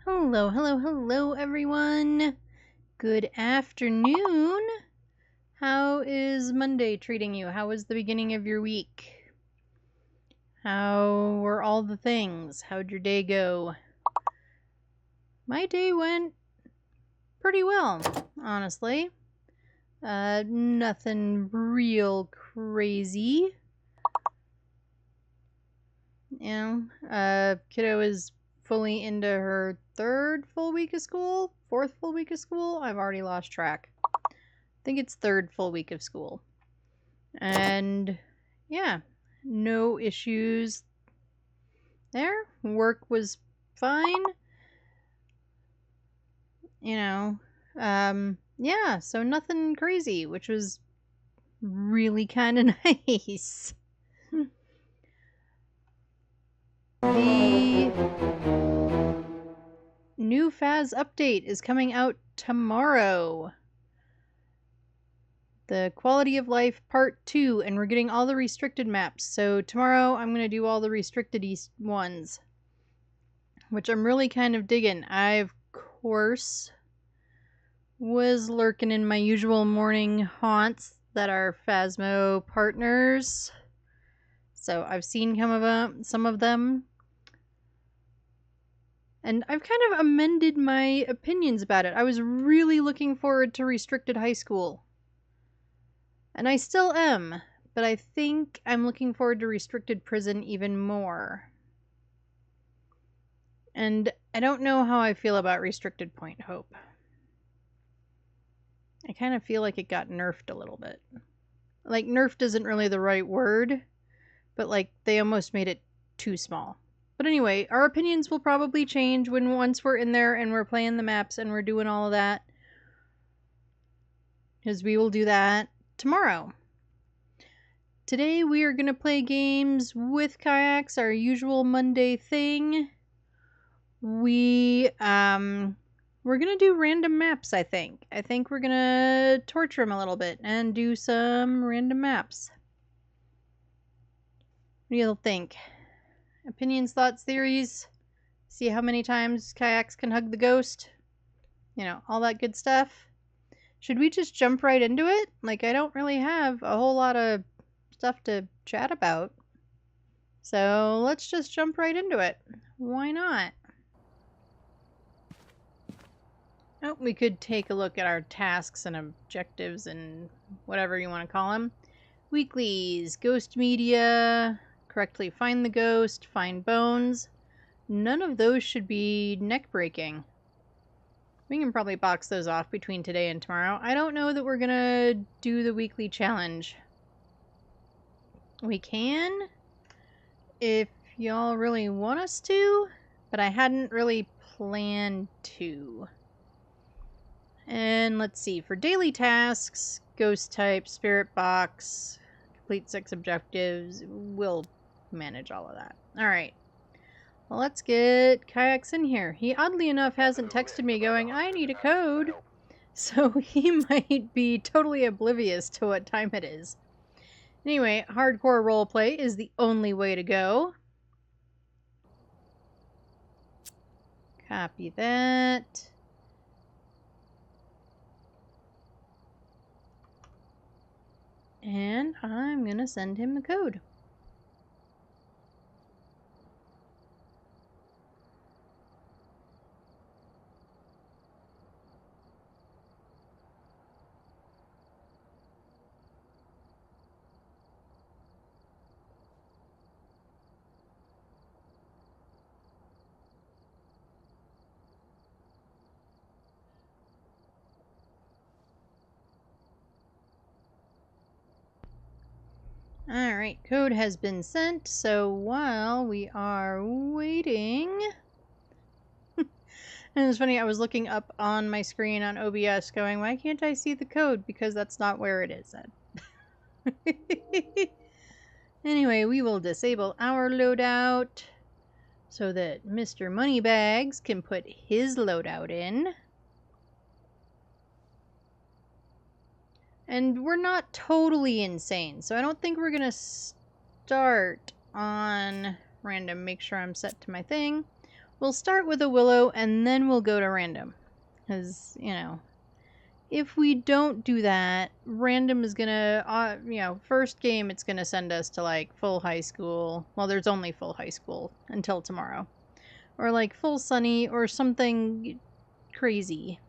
Hello, hello, hello, everyone. Good afternoon. How is Monday treating you? How was the beginning of your week? How were all the things? How'd your day go? My day went pretty well, honestly. Nothing real crazy. Kiddo is fully into her third full week of school, fourth full week of school. I've already lost track. I think it's third full week of school. And yeah, no issues there. Work was fine. Yeah, so nothing crazy, which was really kind of nice. The new Phas update is coming out tomorrow. The Quality of Life Part 2, and we're getting all the restricted maps. So tomorrow I'm going to do all the restricted ones, which I'm really kind of digging. I, of course, was lurking in my usual morning haunts that are Phasmo partners. So I've seen some of them. And I've kind of amended my opinions about it. I was really looking forward to Restricted High School. And I still am, but I think I'm looking forward to Restricted Prison even more. And I don't know how I feel about Restricted Point Hope. I kind of feel like it got nerfed a little bit. Like, nerfed isn't really the right word, but like, they almost made it too small. But anyway, our opinions will probably change once we're in there and we're playing the maps and we're doing all of that. Because we will do that tomorrow. Today we are going to play games with Kiacs, our usual Monday thing. We're going to do random maps, I think. I think we're going to torture him a little bit and do some random maps. What do you think? Opinions, thoughts, theories? See how many times Kiacs can hug the ghost? You know, all that good stuff. Should we just jump right into it? Like, I don't really have a whole lot of stuff to chat about. So let's just jump right into it. Why not? Oh, we could take a look at our tasks and objectives and whatever you want to call them. Weeklies, ghost media, correctly find the ghost, find bones. None of those should be neck breaking. We can probably box those off between today and tomorrow. I don't know that we're gonna do the weekly challenge. We can, if y'all really want us to, but I hadn't really planned to. And let's see, for daily tasks, ghost type, spirit box, complete 6 objectives, we'll manage all of that. Alright, well, let's get Kiacs in here. He oddly enough hasn't texted me going, I need a code. So he might be totally oblivious to what time it is. Anyway, hardcore roleplay is the only way to go. Copy that. And I'm gonna send him the code. Alright, code has been sent, so while we are waiting... And it's funny, I was looking up on my screen on OBS going, why can't I see the code? Because that's not where it is at. Anyway, we will disable our loadout so that Mr. Moneybags can put his loadout in. And we're not totally insane, so I don't think we're going to start on random. Make sure I'm set to my thing. We'll start with a Willow and then we'll go to random. Because, you know, if we don't do that, random is gonna, you know, first game it's gonna send us to like full high school. Well, there's only full high school until tomorrow. Or like full sunny or something crazy.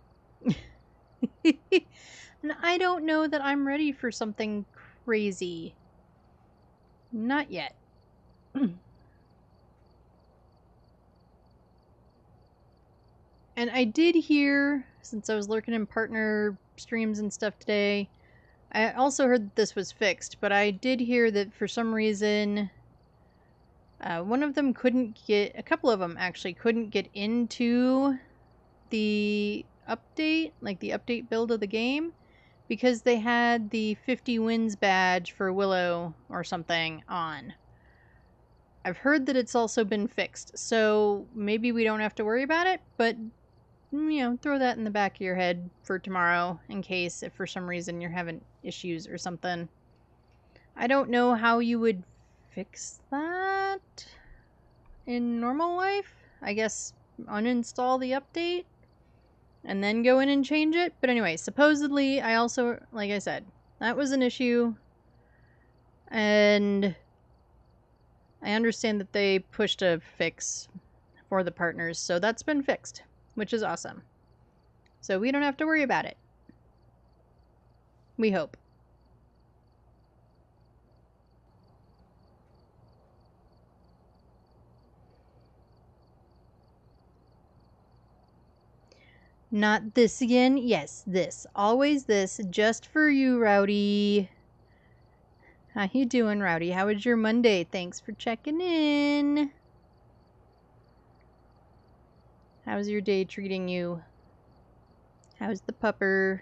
And I don't know that I'm ready for something crazy. Not yet. And I did hear, since I was lurking in partner streams and stuff today, I also heard that this was fixed, but I did hear that for some reason, one of them couldn't get, a couple of them actually couldn't get into the update, like the update build of the game, because they had the 50 wins badge for Willow or something on. I've heard that it's also been fixed, so maybe we don't have to worry about it, but you know, throw that in the back of your head for tomorrow in case if for some reason you're having issues or something. I don't know how you would fix that in normal life. I guess uninstall the update and then go in and change it. But anyway, supposedly I also, like I said, that was an issue. And I understand that they pushed a fix for the partners, so that's been fixed, which is awesome. So we don't have to worry about it. We hope. Not this again? Yes, this. Always this. Just for you, Rowdy. How you doing, Rowdy? How was your Monday? Thanks for checking in. How's your day treating you? How's the pupper?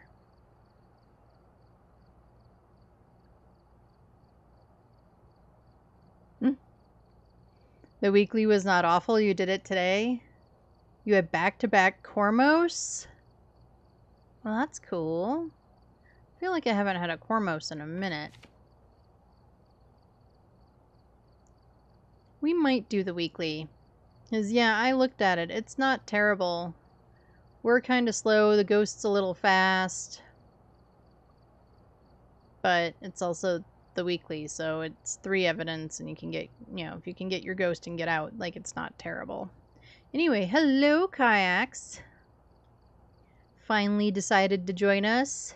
The weekly was not awful. You did it today? You had back-to-back Cormos? Well, that's cool. I feel like I haven't had a Cormos in a minute. We might do the weekly. Because, yeah, I looked at it. It's not terrible. We're kind of slow. The ghost's a little fast. But it's also the weekly, so it's 3 evidence, and you can get, you know, if you can get your ghost and get out, like, it's not terrible. Anyway, hello, Kiacs. Finally decided to join us.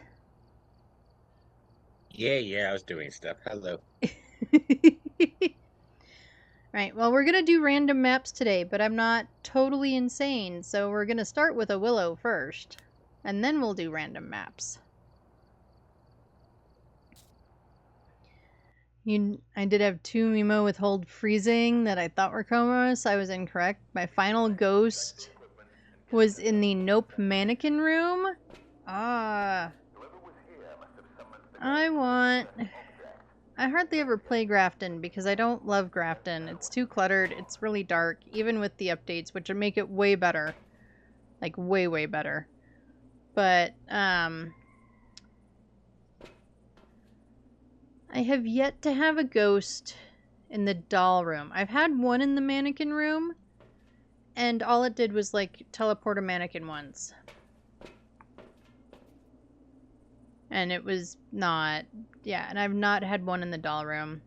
Yeah, I was doing stuff. Hello. Right, well, we're going to do random maps today, but I'm not totally insane, so we're going to start with a Willow first, and then we'll do random maps. I did have 2 Mimo with hold freezing that I thought were Comos. I was incorrect. My final ghost was in the Nope mannequin room. I hardly ever play Grafton because I don't love Grafton. It's too cluttered. It's really dark, even with the updates, which would make it way better. Like, way, way better. But, I have yet to have a ghost in the doll room. I've had one in the mannequin room, and all it did was, like, teleport a mannequin once. And it was not, yeah, and I've not had one in the doll room.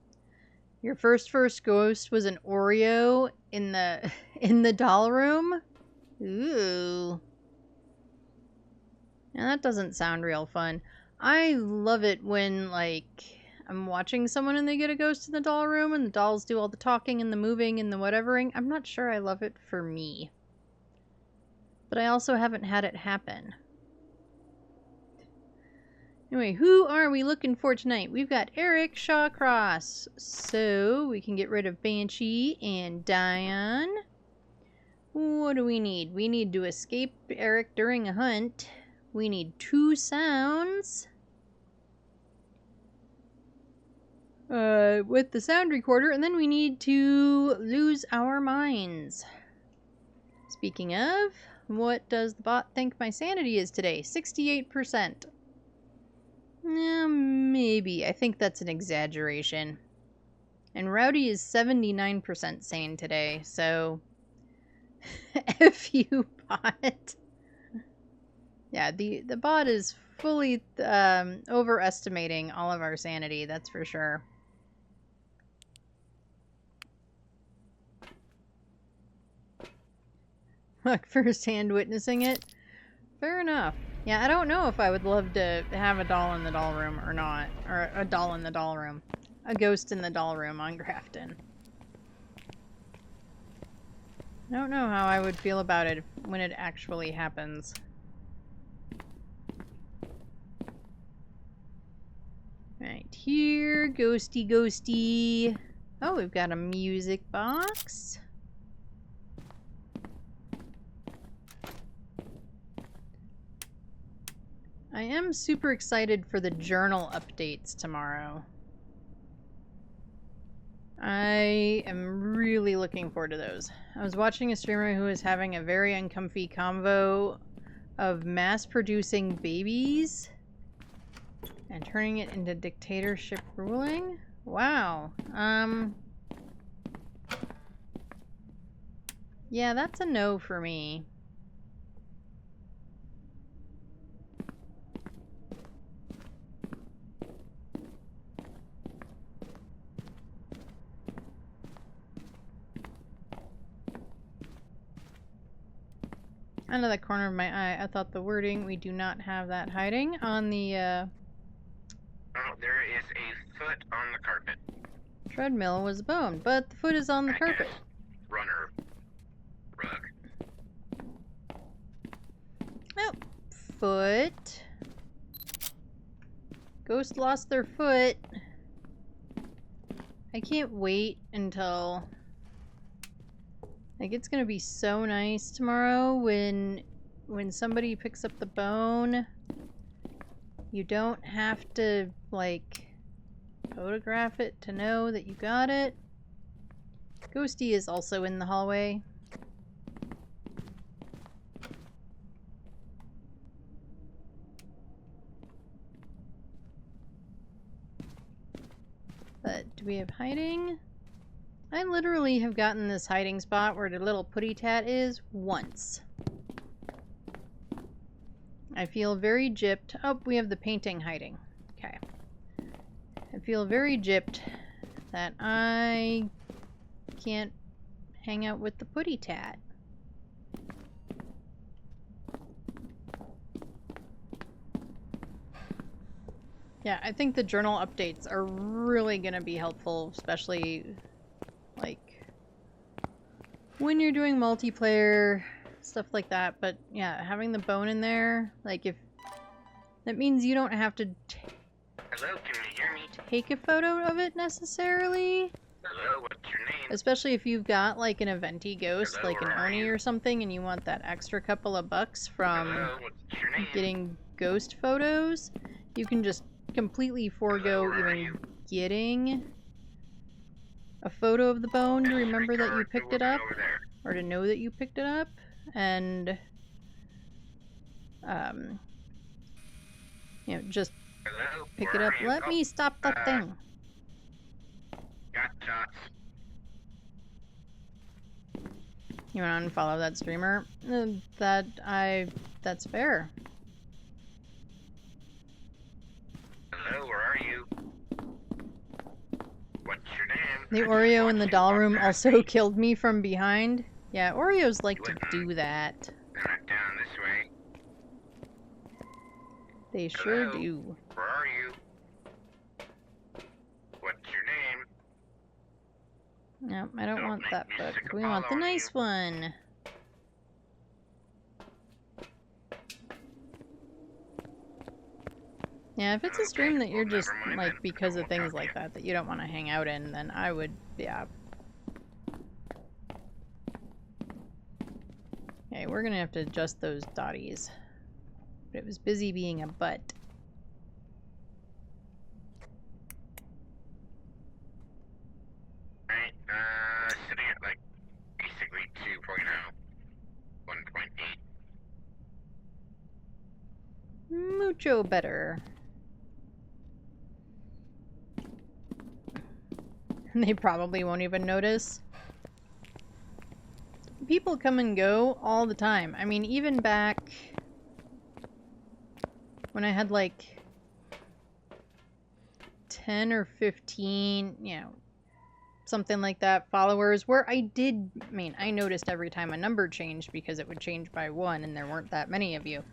Your first ghost was an Oreo in the in the doll room? Ooh. And that doesn't sound real fun. I love it when, like, I'm watching someone and they get a ghost in the doll room and the dolls do all the talking and the moving and the whatevering. I'm not sure I love it for me. But I also haven't had it happen. Anyway, who are we looking for tonight? We've got Eric Shawcross. So we can get rid of Banshee and Diane. What do we need? We need to escape Eric during a hunt. We need 2 sounds. With the sound recorder, and then we need to lose our minds. Speaking of, what does the bot think my sanity is today? 68%. Maybe. I think that's an exaggeration. And Rowdy is 79% sane today, so FU bot. Yeah, the bot is fully overestimating all of our sanity, that's for sure. Look, firsthand witnessing it. Fair enough. Yeah, I don't know if I would love to have a doll in the doll room or not. Or a doll in the doll room. A ghost in the doll room on Grafton. I don't know how I would feel about it when it actually happens. Right here, ghosty ghosty. Oh, we've got a music box. I am super excited for the journal updates tomorrow. I am really looking forward to those. I was watching a streamer who was having a very uncomfy convo of mass-producing babies and turning it into dictatorship ruling? Wow. Yeah, that's a no for me. Out of the corner of my eye, I thought the wording, we do not have that hiding, on the, Oh, there is a foot on the carpet. treadmill was bone, but the foot is on the carpet. Guess. Runner. Rug. Oh, foot. Ghost lost their foot. I can't wait until... Like, it's gonna be so nice tomorrow when somebody picks up the bone. You don't have to, like, photograph it to know that you got it. Ghosty is also in the hallway. But do we have hiding? I literally have gotten this hiding spot where the little putty tat is once. I feel very gypped. Oh, we have the painting hiding. Okay. I feel very gypped that I can't hang out with the putty tat. Yeah, I think the journal updates are really gonna be helpful, especially like when you're doing multiplayer, stuff like that. But yeah, having the bone in there, like if that means you don't have to Hello, can you hear me? take a photo of it necessarily. Hello, what's your name? Especially if you've got like an eventy ghost, Hello, like an where are Oni you? or something, and you want that extra couple of bucks from Hello, what's your name? getting ghost photos, you can just completely forego Hello, where are even you? getting a photo of the bone to remember that you Disregard the picked it woman up, over there. or to know that you picked it up, and you know, just Hello, pick where it up. are you? Let me stop the thing. Got shots. You want to unfollow that streamer? That's fair. Hello, where are you? What's your name? The I just Oreo in watched the you doll walk room past also me. killed me from behind. Yeah, Oreos like You to went do that. Then I'm down this way. They sure Hello? do. Where are you? What's your name? No, I don't Don't want make that me book. sick of We want the following nice you. one. Yeah, if it's a stream Okay, that you're well, just, never mind like, then. because I of won't things talk to like you. that you don't want to hang out in, then I would, yeah. Okay, we're gonna have to adjust those dotties. But it was busy being a butt. Right, sitting at like basically 2.0, 1.8. Mucho better. They probably won't even notice. people come and go all the time. I mean, even back when I had like 10 or 15, you know, something like that, followers, where I noticed every time a number changed because it would change by one and there weren't that many of you.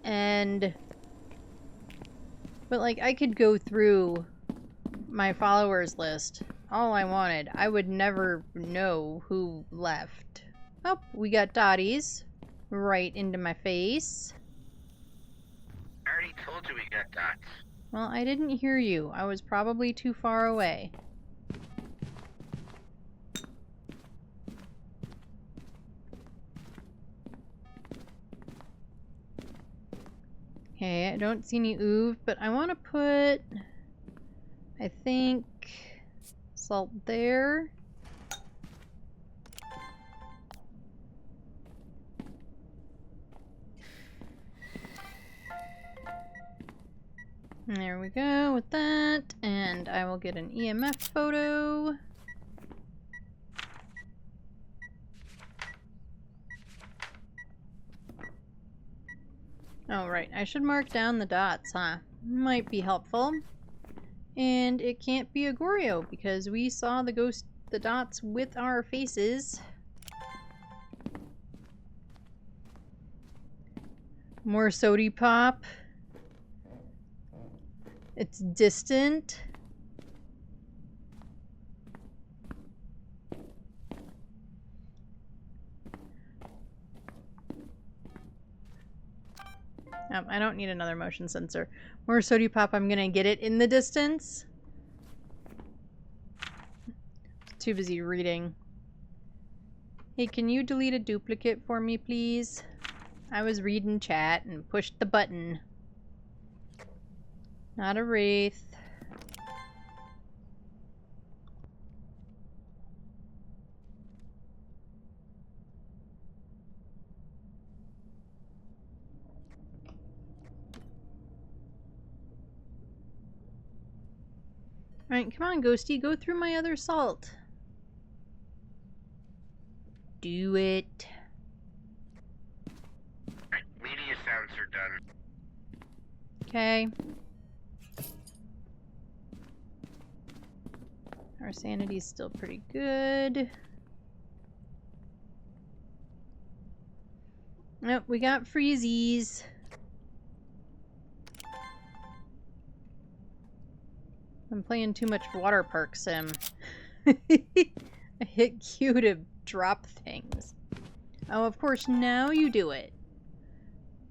But like, I could go through my followers list all I wanted. I would never know who left. Oh, we got Dotties right into my face. I already told you we got dots. Well, I didn't hear you. I was probably too far away. Okay, I don't see any ooze, but I want to put, I think, salt there. There we go with that, and I will get an EMF photo. Oh, right, I should mark down the dots, huh? Might be helpful. And it can't be a Goryo because we saw the dots with our faces. More sody pop. It's distant. I don't need another motion sensor. More sody pop, I'm gonna get it in the distance. Too busy reading. Hey, can you delete a duplicate for me, please? I was reading chat and pushed the button. Not a wraith. Alright, come on, Ghosty, go through my other salt. Do it. Media sounds are done. Okay. Our sanity's still pretty good. Nope, we got freezies. I'm playing too much water park sim. I hit Q to drop things. Oh, of course, now you do it.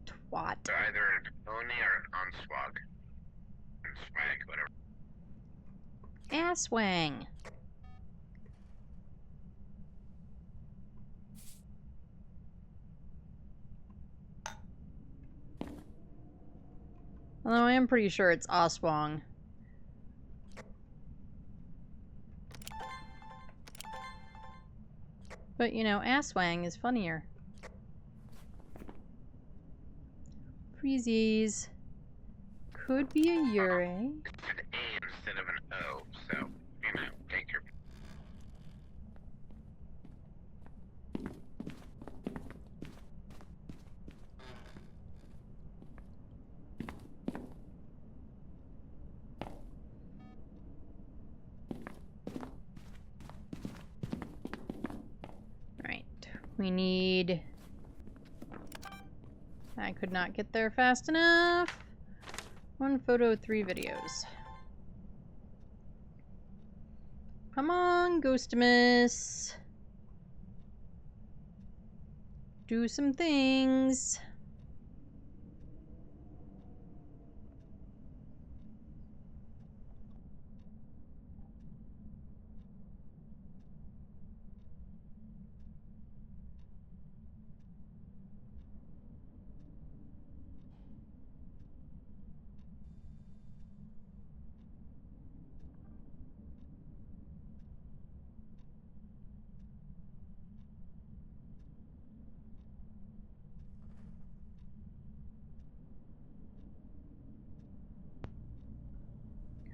Twat. Either an Oni or an Onswag. Swag, whatever. Asswang. Although I am pretty sure it's Oswang. But, you know, Asswang is funnier. Freezies. Could be a Ure. It's an A instead of an O, so, you know, take your... Right. We need... I could not get there fast enough. 1 photo, 3 videos. Come on, Ghostimus. Do some things.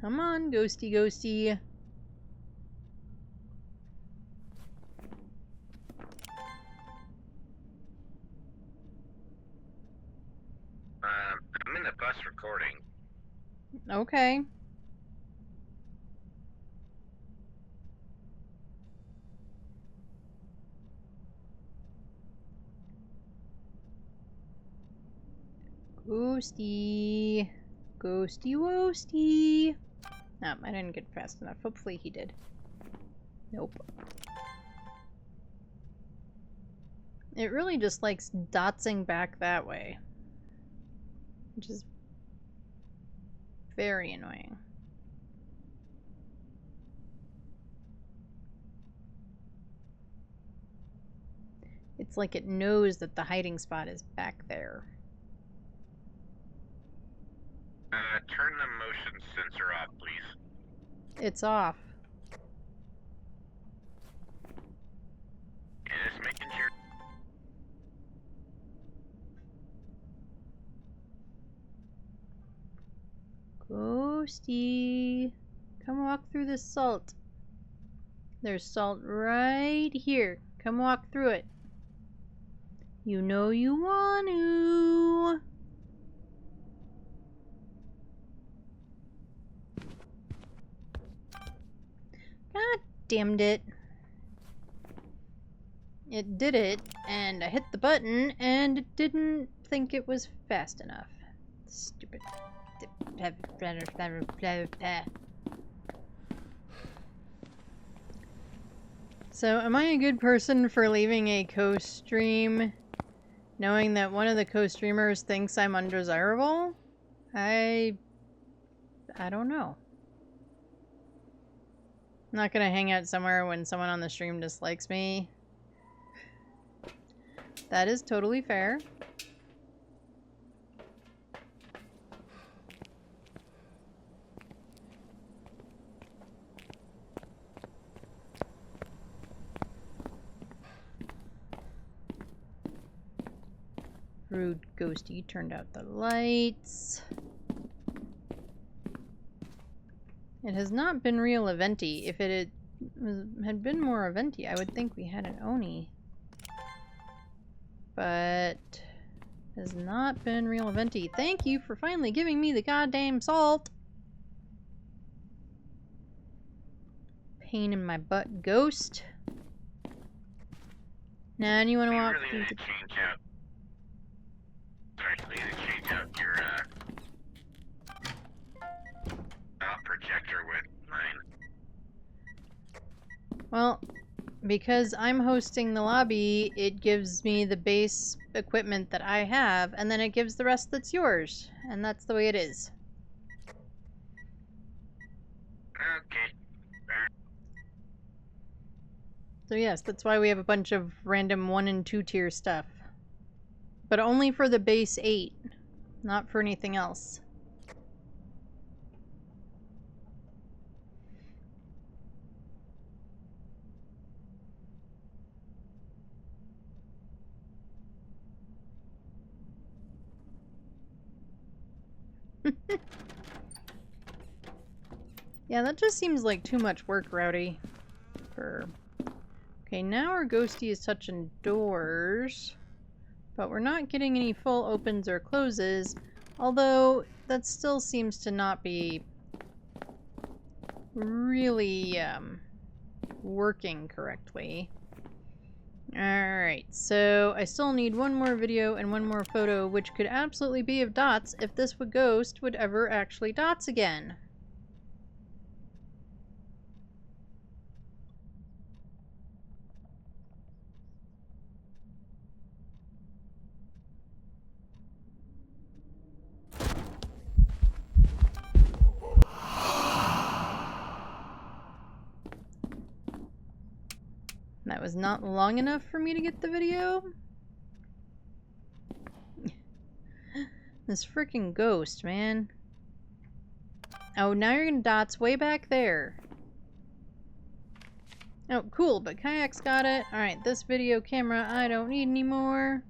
Come on, Ghosty Ghosty. us recording. Okay. Ghosty. Ghosty woasty. No, I didn't get fast enough. Hopefully he did. Nope. It really just likes dotsing back that way. Which is very annoying. It's like it knows that the hiding spot is back there. Turn the motion sensor off, please. It's off. Just making sure. Ghosty. Come walk through the salt. There's salt right here. Come walk through it. You know you want to. God damned it. It did it, and I hit the button, and it didn't think it was fast enough. Stupid. So, am I a good person for leaving a co-stream knowing that one of the co-streamers thinks I'm undesirable? I don't know. I'm not gonna hang out somewhere when someone on the stream dislikes me. That is totally fair. Rude ghosty turned out the lights. It has not been real eventy. If it had been more eventy, I would think we had an Oni. But has not been real eventy. Thank you for finally giving me the goddamn salt. Pain in my butt, ghost. Now, you want to walk really through need the... to change out. Sorry, we need to change out your projector with mine. Well, because I'm hosting the lobby, it gives me the base equipment that I have, and then it gives the rest that's yours. And that's the way it is. Okay. So yes, that's why we have a bunch of random 1 and 2 tier stuff. But only for the base 8, not for anything else. Yeah, that just seems like too much work, Rowdy. Okay, now our ghosty is touching doors. But we're not getting any full opens or closes. Although, that still seems to not be really working correctly. Alright, so I still need one more video and one more photo, which could absolutely be of dots if this ghost would ever actually dots again. That was not long enough for me to get the video. This freaking ghost, man. Oh, now you're gonna dots way back there. Oh, cool, but Kiacs got it. Alright, this video camera I don't need anymore.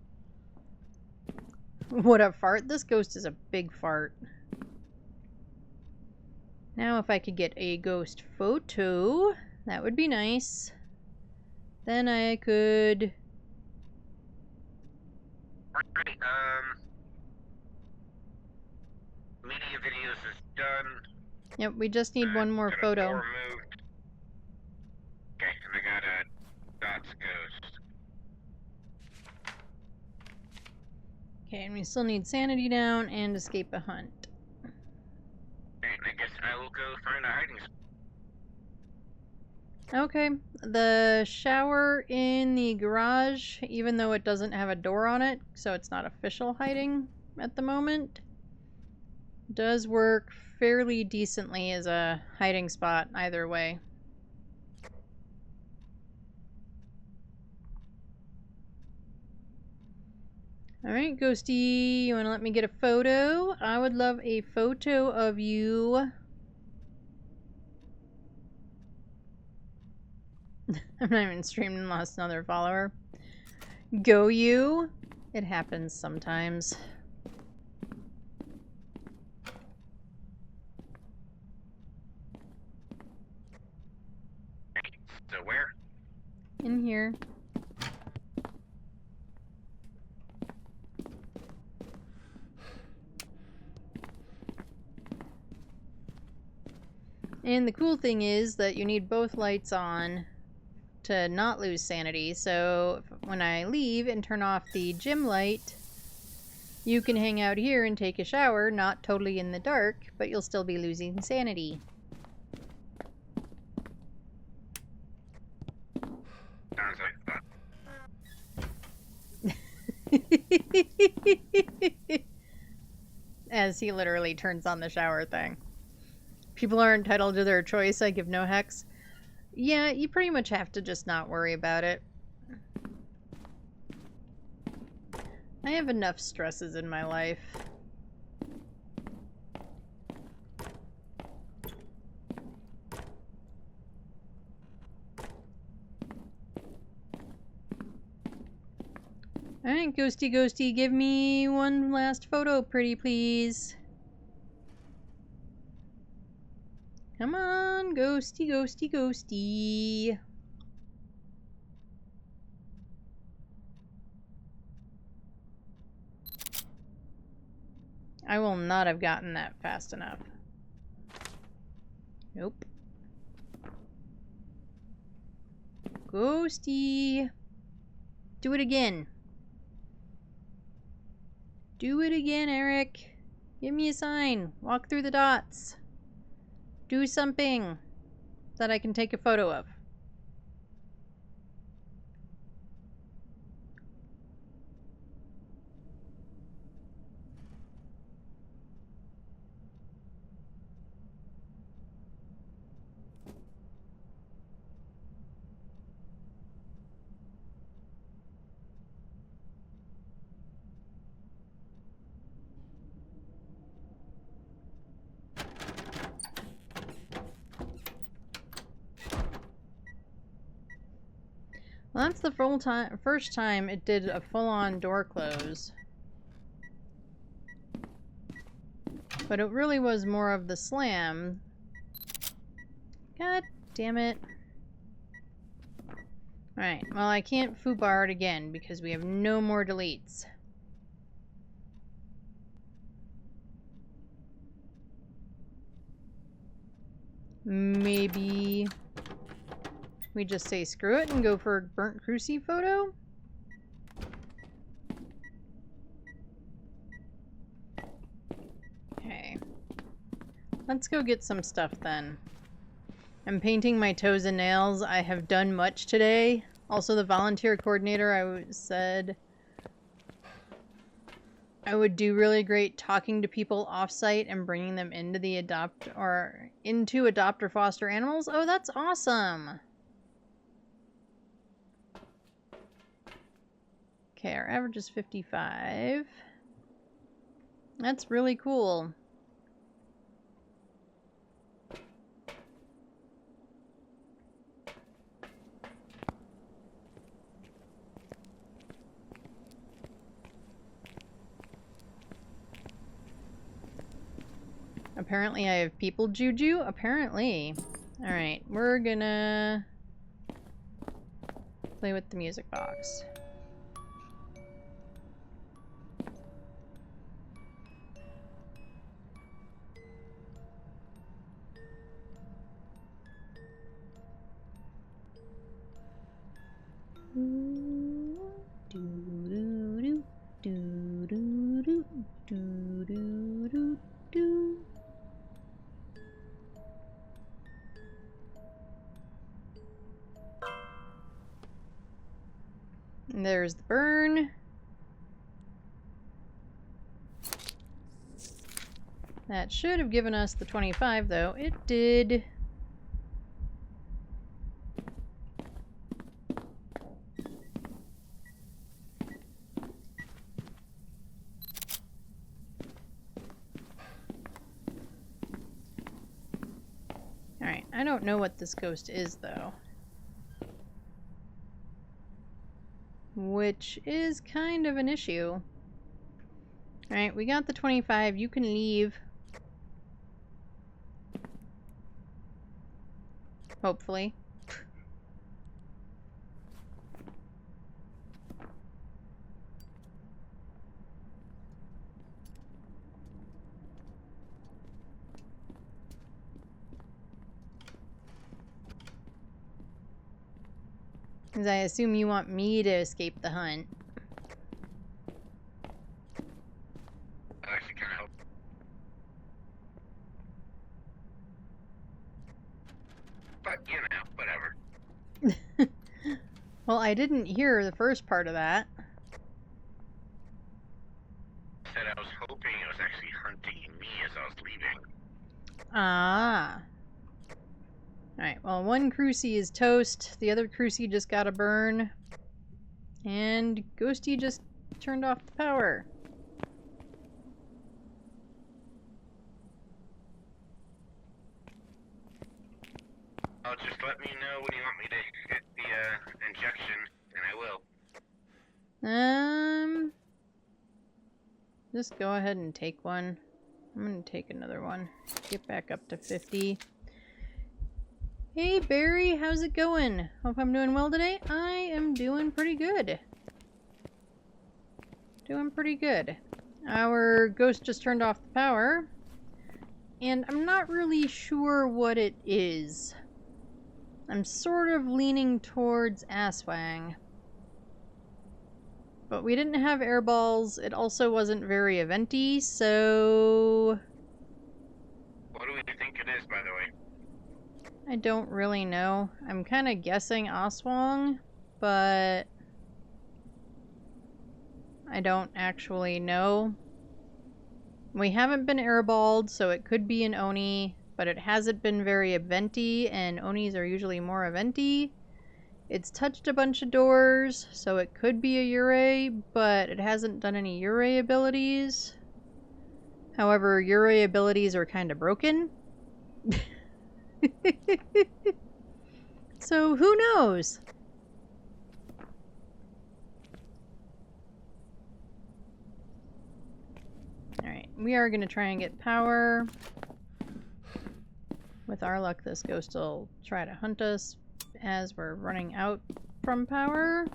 What a fart. This ghost is a big fart. Now if I could get a ghost photo, that would be nice. Then I could... Alright, Media videos is done. Yep, we just need one more Got a photo. door moved. Okay, and I got a Dot's ghost. Okay, and we still need sanity down and escape a hunt. And I guess I will go find a hiding spot. Okay, the shower in the garage, even though it doesn't have a door on it, so it's not official hiding at the moment, does work fairly decently as a hiding spot either way. Alright, Ghosty, you want to let me get a photo? I would love a photo of you. I'm not even streaming and lost another follower. Go you. It happens sometimes. So where? In here. And the cool thing is that you need both lights on to not lose sanity. So when I leave and turn off the gym light, you can hang out here and take a shower, not totally in the dark, but you'll still be losing sanity. Sounds like fun. As he literally turns on the shower thing. People are entitled to their choice, I give no hex. Yeah, you pretty much have to just not worry about it. I have enough stresses in my life. Alright, Ghosty Ghosty, give me one last photo, pretty please. Come on, Ghosty Ghosty Ghosty. I will not have gotten that fast enough. Nope. Ghosty. Do it again. Do it again, Eric. Give me a sign. Walk through the dots. Do something that I can take a photo of. Well, that's the first time it did a full-on door close. But it really was more of the slam. God damn it. Alright, well I can't foobar it again because we have no more deletes. Maybe we just say screw it and go for a burnt cruci photo? Okay. Let's go get some stuff then. I'm painting my toes and nails. I have done much today. Also, the volunteer coordinator, I said I would do really great talking to people off-site and bringing them into the adopt or foster animals. Oh, that's awesome. Okay, our average is 55. That's really cool. Apparently I have people juju? Apparently. Alright, we're gonna play with the music box. That should have given us the 25, though. It did. Alright, I don't know what this ghost is, though. Which is kind of an issue. Alright, we got the 25. You can leave. Hopefully. Because I assume you want me to escape the hunt. That actually kind of helped. But, you know, whatever. Well, I didn't hear the first part of that. I said I was hoping it was actually hunting me as I was leaving. Ah. Alright, well, one Cruci is toast. The other Cruci just got a burn. And Ghosty just turned off the power. I'll just let me know when you want me to hit the injection, and I will. Just go ahead and take one. I'm gonna take another one. Get back up to 50. Hey Barry, how's it going? Hope I'm doing well today. I am doing pretty good. Doing pretty good. Our ghost just turned off the power. And I'm not really sure what it is. I'm sort of leaning towards Aswang. But we didn't have air balls. It also wasn't very eventy, so... What do we think it is, by the way? I don't really know. I'm kind of guessing Aswang, but... I don't actually know. We haven't been airballed, so it could be an Oni, but it hasn't been very eventy, and Onis are usually more eventy. It's touched a bunch of doors, so it could be a Yurei, but it hasn't done any Yurei abilities. However, Yurei abilities are kind of broken. So who knows? Alright, we are going to try and get power. With our luck, this ghost will try to hunt us as we're running out from power.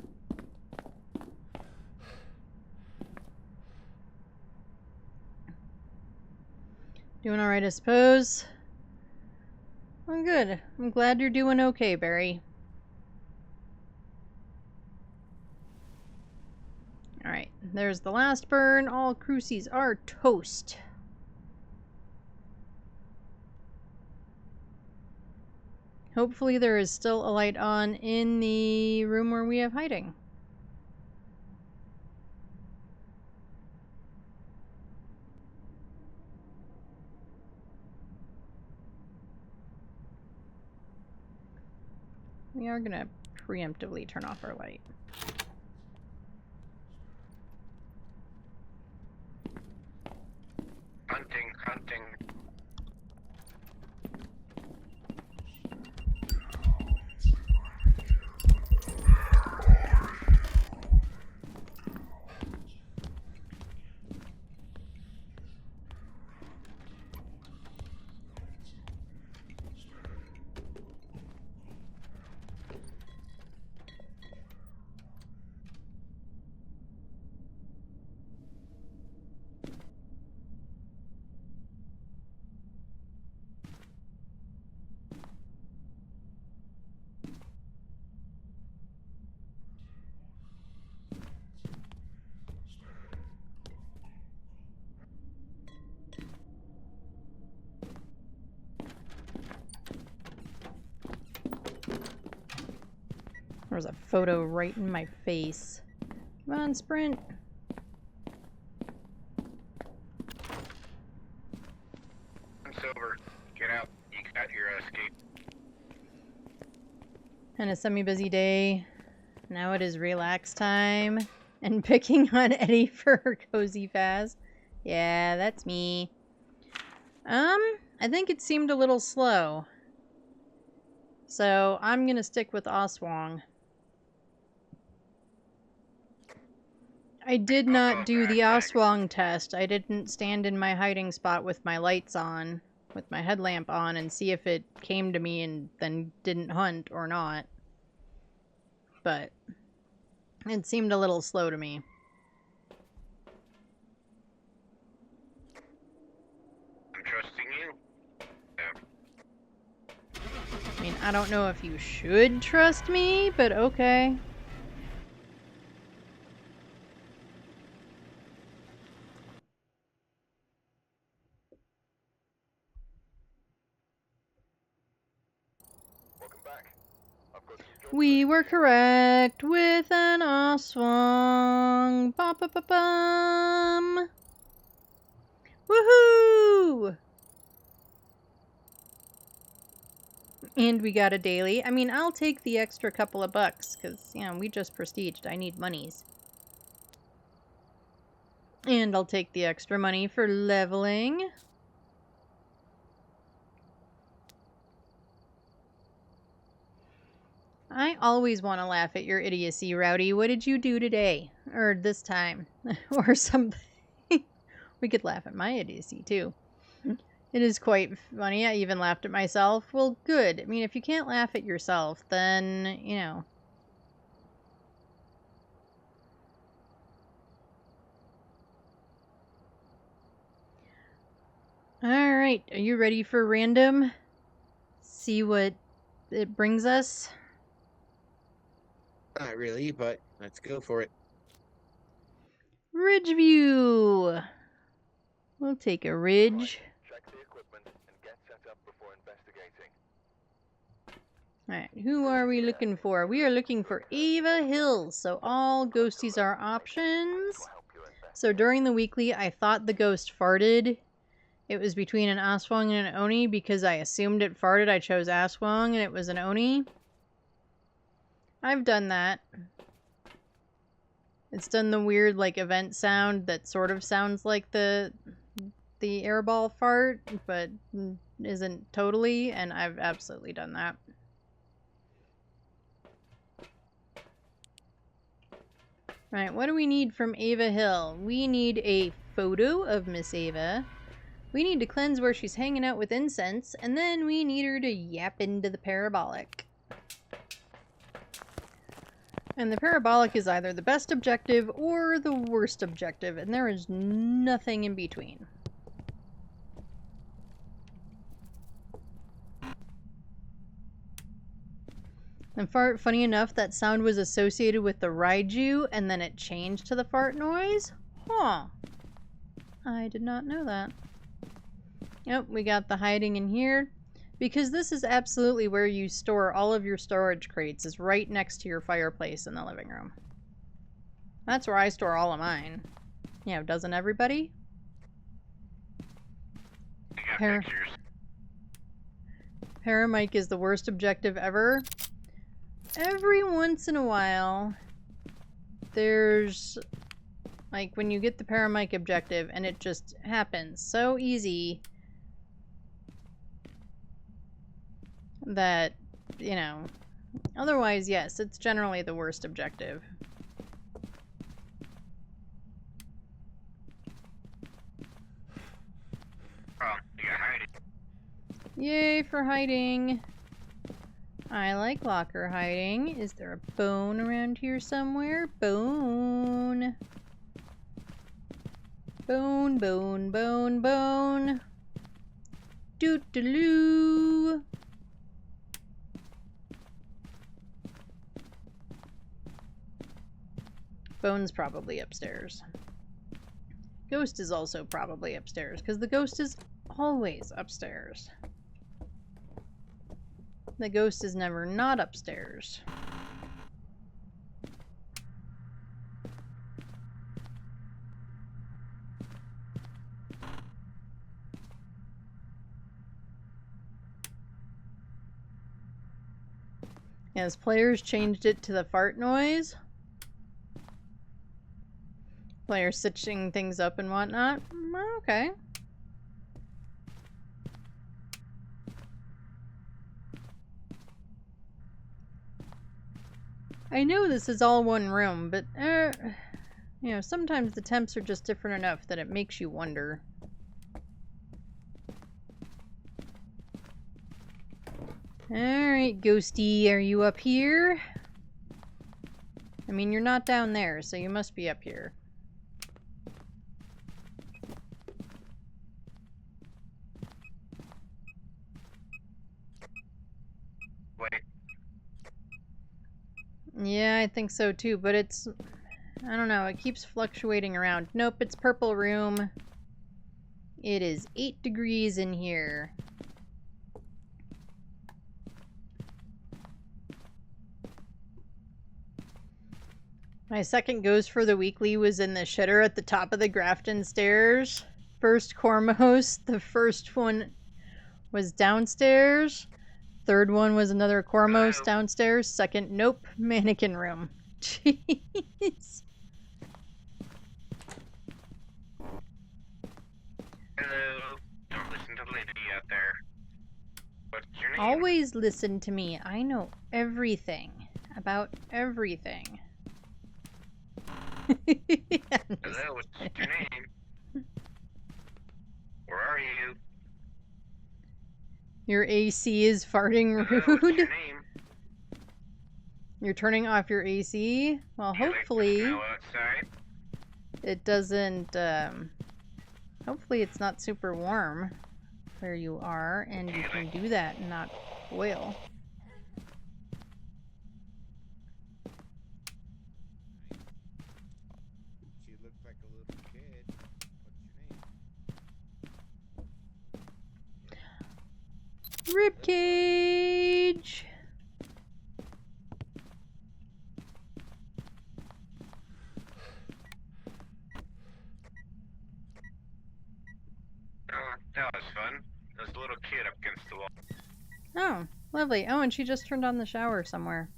Doing alright, I suppose. Well, good. I'm glad you're doing okay, Barry. Alright, there's the last burn. All Crucies are toast. Hopefully there is still a light on in the room where we have hiding. We are going to preemptively turn off our light. Hunting, hunting. There's a photo right in my face. Come on, sprint. It's over. Get out. You got your escape. And a semi-busy day. Now it is relax time. And picking on Eddie for her cozy Phas. Yeah, that's me. I think it seemed a little slow. So I'm gonna stick with Oswong. I did I'll not call do the back. Oswong test. I didn't stand in my hiding spot with my lights on, with my headlamp on, and see if it came to me and then didn't hunt or not. But it seemed a little slow to me. I'm trusting you. I mean, I don't know if you should trust me, but okay. Welcome back. I've got some jobs We were correct with an Oswong. Ba-ba-ba-bum. Woohoo! And we got a daily. I mean, I'll take the extra couple of bucks, because, you know, we just prestiged. I need monies. And I'll take the extra money for leveling. I always want to laugh at your idiocy, Rowdy. What did you do today? Or this time? Or something. We could laugh at my idiocy, too. It is quite funny. I even laughed at myself. Well, good. I mean, if you can't laugh at yourself, then, you know. Alright, are you ready for random? See what it brings us? Not really, but let's go for it. Ridge view. We'll take a ridge. check the equipment and get set up before investigating. Alright, who are we looking for? We are looking for Ava Hills. So all ghosties are options. To help you investigate. So during the weekly, I thought the ghost farted. It was between an Aswang and an Oni. Because I assumed it farted, I chose Aswang and it was an Oni. I've done that. It's done the weird, like, event sound that sort of sounds like the airball fart, but isn't totally, and I've absolutely done that. Right, what do we need from Ava Hill? We need a photo of Miss Ava. We need to cleanse where she's hanging out with incense, and then we need her to yap into the parabolic. And the parabolic is either the best objective or the worst objective, and there is nothing in between. And funny enough, that sound was associated with the Raiju, and then it changed to the fart noise? Huh. I did not know that. Yep, we got the hiding in here. Because this is absolutely where you store all of your storage crates, is right next to your fireplace in the living room. That's where I store all of mine. You know, doesn't everybody? I got pictures. Paramike is the worst objective ever. Every once in a while, there's, like, when you get the Paramike objective, and it just happens so easy that, you know, otherwise, yes, it's generally the worst objective. Oh, you got hiding. Yay for hiding. I like locker hiding. Is there a bone around here somewhere? Bone. Bone, bone, bone, bone. Doot-a-loo. Bone's probably upstairs. Ghost is also probably upstairs, because the ghost is always upstairs. The ghost is never not upstairs. As players changed it to the fart noise. Players stitching things up and whatnot. Okay. I know this is all one room, but, you know, sometimes the temps are just different enough that it makes you wonder. Alright, Ghosty, are you up here? I mean, you're not down there, so you must be up here. Wait. Yeah, I think so too, but it's... I don't know, it keeps fluctuating around. Nope, it's purple room. It is 8 degrees in here. My second ghost for the weekly was in the shitter at the top of the Grafton stairs. First Cormos, the first one was downstairs. Third one was another Cormos Hello. downstairs. Second, nope, mannequin room. Jeez. Hello. Don't listen to the lady out there. What's your name? Always listen to me. I know everything about everything. Hello, what's your name? Where are you? Your AC is farting Hello, what's rude. your name? You're turning off your AC? Well, Do you like the hopefully snow outside? it doesn't, hopefully it's not super warm where you are, and you can do that and not boil. She looked like a little kid. What's your name? Ribcage! Oh, that was fun. There's a little kid up against the wall. Oh, lovely. Oh, and she just turned on the shower somewhere.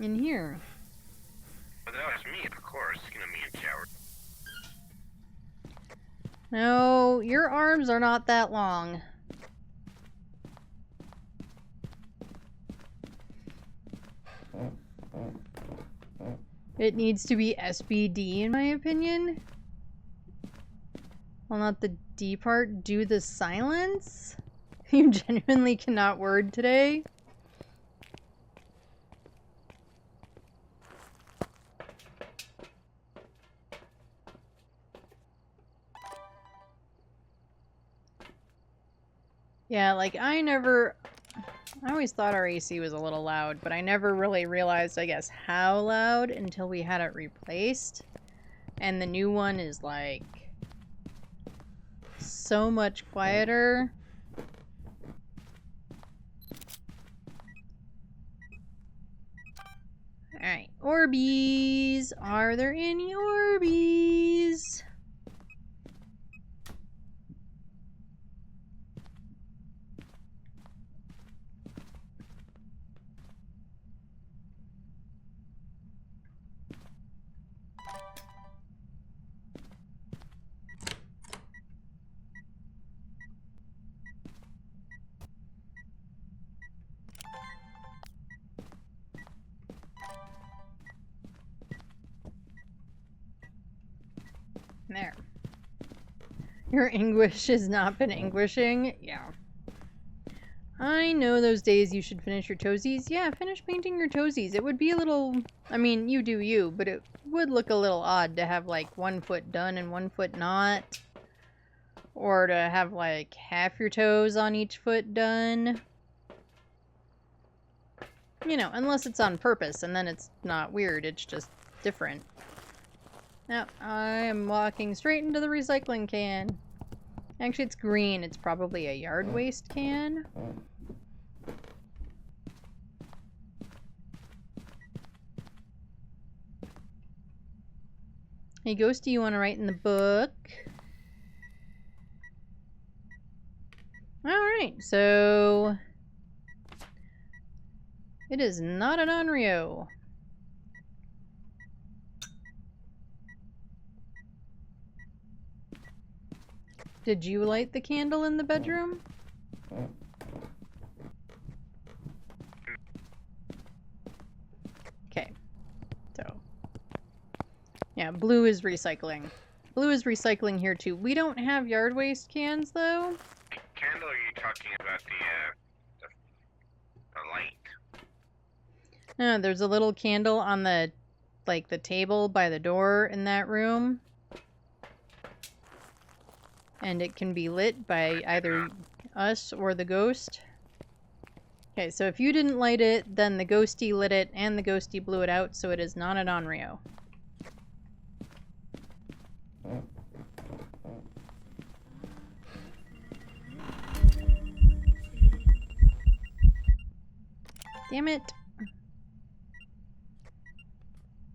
In here. But that was me, of course. You know me in shower. No, your arms are not that long. It needs to be SBD, in my opinion. Well, not the D part. Do the silence? You genuinely cannot word today? Yeah, like, I always thought our AC was a little loud, but I never really realized, I guess, how loud until we had it replaced. And the new one is, like, so much quieter. Alright, Orbeez! Are there any Orbeez? There. Your English has not been Englishing? Yeah. I know those days you should finish your toesies. Yeah, finish painting your toesies. It would be a little... I mean, you do you, but it would look a little odd to have, like, 1 foot done and 1 foot not. Or to have, like, half your toes on each foot done. You know, unless it's on purpose, and then it's not weird, it's just different. Now, I am walking straight into the recycling can. Actually, it's green. It's probably a yard waste can. Hey, Ghosty, you want to write in the book? Alright. Alright, so it is not an Onryo. Did you light the candle in the bedroom? Okay. So, yeah, blue is recycling. Blue is recycling here too. We don't have yard waste cans though. Candle, are you talking about the light? No, there's a little candle on the, like, the table by the door in that room. And it can be lit by either us or the ghost. Okay, so if you didn't light it, then the ghosty lit it and the ghosty blew it out, so it is not an Onryo. Damn it.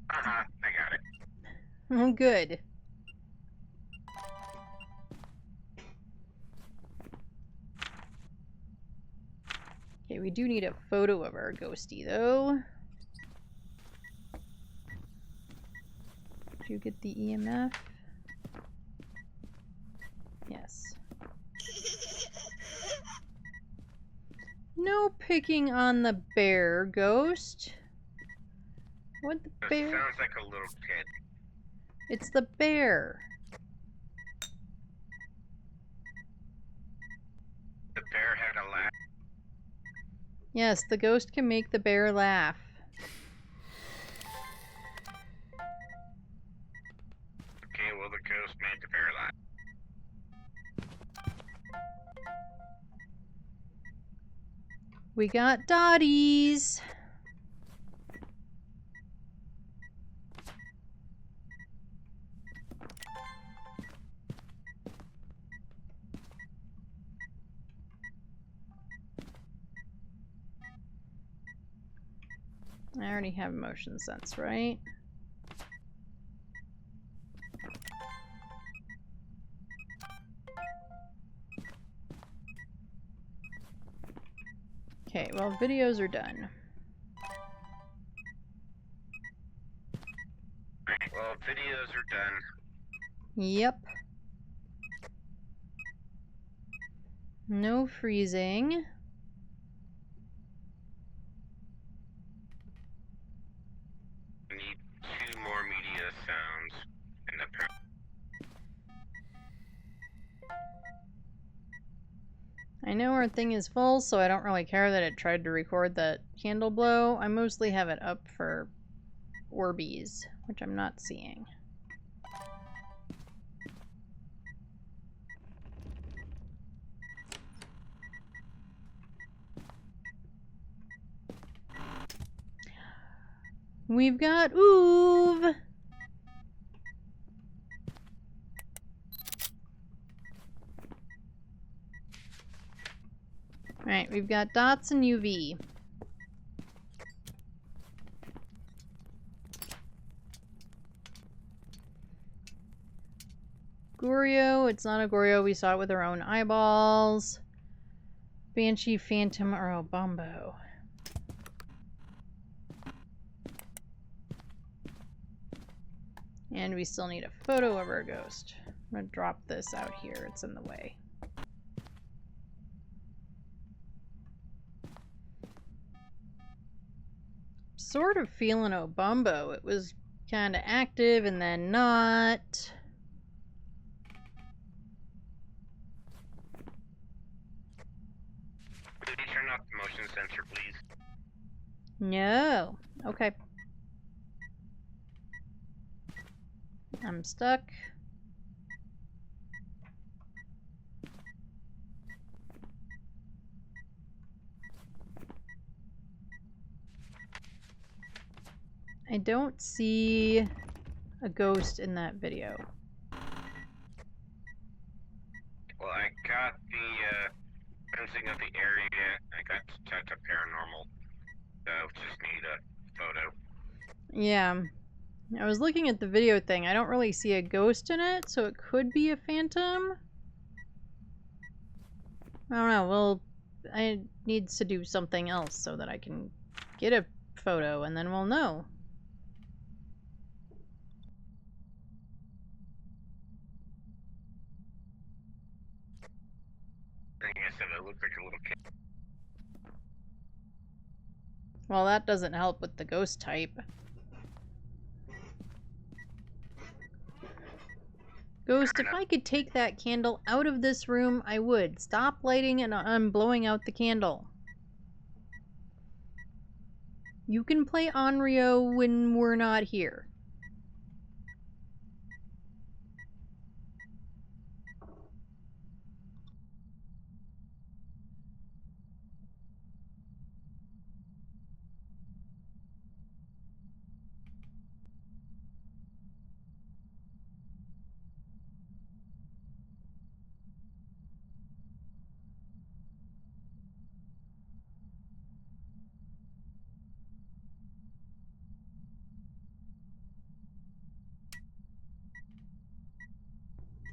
I got it. Oh, good. Okay, we do need a photo of our ghosty, though. Did you get the EMF? Yes. No picking on the bear, ghost. What the That bear? sounds like a little kid. It's the bear. The bear had a laugh. Yes, the ghost can make the bear laugh. Okay, well, the ghost made the bear laugh. We got Dotties. I already have motion sense, right? Okay, well, videos are done. Alright, well, videos are done. Yep. No freezing. I need 2 more media sounds in the pro. I know our thing is full, so I don't really care that it tried to record the candle blow. I mostly have it up for Orbeez, which I'm not seeing. We've got Oov! Alright, we've got Dots and UV. Goryo, it's not a Goryo, we saw it with our own eyeballs. Banshee, Phantom, or Obombo. And we still need a photo of our ghost. I'm gonna drop this out here, it's in the way. Sort of feeling Obombo. It was kind of active and then not. Could you turn off the motion sensor, please? No. Okay. I'm stuck. I don't see a ghost in that video. Well, I got the fencing of the area. I got Detective Paranormal. So, just need a photo. Yeah. I was looking at the video thing. I don't really see a ghost in it, so it could be a phantom. I don't know. Well, I needs to do something else so that I can get a photo, and then we'll know. I guess it looked like a little kid. Well, that doesn't help with the ghost type. Ghost, if I could take that candle out of this room, I would. Stop lighting and I'm blowing out the candle. You can play Onryo when we're not here.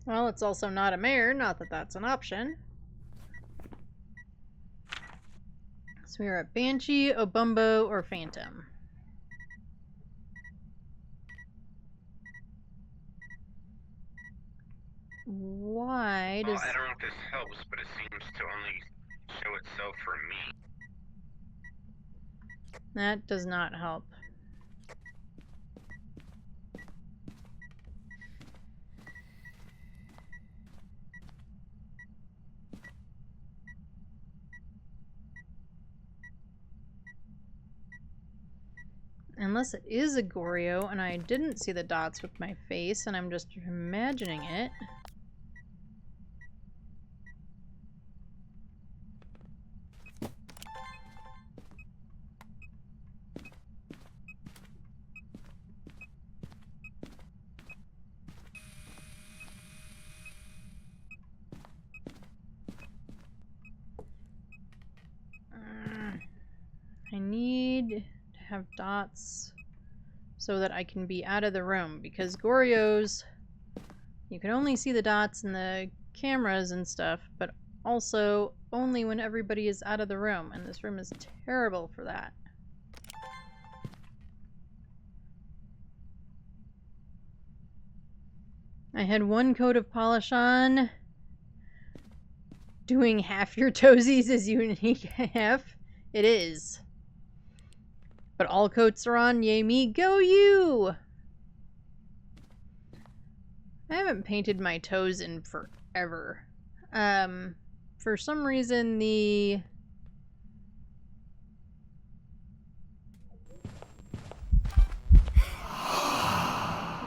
Well, it's also not a mare, not that that's an option. So we're at Banshee, Obumbo, or Phantom. Why does... Well, I don't know if this helps, but it seems to only show itself for me. That does not help. Unless it is a Goryo and I didn't see the dots with my face and I'm just imagining it. I need to have dots so that I can be out of the room, because Goryos, you can only see the dots in the cameras and stuff, but also only when everybody is out of the room, and this room is terrible for that. I had one coat of polish on. Doing half your toesies is unique half. It is. But all coats are on, yay me, go you! I haven't painted my toes in forever. For some reason the...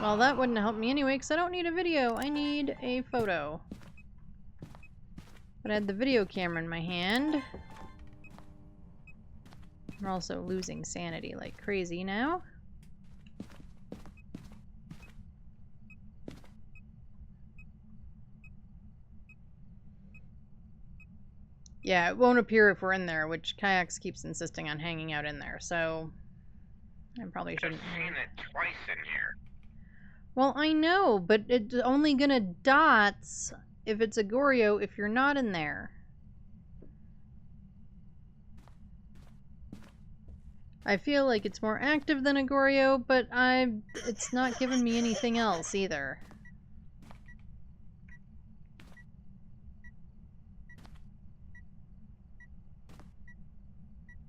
Well, that wouldn't help me anyway, because I don't need a video. I need a photo. But I had the video camera in my hand. I'm also losing sanity like crazy now. Yeah, it won't appear if we're in there, which Kiacs keeps insisting on hanging out in there, so I probably shouldn't. I've seen it twice in here. Well, I know, but it's only gonna dots if it's a Goryo if you're not in there. I feel like it's more active than a Goryo, but it's not giving me anything else either.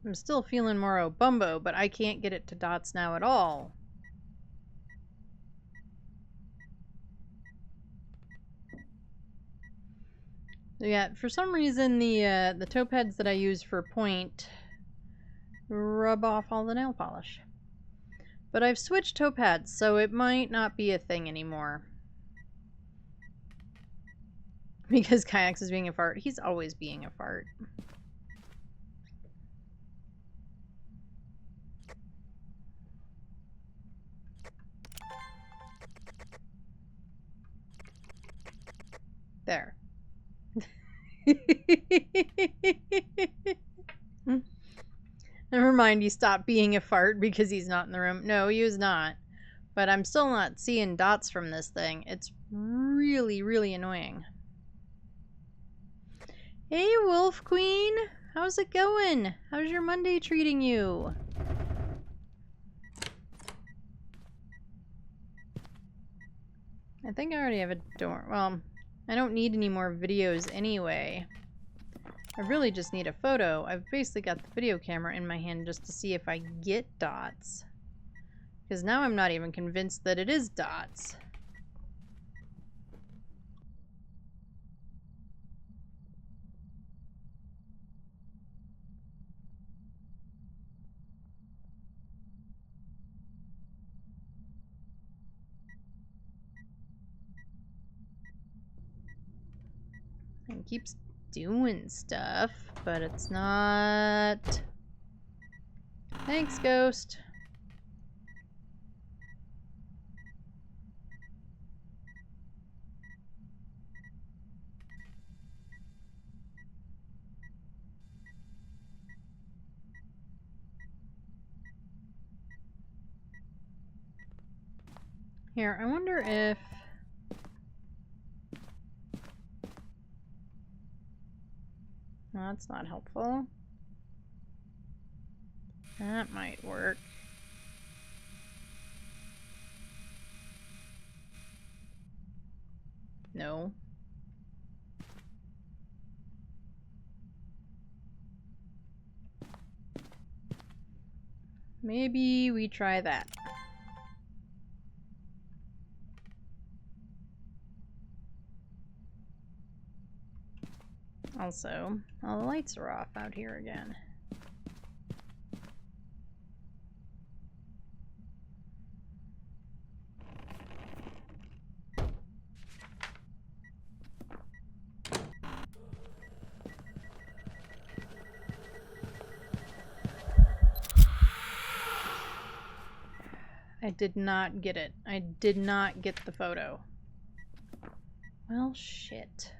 I'm still feeling more Obumbo, but I can't get it to dots now at all. Yeah, for some reason the toe pads that I use for point rub off all the nail polish. But I've switched toe pads, so it might not be a thing anymore. Because Kiacs is being a fart. He's always being a fart. There. Never mind, he stopped being a fart because he's not in the room. No, he was not. But I'm still not seeing dots from this thing. It's really, really annoying. Hey, Wolf Queen! How's it going? How's your Monday treating you? I think I already have a door. Well, I don't need any more videos anyway. I really just need a photo. I've basically got the video camera in my hand just to see if I get dots. Because now I'm not even convinced that it is dots. It keeps doing stuff, but it's not... Thanks, Ghost. Here, I wonder if... Well, that's not helpful. That might work. No. Maybe we try that. Also, all the lights are off out here again. I did not get it. I did not get the photo. Well, shit.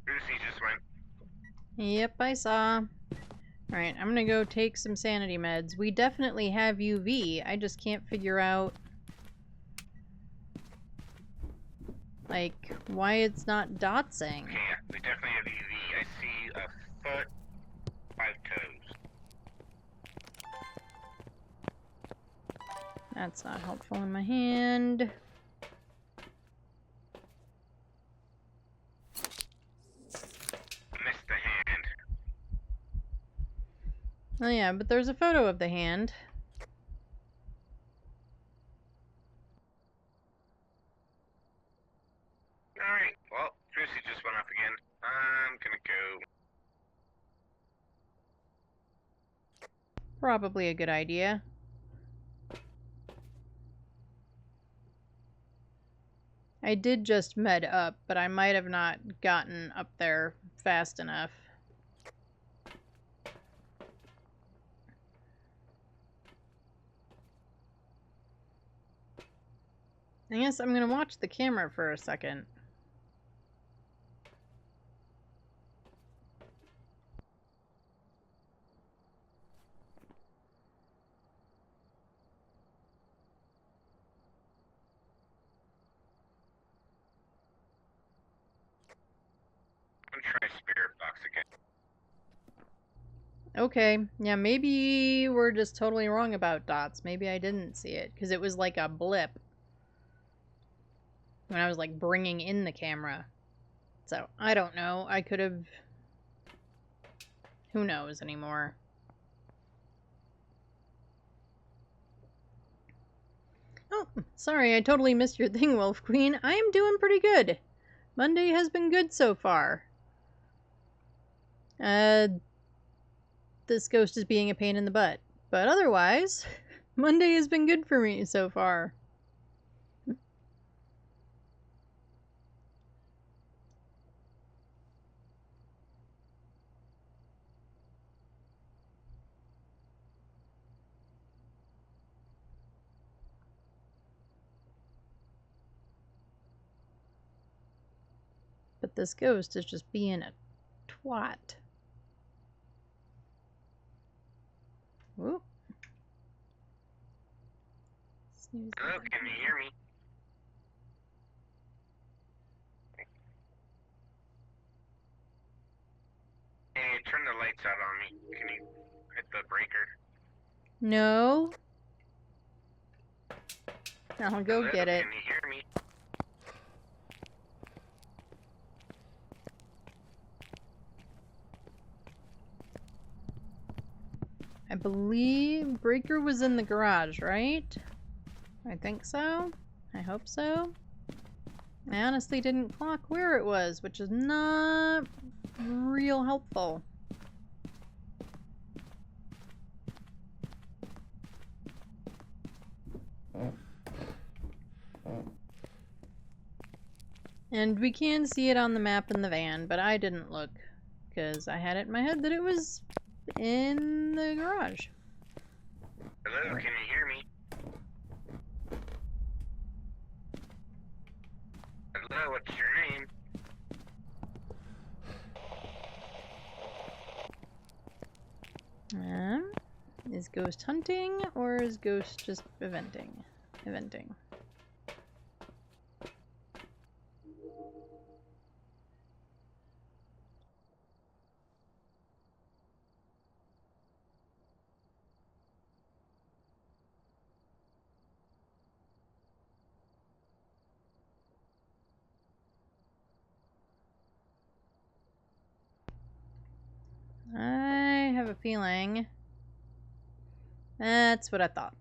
Lucy just went. Yep, I saw. Alright, I'm gonna go take some sanity meds. We definitely have UV. I just can't figure out... like, why it's not dotsing. Okay, yeah, we definitely have UV. I see a foot, 5 toes. That's not helpful in my hand. Missed the hand. Oh yeah, but there's a photo of the hand. Alright, well, Lucy just went off again. I'm gonna go. Probably a good idea. I did just med up, but I might have not gotten up there fast enough. I guess I'm gonna watch the camera for a second. I'm gonna try Spirit Box again. Okay, yeah, maybe we're just totally wrong about dots. Maybe I didn't see it, because it was like a blip when I was like bringing in the camera. So, I don't know. I could have... Who knows anymore? Oh, sorry, I totally missed your thing, Wolf Queen. I am doing pretty good. Monday has been good so far. This ghost is being a pain in the butt. But otherwise, Monday has been good for me so far. But this ghost is just being a twat. Whoop. Snooze Hello, button. can you hear me? Hey, turn the lights out on me. Can you hit the breaker? No. I'll go Hello, get it. Can you hear me? I believe Breaker was in the garage, right? I think so. I hope so. I honestly didn't clock where it was, which is not real helpful. And we can see it on the map in the van, but I didn't look because I had it in my head that it was in the garage. Hello, can you hear me? Hello, what's your name? Is Ghost hunting or is Ghost just eventing? Eventing. I have a feeling that's what I thought.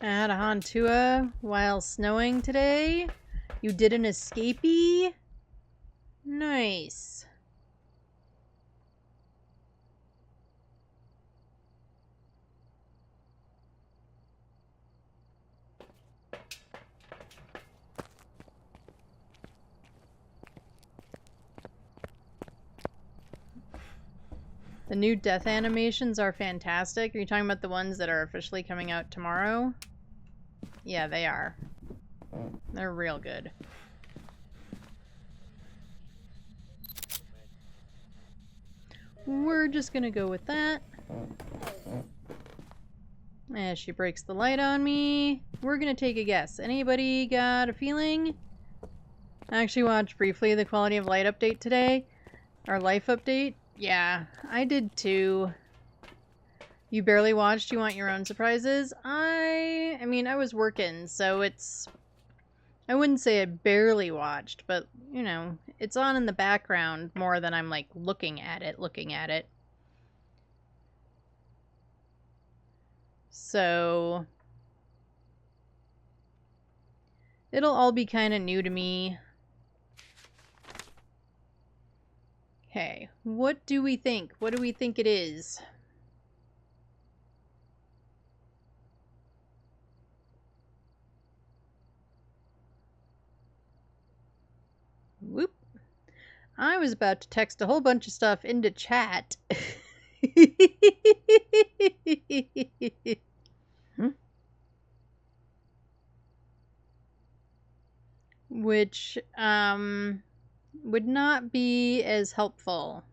I had a Hontua while snowing today. You did an escapee? Nice. The new death animations are fantastic. Are you talking about the ones that are officially coming out tomorrow? Yeah, they are. They're real good. We're just gonna go with that. As she breaks the light on me, we're gonna take a guess. Anybody got a feeling? I actually watched briefly the quality of light update today. Our life update. Yeah, I did too. You barely watched, you want your own surprises? I mean, I was working, so it's... I wouldn't say I barely watched, but, you know, it's on in the background more than I'm, like, looking at it. So... it'll all be kind of new to me. Okay, what do we think? What do we think it is? Whoop. I was about to text a whole bunch of stuff into chat. Which, would not be as helpful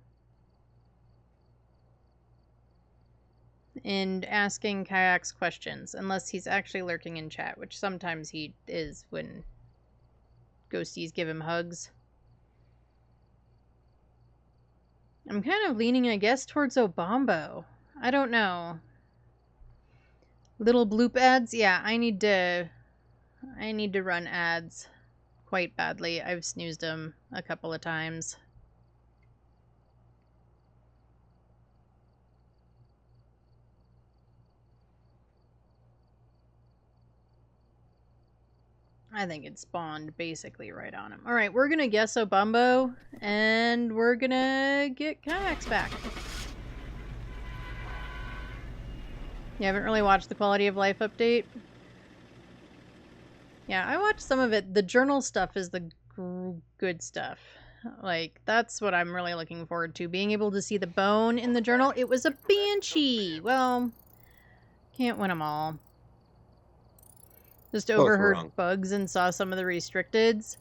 in asking Kiacs questions, unless he's actually lurking in chat, which sometimes he is when ghosties give him hugs. I'm kind of leaning, I guess, towards Obambo. I don't know. Little bloop ads? Yeah, I need to run ads quite badly. I've snoozed them a couple of times. I think it spawned basically right on him. Alright, we're gonna guess Obambo, and we're gonna get Kiacs back. You haven't really watched the quality of life update? Yeah, I watched some of it. The journal stuff is the good stuff. Like, that's what I'm really looking forward to. Being able to see the bone in the journal. It was a banshee! Well, can't win them all. Just overheard bugs and saw some of the restricteds.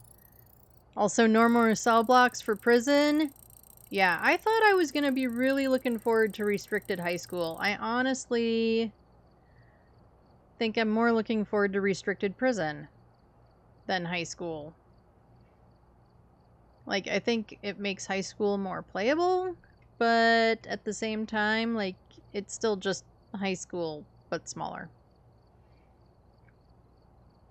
Also, no more cell blocks for prison. Yeah, I thought I was gonna be really looking forward to restricted high school. I honestly think I'm more looking forward to restricted prison than high school. Like, I think it makes high school more playable, but at the same time, like, it's still just high school, but smaller.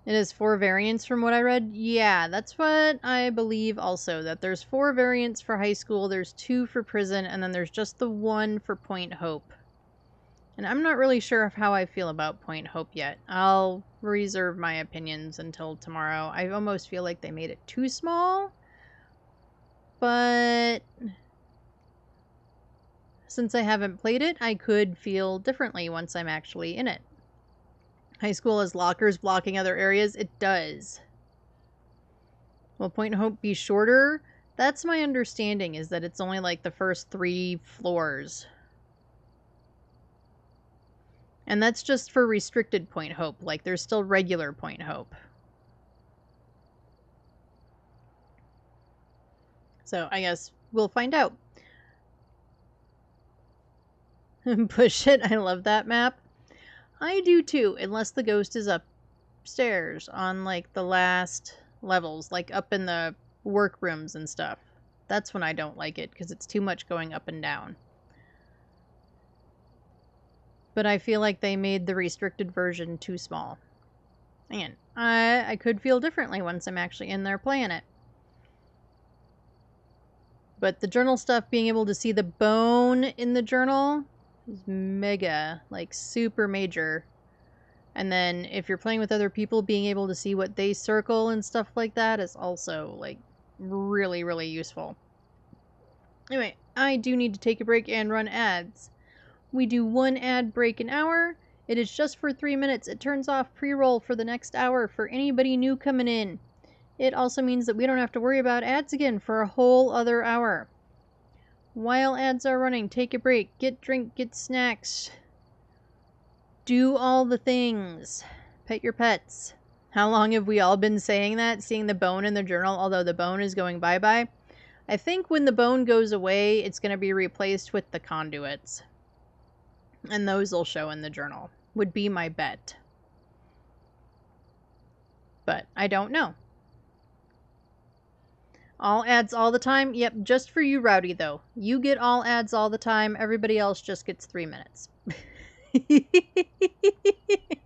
It is 4 variants from what I read. Yeah, that's what I believe also, that there's 4 variants for high school, there's 2 for prison, and then there's just the 1 for Point Hope. And I'm not really sure of how I feel about Point Hope yet. I'll reserve my opinions until tomorrow. I almost feel like they made it too small. But since I haven't played it, I could feel differently once I'm actually in it. High school has lockers blocking other areas. It does. Will Point Hope be shorter? That's my understanding, is that it's only like the first 3 floors. And that's just for restricted Point Hope. Like, there's still regular Point Hope. So I guess we'll find out. Push it. I love that map. I do too, unless the ghost is upstairs on like the last levels, like up in the workrooms and stuff. That's when I don't like it, because it's too much going up and down. But I feel like they made the restricted version too small. Again, I could feel differently once I'm actually in there playing it. But the journal stuff, being able to see the bone in the journal is mega, like super major. And then if you're playing with other people, being able to see what they circle and stuff like that is also like really, really useful. Anyway, I do need to take a break and run ads. We do 1 ad break an hour. It is just for 3 minutes. It turns off pre-roll for the next hour for anybody new coming in. It also means that we don't have to worry about ads again for a whole other hour. While ads are running, take a break, get drink, get snacks. Do all the things. Pet your pets. How long have we all been saying that? Seeing the bone in the journal, although the bone is going bye-bye. I think when the bone goes away, it's going to be replaced with the conduits. And those will show in the journal. Would be my bet. But I don't know. All ads all the time? Yep, just for you, Rowdy, though. You get all ads all the time. Everybody else just gets 3 minutes.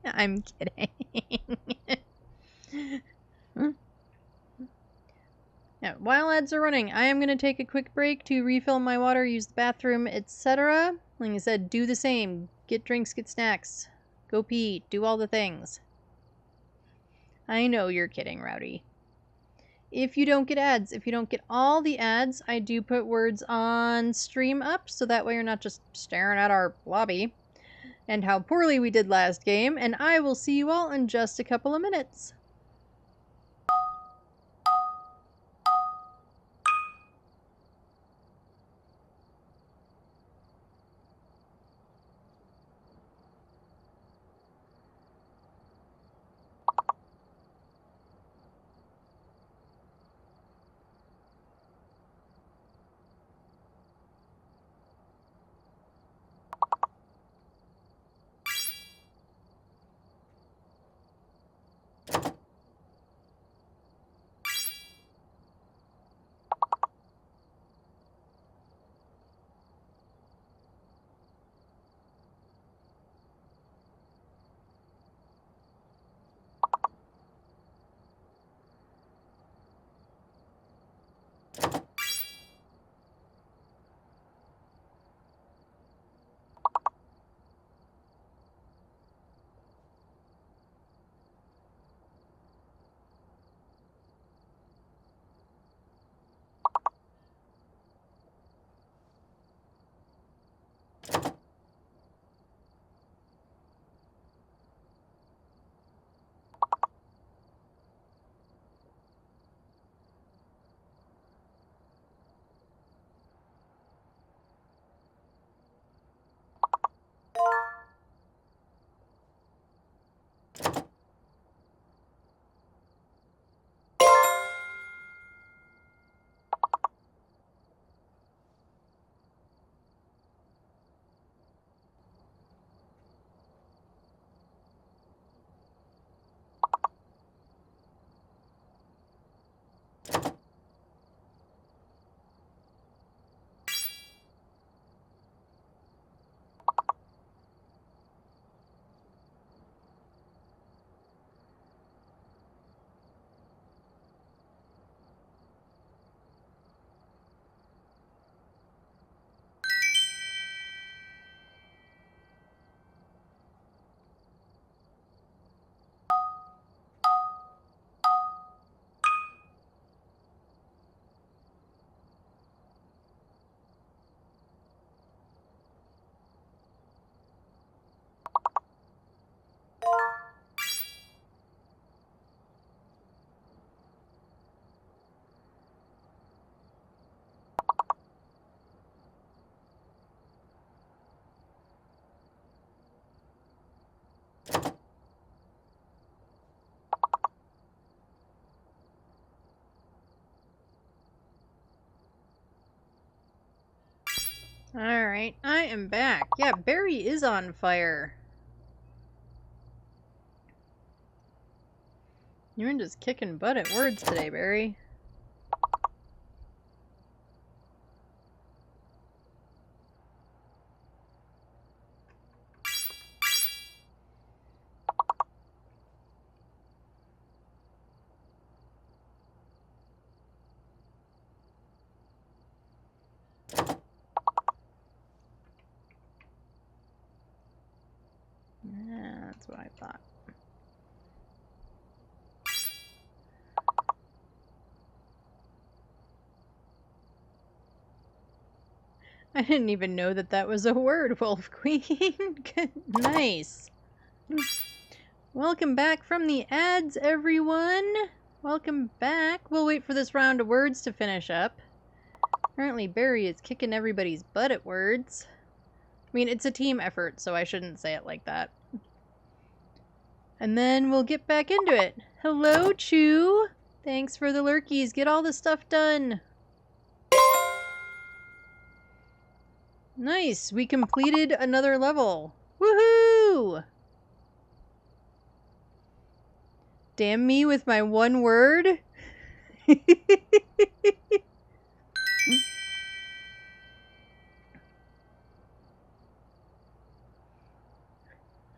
I'm kidding. Yeah, while ads are running, I am going to take a quick break to refill my water, use the bathroom, etc. Like I said, do the same. Get drinks, get snacks. Go pee. Do all the things. I know you're kidding, Rowdy. If you don't get ads, if you don't get all the ads, I do put words on stream up, so that way you're not just staring at our lobby and how poorly we did last game, and I will see you all in just a couple of minutes. Alright, I am back. Yeah, Barry is on fire. You're just kicking butt at words today, Barry. Yeah, that's what I thought. I didn't even know that that was a word, Wolf Queen. Nice. Welcome back from the ads, everyone. Welcome back. We'll wait for this round of words to finish up. Apparently Barry is kicking everybody's butt at words. I mean, it's a team effort, so I shouldn't say it like that. And then we'll get back into it. Hello, Chew. Thanks for the lurkies. Get all the stuff done. Nice. We completed another level. Woohoo! Damn me with my one word.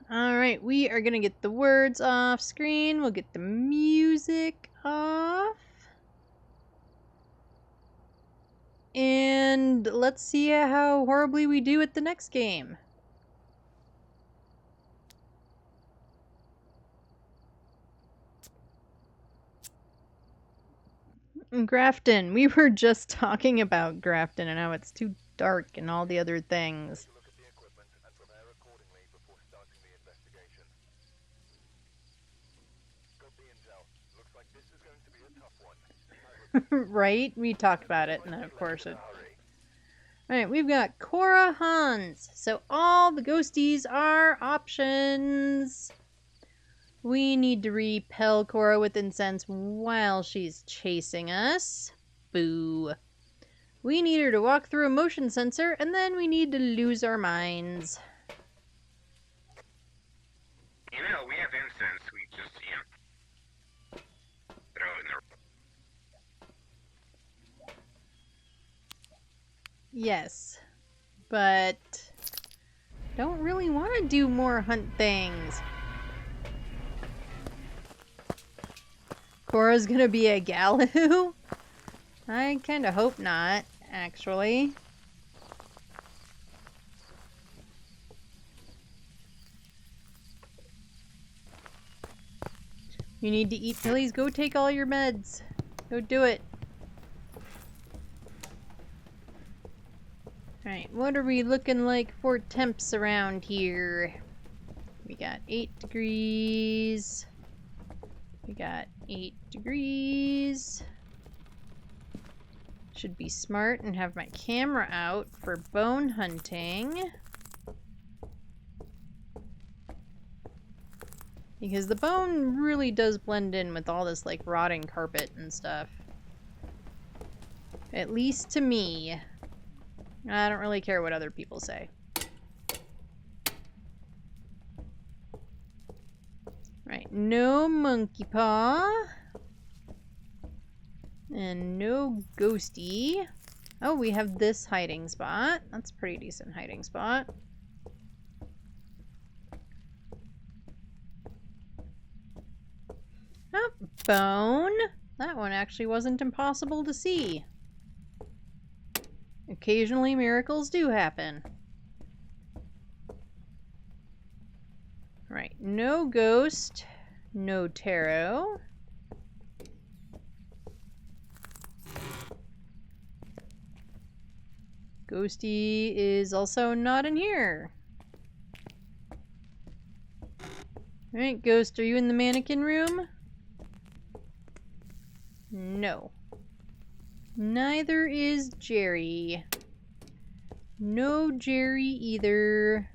Alright, we are gonna get the words off screen. We'll get the music off. And let's see how horribly we do at the next game. Grafton. We were just talking about Grafton and how it's too dark and all the other things. Look at the equipment and prepare accordingly before starting the investigation. Got the intel. Looks like this is going to be a tough one. Right? We talked about it, and then of course it... Alright, we've got Cora Hans. So all the ghosties are options. We need to repel Cora with incense while she's chasing us. Boo. We need her to walk through a motion sensor, and then we need to lose our minds. You know, we have incense. We just, throw it in the... Yes. But... don't really want to do more hunt things. Cora's gonna be a Galahoo? I kinda hope not, actually. You need to eat pillies. Go take all your meds. Go do it. Alright, what are we looking like for temps around here? We got 8 degrees. We got 8 degrees. Should be smart and have my camera out for bone hunting. Because the bone really does blend in with all this like rotting carpet and stuff. At least to me. I don't really care what other people say. Right, no monkey paw. And no ghosty. Oh, we have this hiding spot. That's a pretty decent hiding spot. Oh, bone. That one actually wasn't impossible to see. Occasionally miracles do happen. Right, no ghost, no tarot. Ghosty is also not in here. Alright, Ghost, are you in the mannequin room? No. Neither is Jerry. No Jerry either.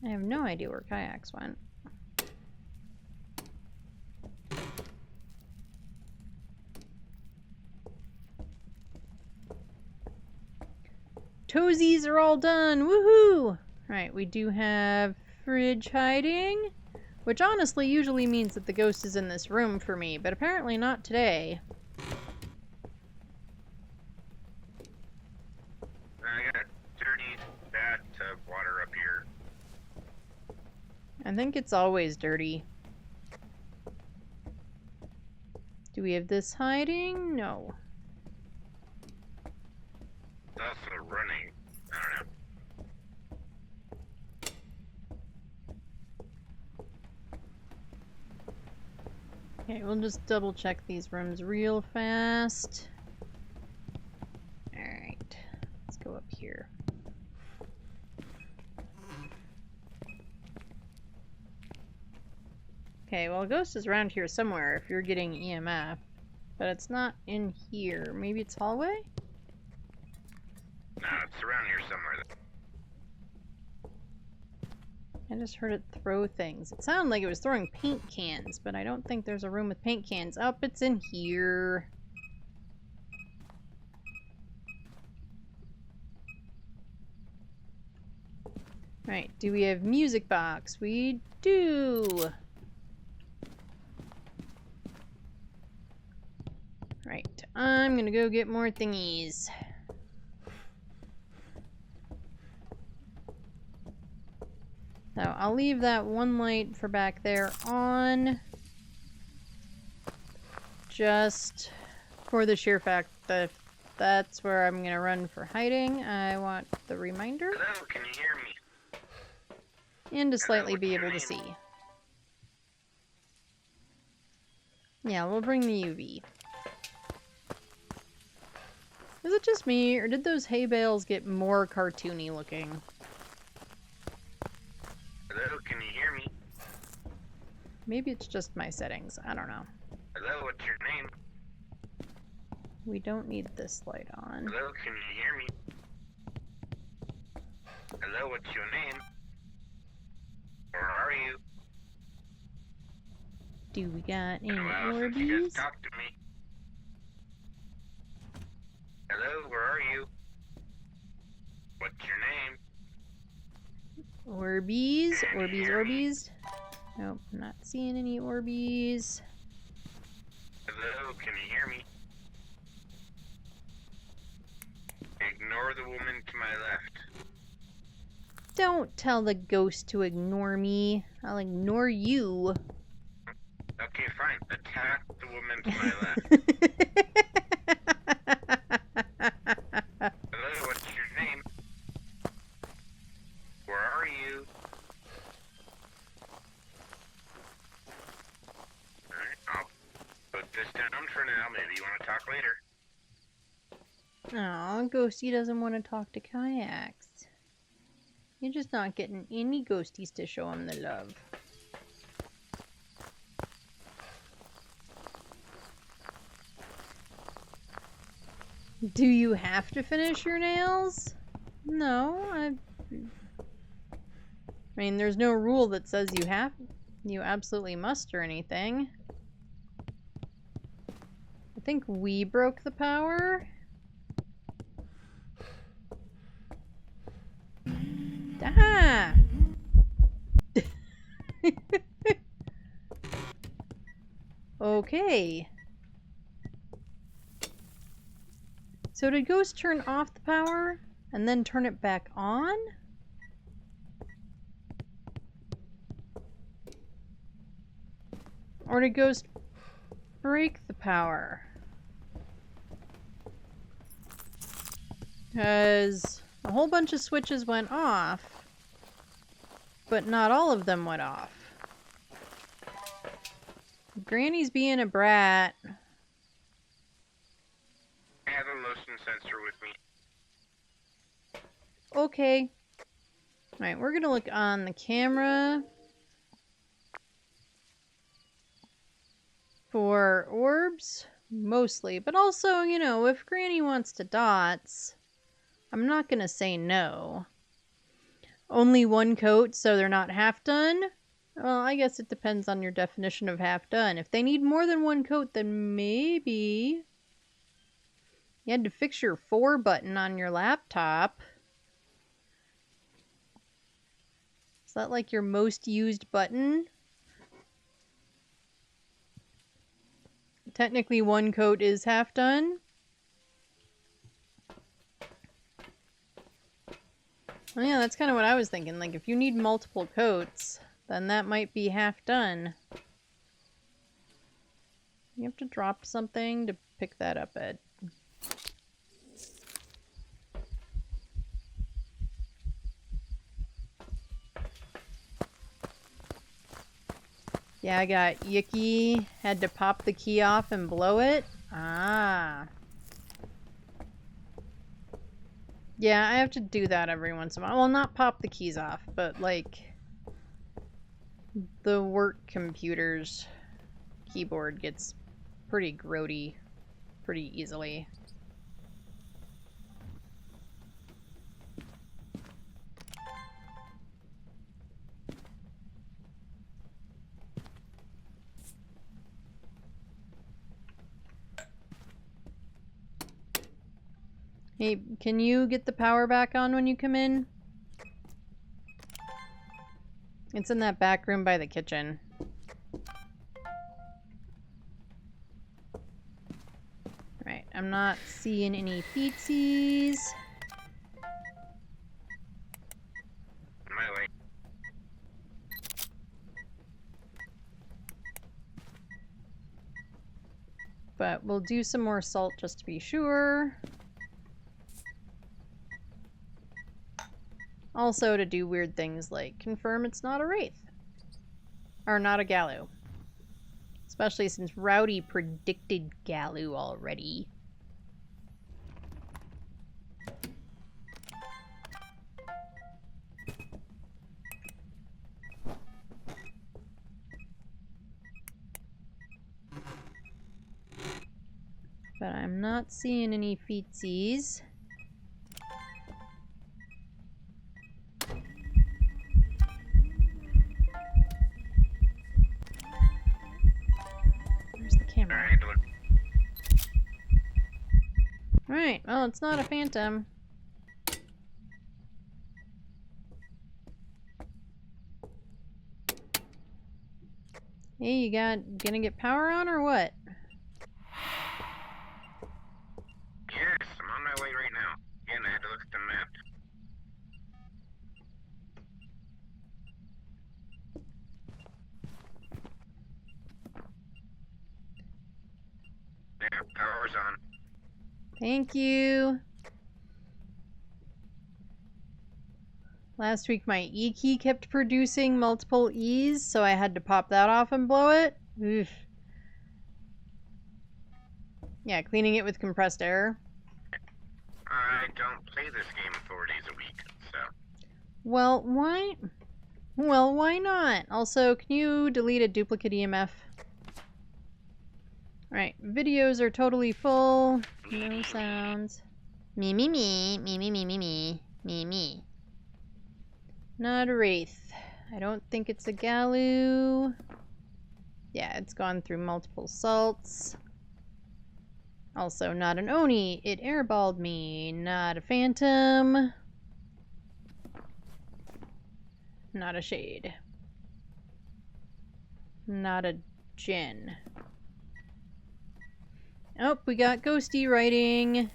I have no idea where Kiacs went. toesies are all done. Woohoo! Alright, we do have fridge hiding, which honestly usually means that the ghost is in this room for me, but apparently not today. I got a dirty bathtub water up here. I think it's always dirty. Do we have this hiding? No. It's also running. I don't know. Okay, we'll just double check these rooms real fast. Alright, let's go up here. Okay, well, a ghost is around here somewhere if you're getting EMF, but it's not in here. Maybe it's hallway? No, it's around here somewhere. I just heard it throw things. It sounded like it was throwing paint cans, but I don't think there's a room with paint cans. Oh, it's in here. Right, do we have music box? We do! Right, I'm gonna go get more thingies. So I'll leave that one light for back there on, just for the sheer fact that if that's where I'm gonna run for hiding, I want the reminder. Hello, can you hear me? And to slightly be able to see. Yeah, we'll bring the UV. Is it just me, or did those hay bales get more cartoony looking? Hello, can you hear me? Maybe it's just my settings. I don't know. Hello, what's your name? We don't need this light on. Hello, can you hear me? Hello, what's your name? Where are you? Do we got any Well, since you guys Orbeez? talk to me. Hello, where are you? What's your name? Orbeez? Orbeez, Orbeez? Nope, not seeing any Orbeez. Hello, can you hear me? Ignore the woman to my left. Don't tell the ghost to ignore me. I'll ignore you. Okay, fine. Attack the woman to my left. Hello, what's your name? Where are you? Alright, I'll put this down for now. Maybe you want to talk later. Aw, Ghosty doesn't want to talk to Kiacs. You're just not getting any ghosties to show him the love. Do you have to finish your nails? No, I mean, there's no rule that says you absolutely must or anything. I think we broke the power. Ah! Okay. So did Ghost turn off the power and then turn it back on? Or did Ghost break the power? Because a whole bunch of switches went off, but not all of them went off. Granny's being a brat. I have a motion sensor with me. Okay. Alright, we're gonna look on the camera for orbs, mostly. But also, you know, if Granny wants to dots, I'm not gonna say no. Only one coat, so they're not half done? Well, I guess it depends on your definition of half done. If they need more than one coat, then maybe you had to fix your 4 button on your laptop. that like your most used button? Technically, one coat is half done. Oh yeah, that's kind of what I was thinking. Like, if you need multiple coats, then that might be half done. You have to drop something to pick that up, Ed. Yeah, I got yicky. Had to pop the key off and blow it. Ah. Yeah, I have to do that every once in a while. Well, not pop the keys off, but like the work computer's keyboard gets pretty grody pretty easily. Hey, can you get the power back on when you come in? It's in that back room by the kitchen. Right, I'm not seeing any feetsies. My way. But we'll do some more salt just to be sure. Also to do weird things like confirm it's not a wraith. Or not a Gallu. Especially since Rowdy predicted Gallu already. But I'm not seeing any feetsies. Where's the camera? Alright, look. Alright, well, it's not a phantom. Hey, you gonna get power on or what? Yes, I'm on my way right now. Again, I had to look at the map. There, power's on. Thank you. Last week my E key kept producing multiple E's, so I had to pop that off and blow it. Oof. Yeah, cleaning it with compressed air. I don't play this game 4 days a week, so. Well, why? Well, why not? Also, can you delete a duplicate EMF? Alright, videos are totally full. No sounds. Me, me, me. Me, me, me, me, me. Me, me. Not a wraith. I don't think it's a Gallu. Yeah, it's gone through multiple salts. Also, not an Oni. It airballed me. Not a phantom. Not a shade. Not a Jinn. Oh, we got ghosty writing.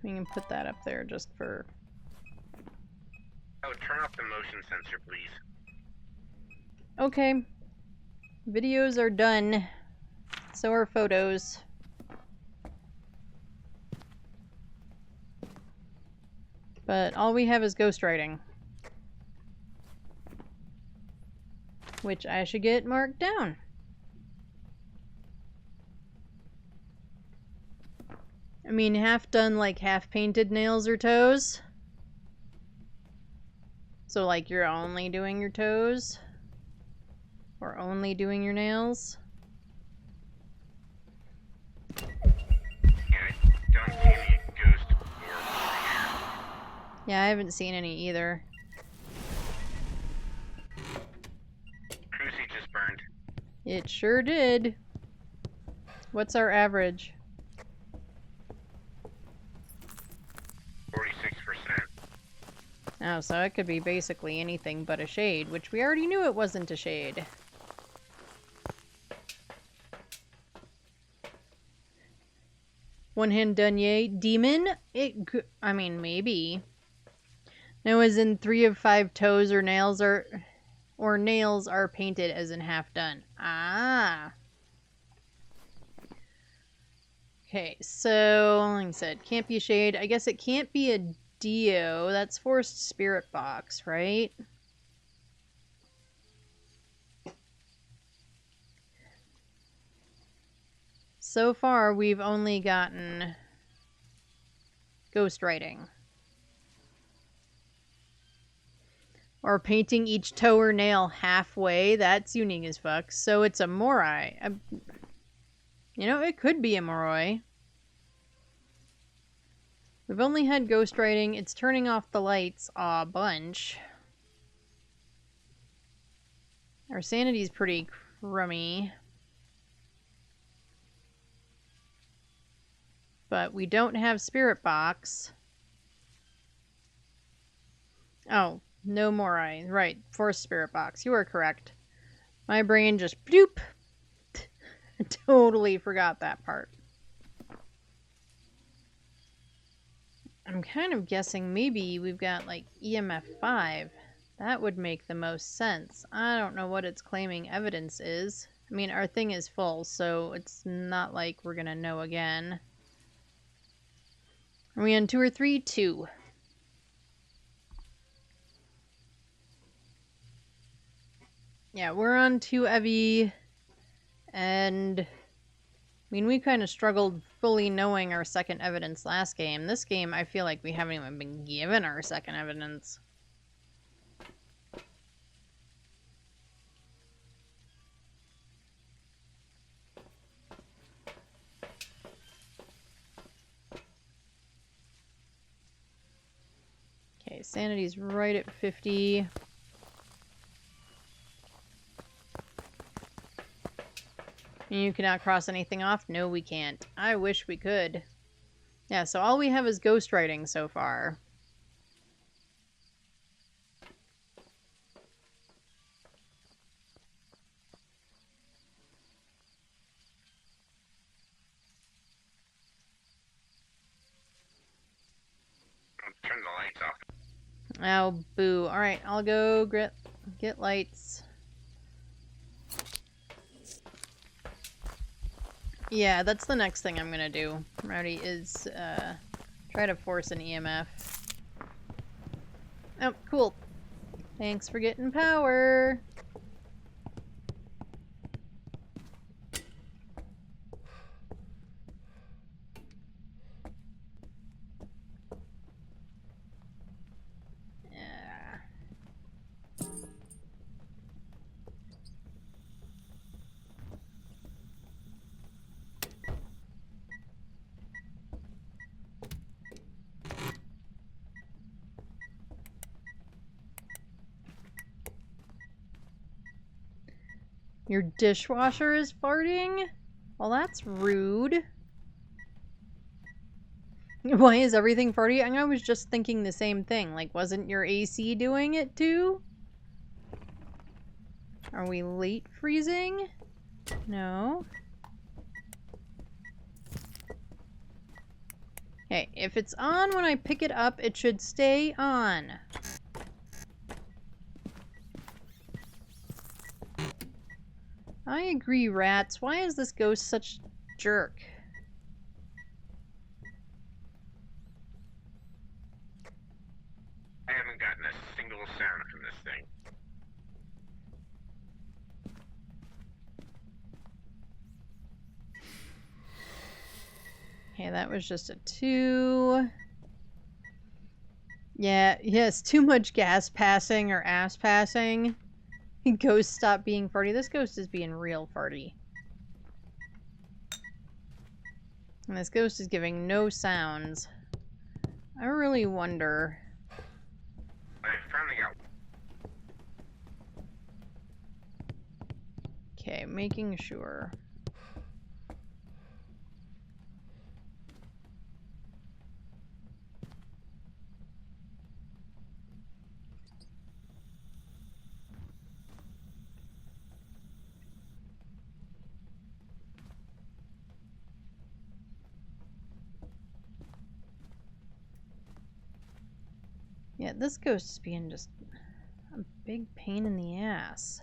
We can put that up there just for... Oh, turn off the motion sensor, please. Okay. Videos are done. So are photos. But all we have is ghostwriting. Which I should get marked down. I mean, half done, like half painted nails or toes. So like you're only doing your toes? Or only doing your nails? Yeah, I don't see any ghost orbs over here. Yeah, I haven't seen any either. It sure did. What's our average? 46%. Oh, so it could be basically anything but a shade, which we already knew it wasn't a shade. One hand done, yay. Demon? I mean, maybe. No, as in 3 of 5 toes or nails are painted as in half done. Ah. Okay, so like I said, can't be a shade. I guess it can't be a Dio. That's forced spirit box, right? So far, we've only gotten ghostwriting. Or painting each toe or nail halfway. That's unique as fuck. So it's a Morai. You know, it could be a Moroi. We've only had ghostwriting. It's turning off the lights a bunch. Our sanity's pretty crummy. But we don't have spirit box. Oh, no Morai. Right, forced spirit box. You are correct. My brain just bloop. I totally forgot that part. I'm kind of guessing maybe we've got like EMF 5. That would make the most sense. I don't know what it's claiming evidence is. I mean, our thing is full, so it's not like we're gonna know again. Are we on 2 or 3? 2. Yeah, we're on 2 Evie, and I mean, we kind of struggled fully knowing our second evidence last game. This game, I feel like we haven't even been given our second evidence. Okay, sanity's right at 50. You cannot cross anything off? No, we can't. I wish we could. Yeah, so all we have is ghostwriting so far. I'll turn the lights off. Oh, boo. Alright, I'll go get lights. Yeah, that's the next thing I'm gonna do, Rowdy, is try to force an EMF. Oh, cool. Thanks for getting power. Yeah. Your dishwasher is farting? Well, that's rude. Why is everything farty? I was just thinking the same thing. Like, wasn't your AC doing it too? Are we late freezing? No. Okay, if it's on when I pick it up, it should stay on. I agree, rats. Why is this ghost such a jerk? I haven't gotten a single sound from this thing. Okay, that was just a 2. Yeah, yes, too much gas passing or ass passing. Ghost stop being farty. This ghost is being real farty. And this ghost is giving no sounds. I really wonder. I finally got. Okay, making sure. Yeah, this ghost is being just a big pain in the ass.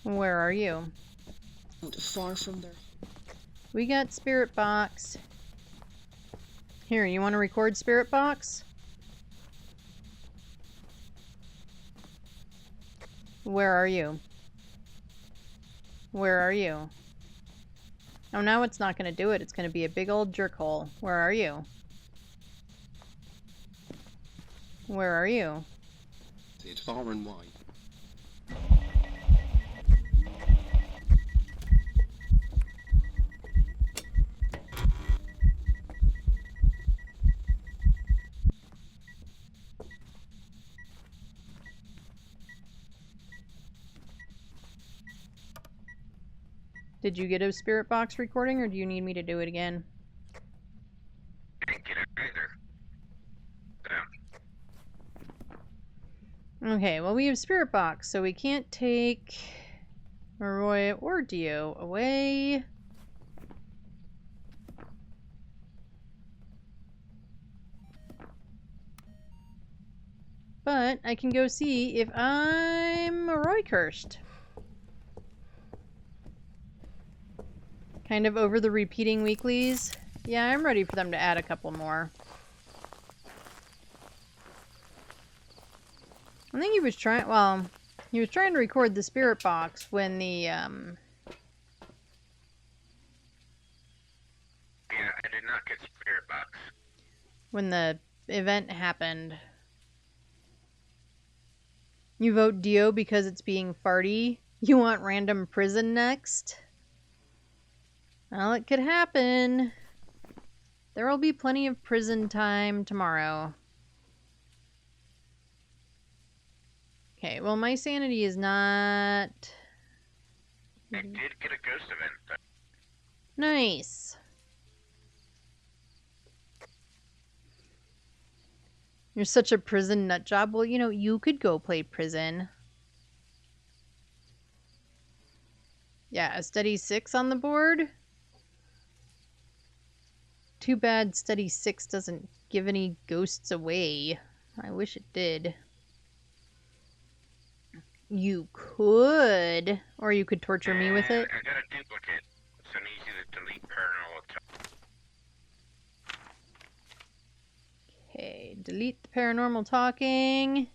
Where are you? Not far from there. We got Spirit Box. Here, you want to record Spirit Box? Where are you? Where are you? Oh, now it's not going to do it. It's going to be a big old jerk hole. Where are you? Where are you? It's far and wide. Did you get a Spirit Box recording, or do you need me to do it again? Didn't get it either. Okay, well, we have Spirit Box, so we can't take Maroi or Dio away. But I can go see if I'm Maroi cursed. Kind of over the repeating weeklies. Yeah, I'm ready for them to add a couple more. I think he was trying, well, he was trying to record the Spirit Box when the, Yeah, I did not get Spirit Box. when the event happened. You vote Dio because it's being farty? You want random prison next? Well, it could happen. There will be plenty of prison time tomorrow. Okay, well, my sanity is not... I did get a ghost event, though. Nice. You're such a prison nut job. Well, you know, you could go play prison. Yeah, a steady 6 on the board. Too bad steady 6 doesn't give any ghosts away. I wish it did. You could, or you could torture me with it. I got a duplicate. It's an easy to delete paranormal attack. Okay, delete the paranormal talking.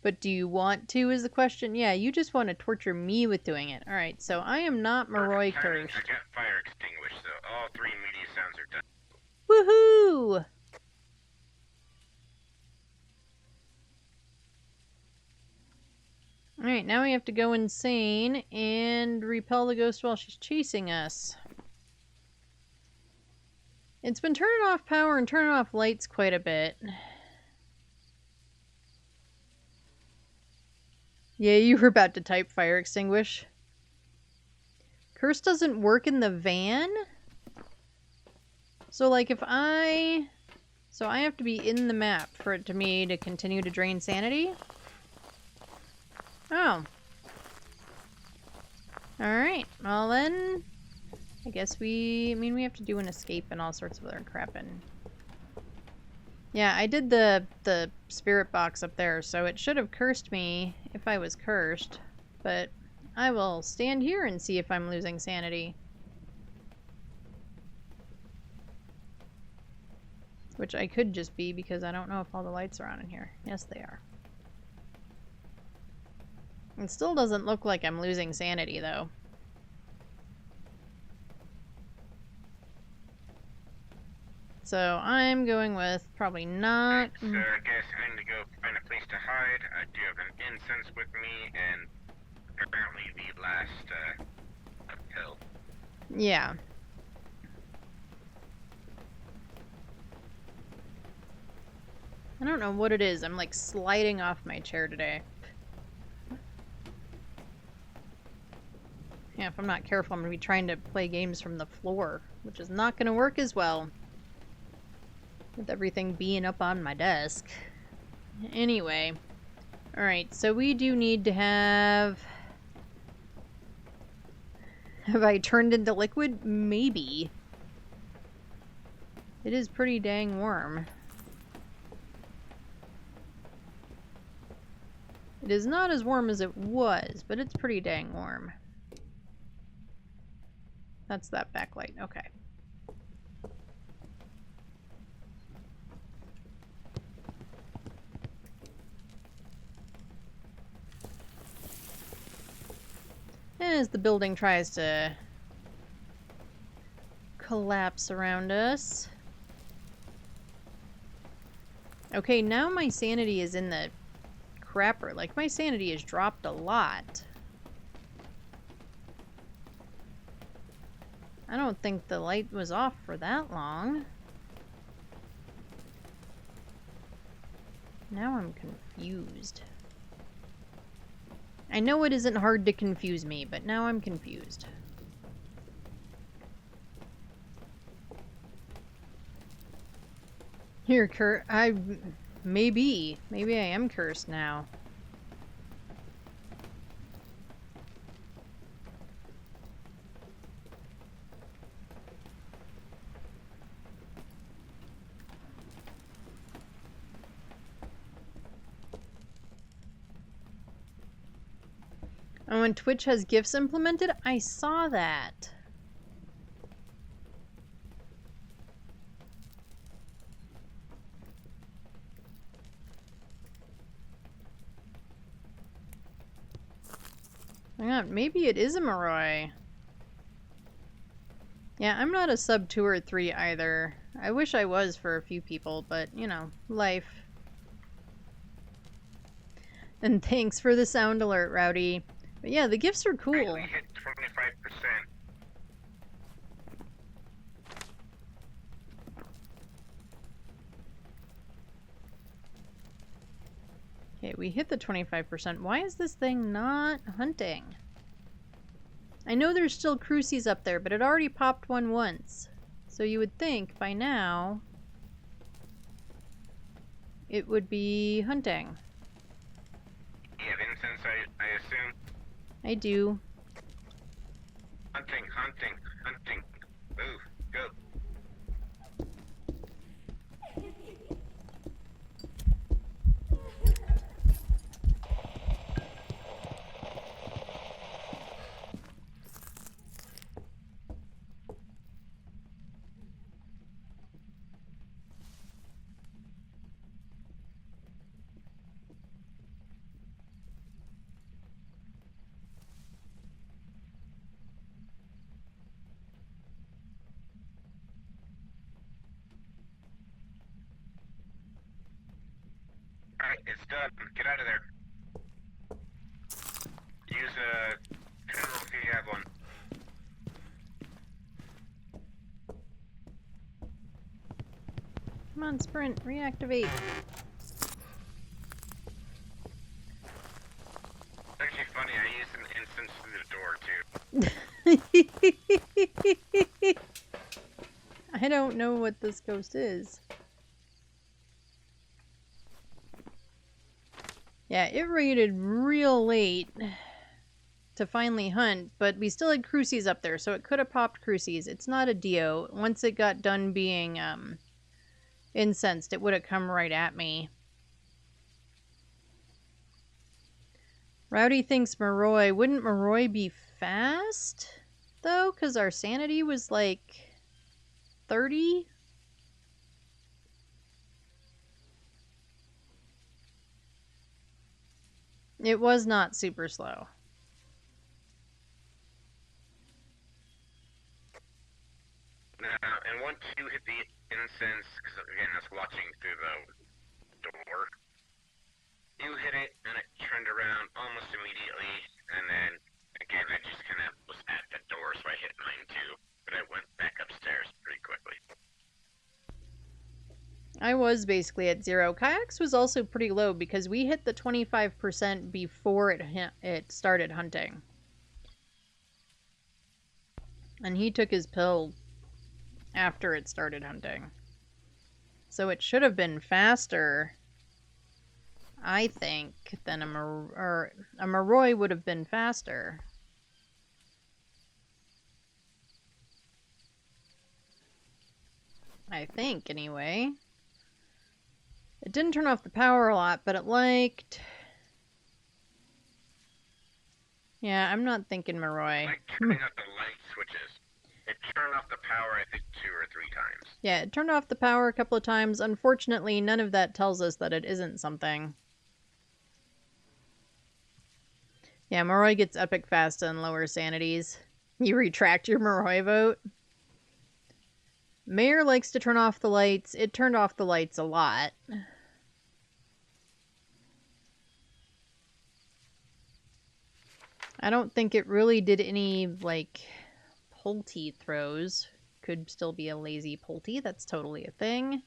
But do you want to is the question. Yeah, you just want to torture me with doing it. Alright, so I am not Maroi cursed. I got fire extinguished, so all 3 media sounds are done. Woohoo! Alright, now we have to go insane and repel the ghost while she's chasing us. It's been turning off power and turning off lights quite a bit. Yeah, you were about to type fire extinguish. Curse doesn't work in the van? So, like, if I... So I have to be in the map for it to continue to drain sanity? Oh. Alright, well then... I guess we have to do an escape and all sorts of other crap and... Yeah, I did the Spirit Box up there, so it should have cursed me if I was cursed. But I will stand here and see if I'm losing sanity. Which I could just be because I don't know if all the lights are on in here. Yes, they are. It still doesn't look like I'm losing sanity, though. So I'm going with probably not... So I guess I need to go find a place to hide. I do have an incense with me, and apparently the last pill. Yeah. I don't know what it is. I'm like sliding off my chair today. Yeah, if I'm not careful, I'm going to be trying to play games from the floor, which is not going to work as well with everything being up on my desk. Anyway, alright, so we do need to have... Have I turned into liquid? Maybe. It is pretty dang warm. It is not as warm as it was, but it's pretty dang warm. That's that backlight. Okay. As the building tries to collapse around us. Okay, now my sanity is in the crapper. Like, my sanity has dropped a lot. I don't think the light was off for that long. Now I'm confused. I know it isn't hard to confuse me, but now I'm confused. Here, Kurt, maybe I am cursed now. And when Twitch has GIFs implemented, I saw that. Hang on, maybe it is a Moroi. Yeah, I'm not a sub 2 or 3 either. I wish I was for a few people, but, you know, life. And thanks for the sound alert, Rowdy. But yeah, the gifts are cool. I hit 25%. Okay, we hit the 25%. Why is this thing not hunting? I know there's still crucies up there, but it already popped one once. So you would think by now it would be hunting. You have incense, I assume? I do. Hunting, hunting, hunting. Move, go. Alright, it's done. Get out of there. Use a general if you have one. Come on, sprint, reactivate. It's actually funny, I used an instance through the door too. I don't know what this ghost is. Yeah, it raided real late to finally hunt, but we still had crucies up there, so it could have popped crucies. It's not a Dio. Once it got done being incensed, it would have come right at me. Rowdy thinks Moroi. Wouldn't Moroi be fast, though? Because our sanity was like 30? It was not super slow. Now, and once you hit the incense, because again, that's watching through the door, you hit it and it turned around almost immediately, and then again, I just kind of was at the door, so I hit mine too, but I went back upstairs pretty quickly. I was basically at 0. Kiacs was also pretty low because we hit the 25% before it started hunting. And he took his pill after it started hunting. So it should have been faster, I think, than a Moroi would have been faster. I think, anyway. It didn't turn off the power a lot, but it liked... Yeah, I'm not thinking Moroi. Like turning off the light switches. It turned off the power, I think, 2 or 3 times. Yeah, it turned off the power a couple of times. Unfortunately, none of that tells us that it isn't something. Yeah, Moroi gets epic fast and lower sanities. You retract your Moroi vote? Mayor likes to turn off the lights. It turned off the lights a lot. I don't think it really did any, like, Pulte throws. Could still be a lazy Pulte. That's totally a thing.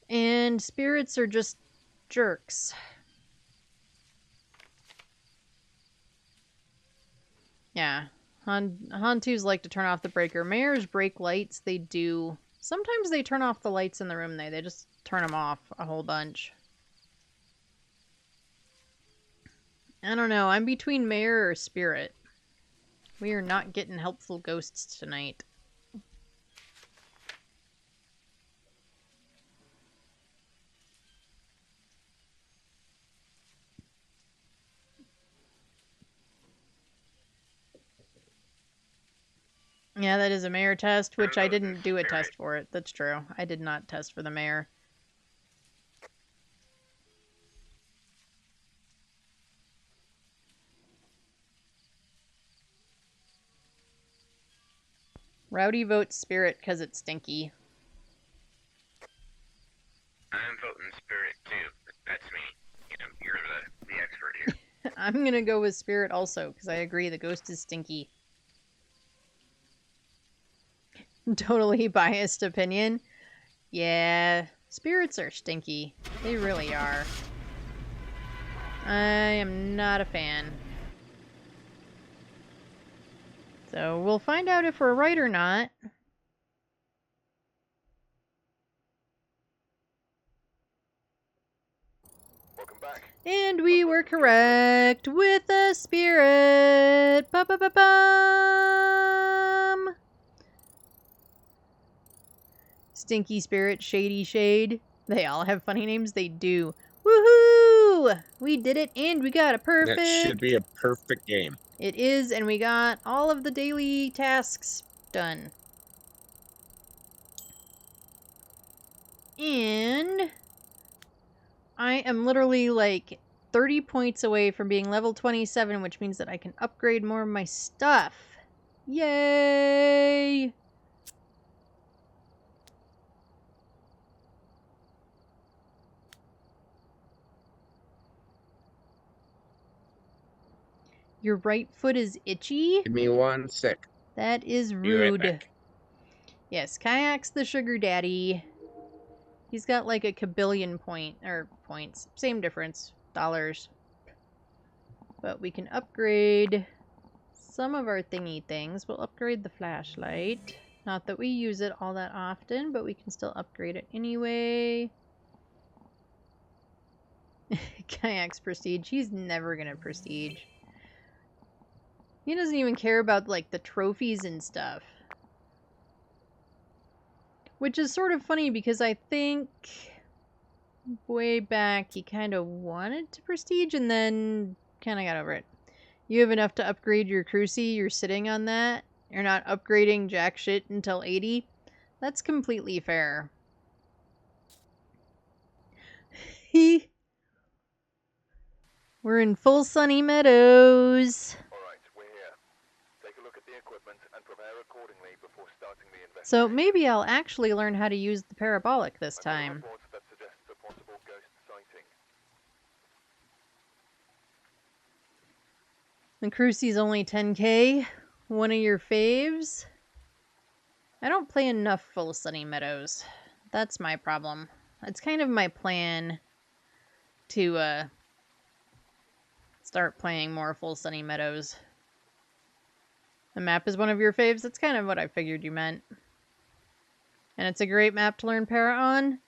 And spirits are just jerks. Yeah. Hantus like to turn off the breaker. Mayors break lights. They do. Sometimes they turn off the lights in the room, though. They just turn them off a whole bunch. I don't know. I'm between Mayor or Spirit. We are not getting helpful ghosts tonight. Yeah, that is a Mayor test, which I didn't do a test for it. That's true. I did not test for the Mayor. Rowdy votes Spirit because it's stinky. I'm voting Spirit too. That's me. You know, you're the expert here. I'm gonna go with Spirit also, because I agree the ghost is stinky. Totally biased opinion. Yeah, spirits are stinky. They really are. I am not a fan. So we'll find out if we're right or not. Welcome back. And we were correct with a spirit. Ba-ba-ba-bum. Stinky Spirit, Shady Shade. They all have funny names. They do. Woohoo! We did it, and we got a perfect. That should be a perfect game. It is, and we got all of the daily tasks done. And I am literally like 30 points away from being level 27, which means that I can upgrade more of my stuff. Yay! Your right foot is itchy? Give me 1 sec. That is Be right rude. back. Yes, Kiacs the sugar daddy. He's got like a kabillion points. Same difference. Dollars. But we can upgrade some of our thingy things. We'll upgrade the flashlight. Not that we use it all that often, but we can still upgrade it anyway. Kiacs prestige. He's never gonna prestige. He doesn't even care about, like, the trophies and stuff. Which is sort of funny because I think way back he kind of wanted to prestige and then kind of got over it. You have enough to upgrade your Cruci, you're sitting on that. You're not upgrading jack shit until 80. That's completely fair. We're in full Sunny Meadows. Alright, we're here. Take a look at the equipment and prepare accordingly before starting the investigation. So maybe I'll actually learn how to use the parabolic this time. Reports that suggest a possible ghost sighting. The Cruci's only 10k. One of your faves. I don't play enough Full Sunny Meadows. That's my problem. It's kind of my plan to start playing more Full Sunny Meadows. The map is one of your faves? That's kind of what I figured you meant. And it's a great map to learn para on?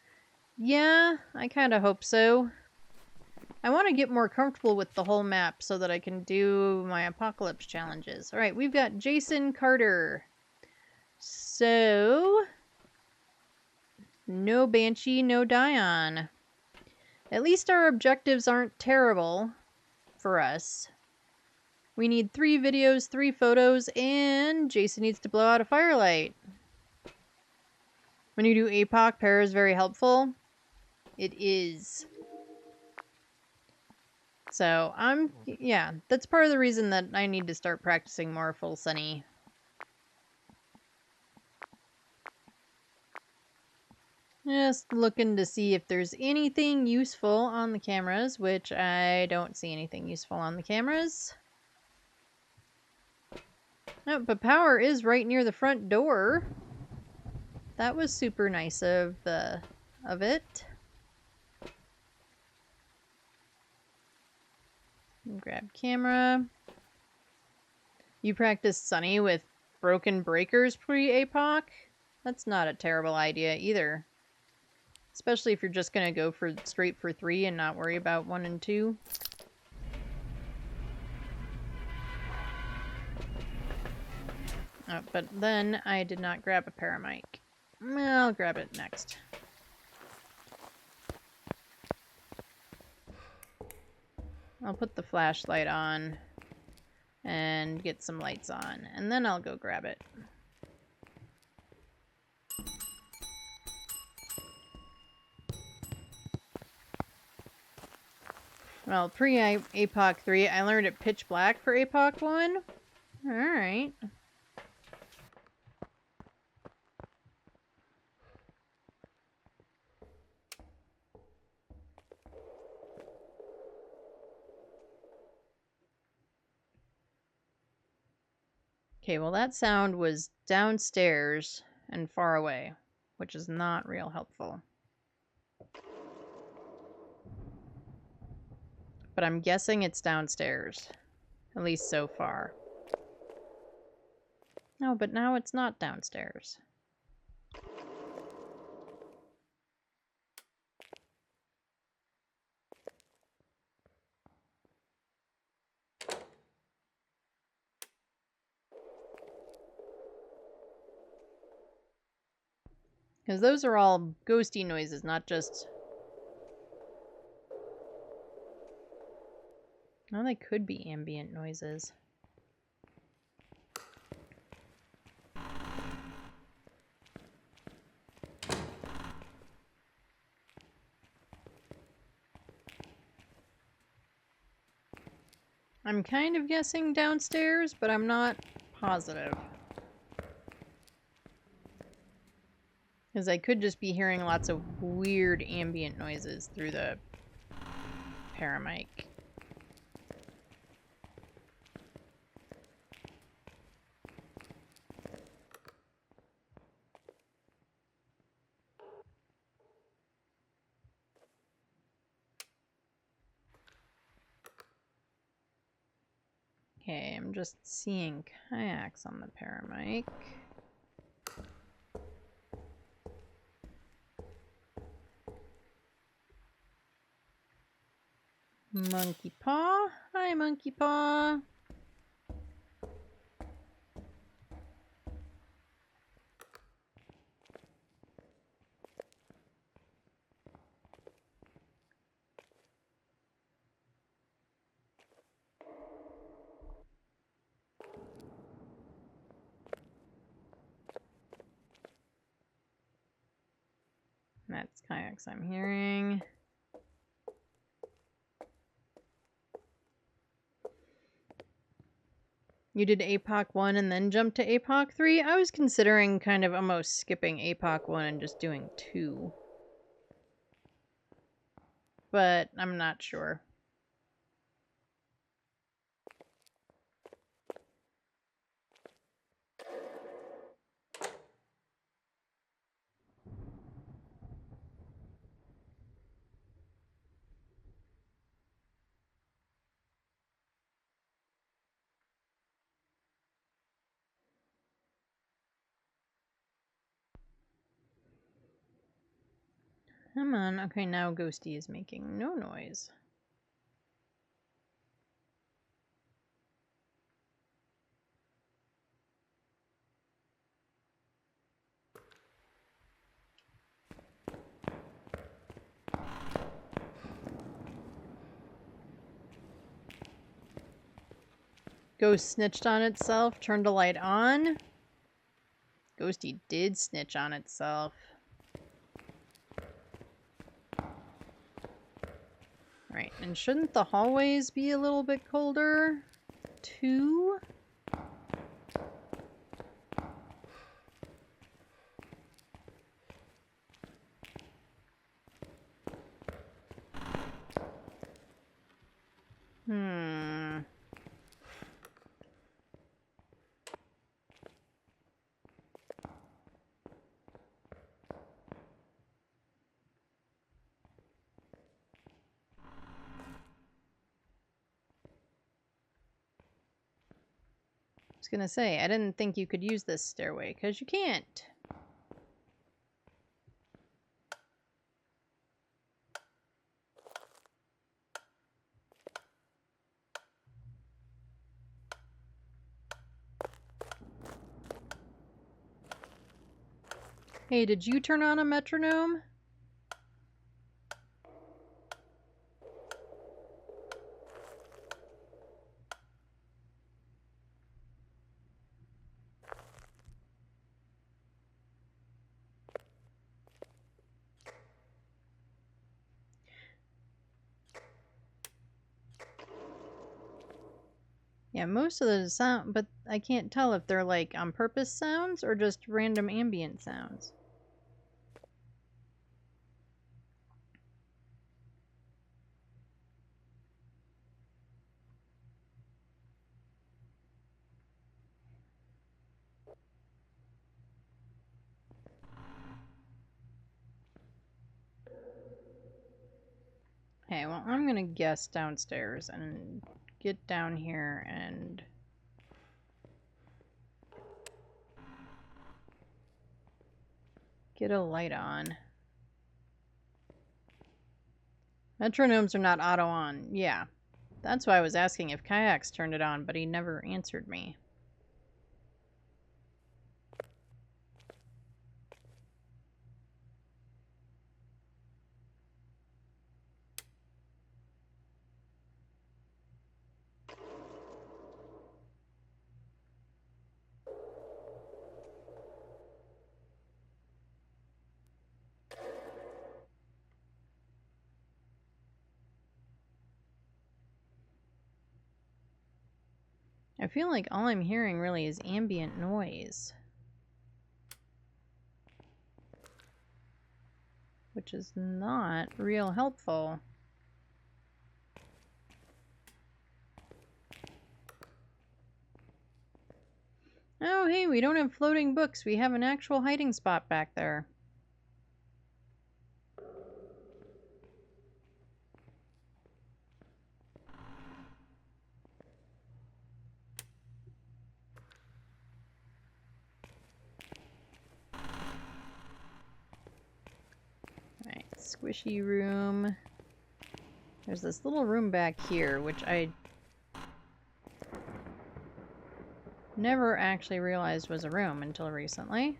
Yeah, I kind of hope so. I want to get more comfortable with the whole map so that I can do my apocalypse challenges. Alright, we've got Jason Carter. So... no Banshee, no Dion. At least our objectives aren't terrible for us. We need 3 videos, 3 photos, and Jason needs to blow out a firelight. When you do APOC, para is very helpful. It is. So, yeah, that's part of the reason that I need to start practicing more Full Sunny. Just looking to see if there's anything useful on the cameras, which I don't see anything useful on the cameras. Oh, but power is right near the front door. That was super nice of it. Grab camera. You practice Sunny with broken breakers pre-APOC? That's not a terrible idea either. Especially if you're just gonna go straight for 3 and not worry about 1 and 2. Oh, but then I did not grab a paramic. I'll grab it next. I'll put the flashlight on and get some lights on, and then I'll go grab it. Well, pre-APOC 3, I learned it pitch black for APOC 1. Alright. Okay, well that sound was downstairs and far away, which is not real helpful. But I'm guessing it's downstairs, at least so far. No, but now it's not downstairs. Because those are all ghosty noises, not just... No, they could be ambient noises. I'm kind of guessing downstairs, but I'm not positive. Because I could just be hearing lots of weird ambient noises through the paramic. Okay, I'm just seeing Kiacs on the paramic. Monkey Paw. Hi, Monkey Paw. That's Kiacs I'm hearing. You did APOC 1 and then jumped to APOC 3? I was considering kind of almost skipping APOC 1 and just doing 2. But I'm not sure. Come on. Okay, now Ghosty is making no noise. Ghost snitched on itself, turned a light on. Ghosty did snitch on itself. Right, and shouldn't the hallways be a little bit colder, too? I was gonna say, I didn't think you could use this stairway, because you can't. Hey, did you turn on a metronome? Yeah, most of the sound, but I can't tell if they're like on purpose sounds or just random ambient sounds. Okay, well, I'm gonna guess downstairs and get down here and get a light on. Metronomes are not auto on. Yeah. That's why I was asking if Kiacs turned it on, but he never answered me. I feel like all I'm hearing really is ambient noise. Which is not real helpful. Oh, hey, we don't have floating books. We have an actual hiding spot back there. Alright, squishy room. There's this little room back here, which I never actually realized was a room until recently.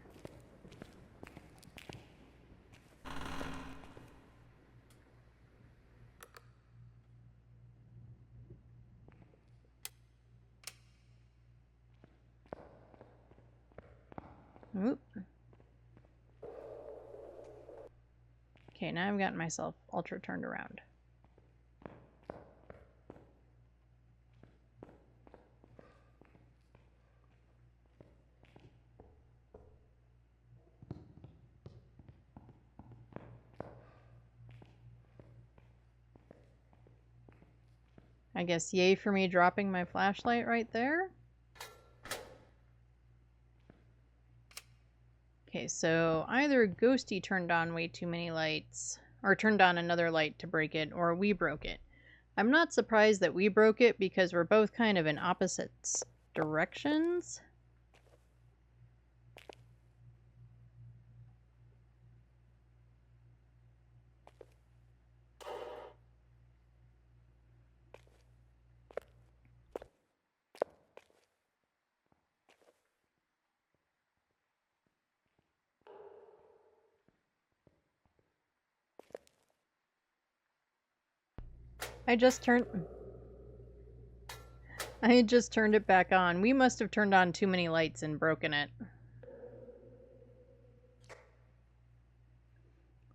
Oop. Okay, now I've gotten myself ultra turned around. I guess yay for me dropping my flashlight right there. Okay, so either Ghosty turned on way too many lights, or turned on another light to break it, or we broke it. I'm not surprised that we broke it because we're both kind of in opposite directions. I just turned it back on. We must have turned on too many lights and broken it.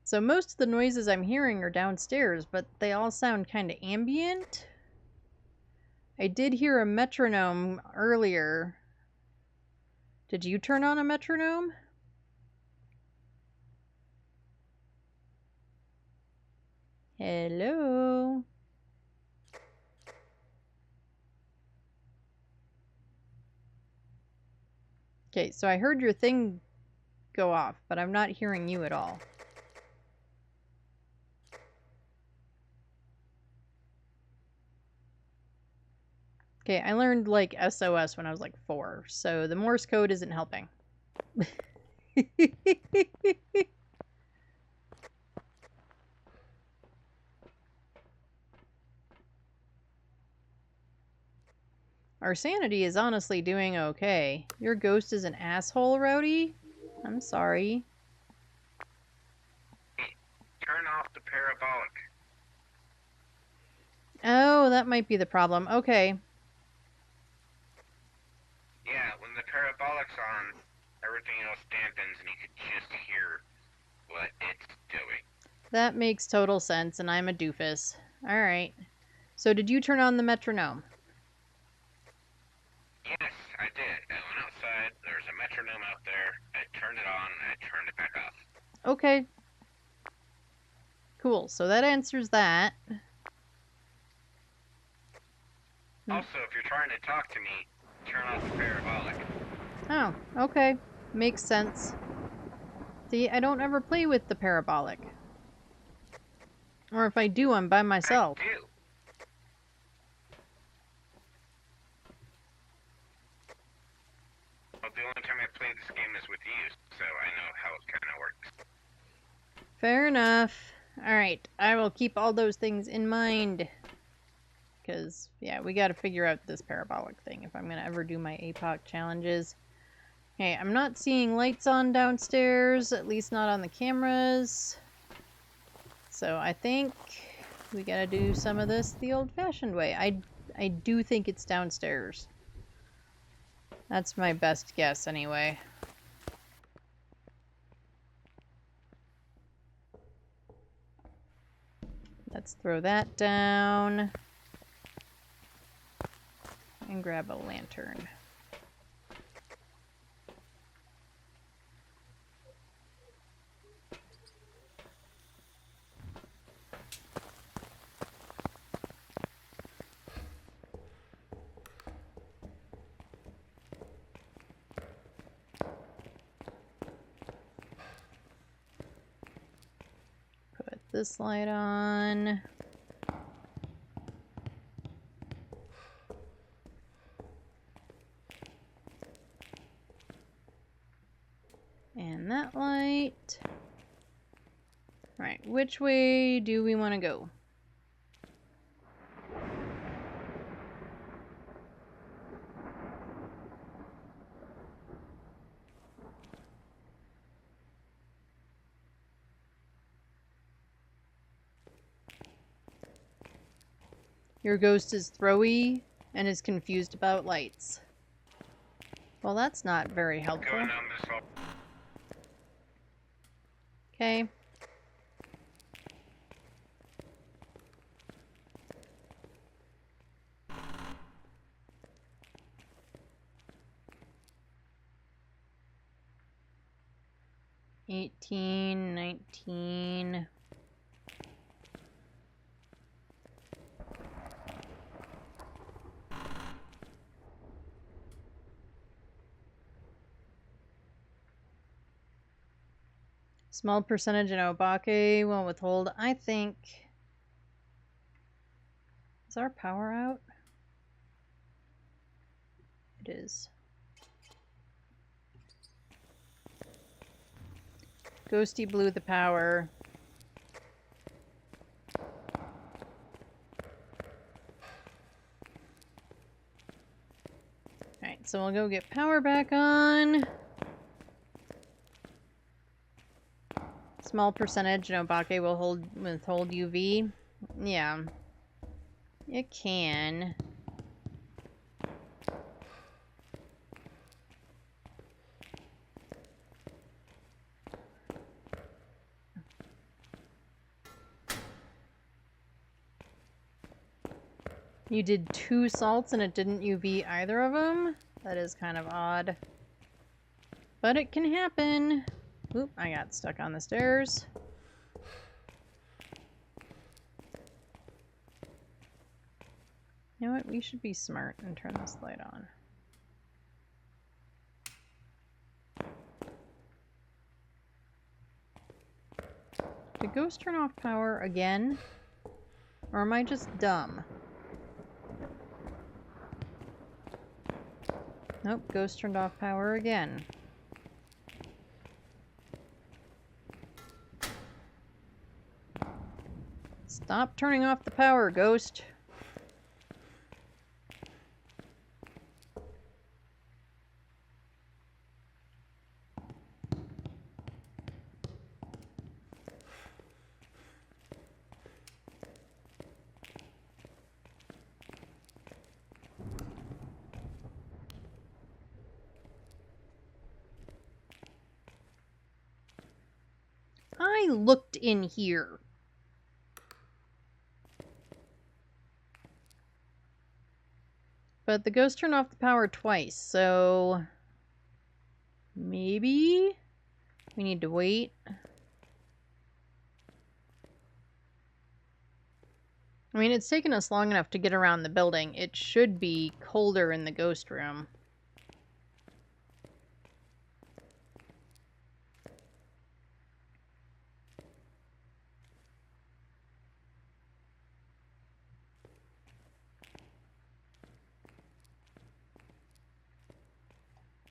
So most of the noises I'm hearing are downstairs, but they all sound kind of ambient. I did hear a metronome earlier. Did you turn on a metronome? Hello? Okay, so I heard your thing go off, but I'm not hearing you at all. Okay, I learned like SOS when I was like 4, so the Morse code isn't helping. Our sanity is honestly doing okay. Your ghost is an asshole, Rowdy? I'm sorry. Turn off the parabolic. Oh, that might be the problem. Okay. Yeah, when the parabolic's on, everything else dampens and you can just hear what it's doing. That makes total sense, and I'm a doofus. Alright. So did you turn on the metronome? Yes, I did. I went outside, there's a metronome out there, I turned it on, and I turned it back off. Okay. Cool, so that answers that. Also, if you're trying to talk to me, turn off the parabolic. Oh, okay. Makes sense. See, I don't ever play with the parabolic. Or if I do, I'm by myself. I do. Well, the only time I played this game is with you, so I know how it kind of works. Fair enough. Alright, I will keep all those things in mind. Because, yeah, we gotta figure out this parabolic thing if I'm gonna ever do my APOC challenges. Okay, I'm not seeing lights on downstairs, at least not on the cameras. So I think we gotta do some of this the old-fashioned way. I do think it's downstairs. That's my best guess, anyway. Let's throw that down. And grab a lantern. Put this light on. And that light. Alright, which way do we want to go? Your ghost is throwy and is confused about lights. Well, that's not very helpful. Going down this hall. Okay. $18, $19. Small percentage in Obake will withhold. I think... Is our power out? It is. Ghosty blew the power. Alright, so we'll go get power back on. Small percentage in Obake will withhold UV. Yeah. It can. You did 2 salts and it didn't UV either of them? That is kind of odd. But it can happen. Oop, I got stuck on the stairs. You know what? We should be smart and turn this light on. Did Ghost turn off power again? Or am I just dumb? Nope, Ghost turned off power again. Stop turning off the power, Ghost. I looked in here. But the ghost turned off the power twice, so maybe we need to wait. I mean, it's taken us long enough to get around the building. It should be colder in the ghost room.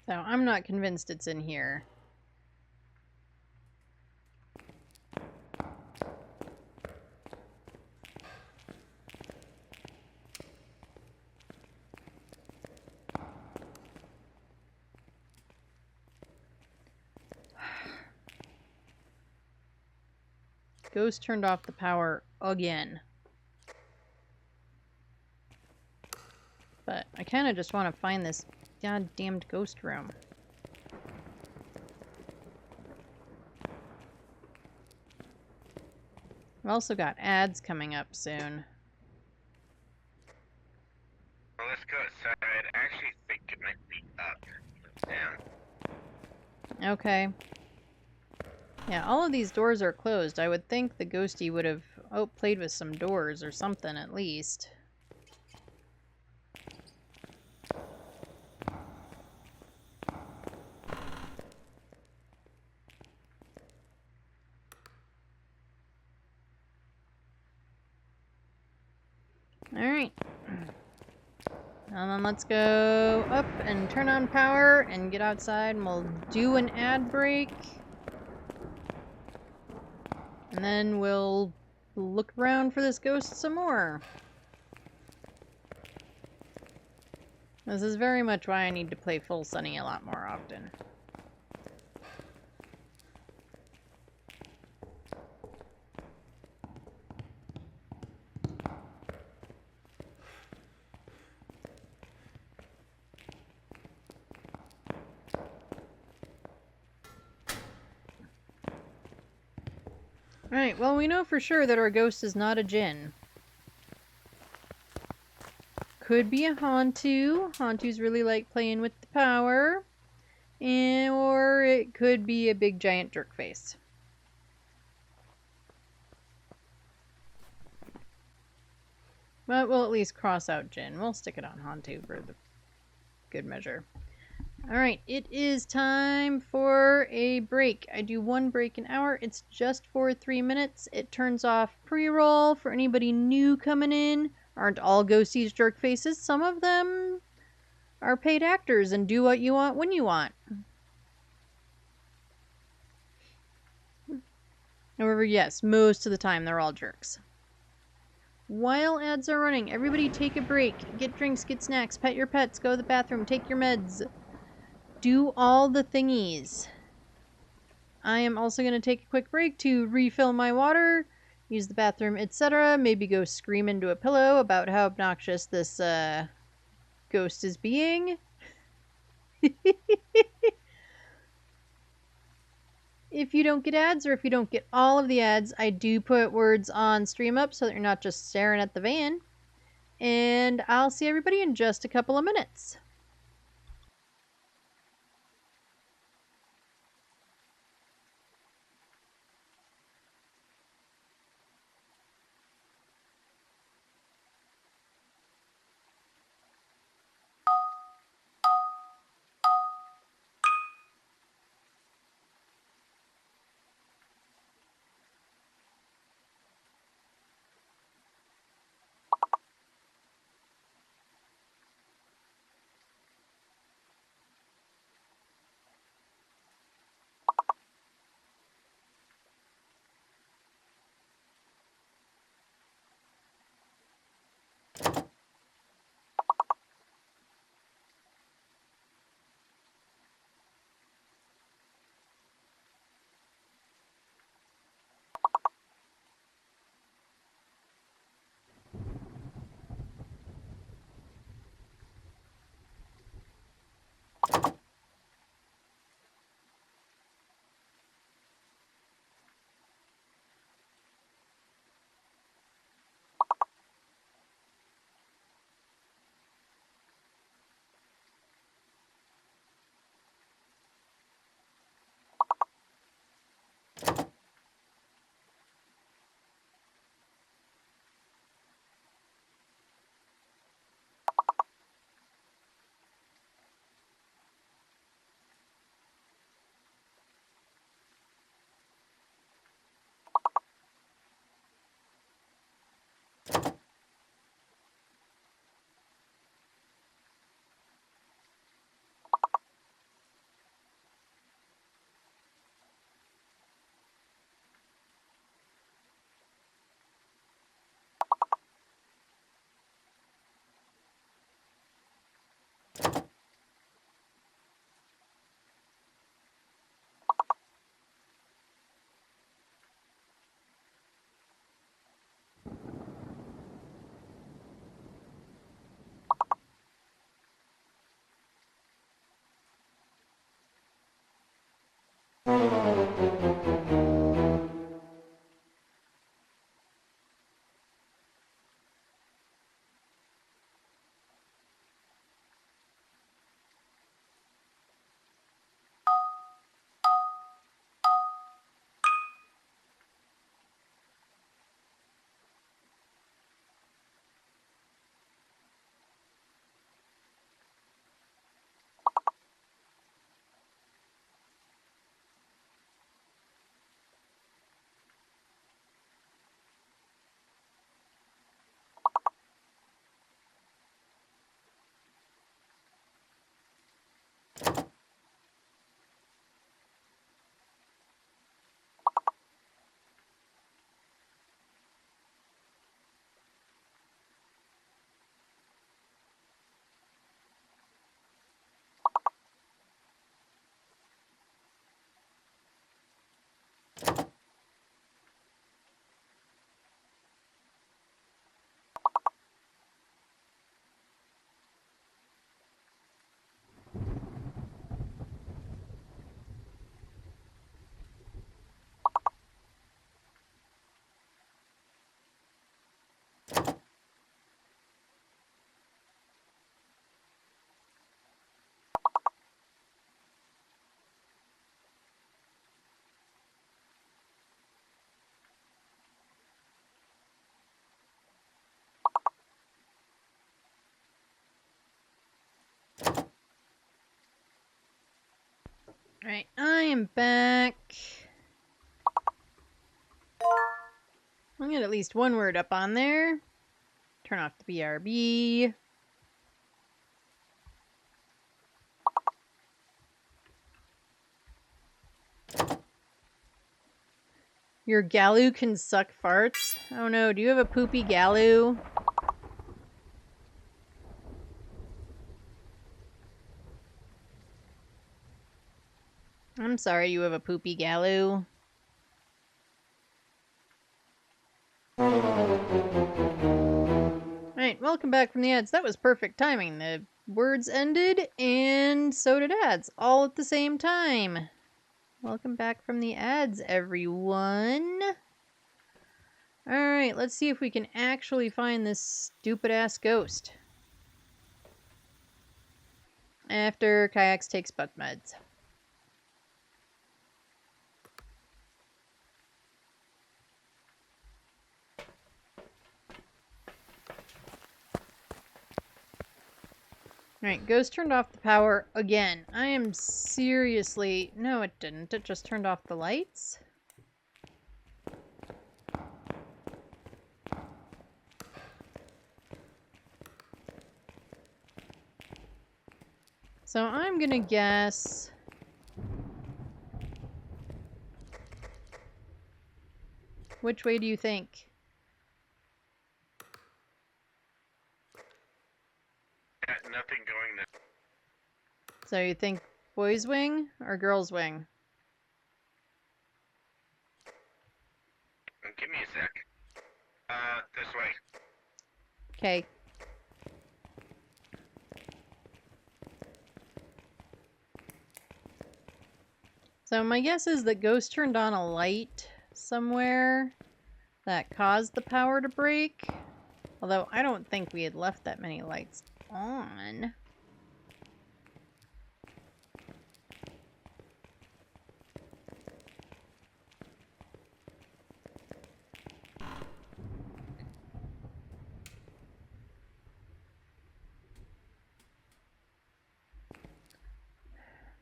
So I'm not convinced it's in here. Ghost turned off the power again. But I kind of just want to find this goddamned ghost room. I've also got ads coming up soon. Well, let's go outside. I actually think it might be up. Down. Okay. Yeah, all of these doors are closed. I would think the ghosty would have played with some doors or something at least. Alright. And then let's go up and turn on power and get outside and we'll do an ad break. And then we'll look around for this ghost some more. This is very much why I need to play Full Sunny a lot more often. Alright, well we know for sure that our ghost is not a djinn. Could be a Hantu. Hantus really like playing with the power. Or it could be a big giant jerk face. But we'll at least cross out djinn. We'll stick it on Hantu for the good measure. Alright, it is time for a break. I do one break an hour. It's just for 3 minutes. It turns off pre-roll for anybody new coming in. Aren't all ghosties jerk faces? Some of them are paid actors and do what you want when you want. However, yes, most of the time they're all jerks. While ads are running, everybody take a break. Get drinks, get snacks, pet your pets, go to the bathroom, take your meds. Do all the thingies. I am also going to take a quick break to refill my water, use the bathroom, etc. Maybe go scream into a pillow about how obnoxious this ghost is being. If you don't get ads, or if you don't get all of the ads, I do put words on StreamUp so that you're not just staring at the van. And I'll see everybody in just a couple of minutes. Alright, I am back. I'll get at least one word up on there. Turn off the BRB. Your Galoo can suck farts? Oh no, do you have a poopy Galoo? I'm sorry you have a poopy Galoo. Alright, welcome back from the ads. That was perfect timing. The words ended, and so did ads, all at the same time. Welcome back from the ads, everyone. Alright, let's see if we can actually find this stupid-ass ghost. After Kiacs takes butt meds. Alright, Ghost turned off the power again. I am seriously... No, it didn't. It just turned off the lights. So I'm gonna guess... Which way do you think? Nothing going to... So you think boys wing or girls wing? Give me a sec. This way. Okay. So my guess is that Ghost turned on a light somewhere that caused the power to break. Although I don't think we had left that many lights on.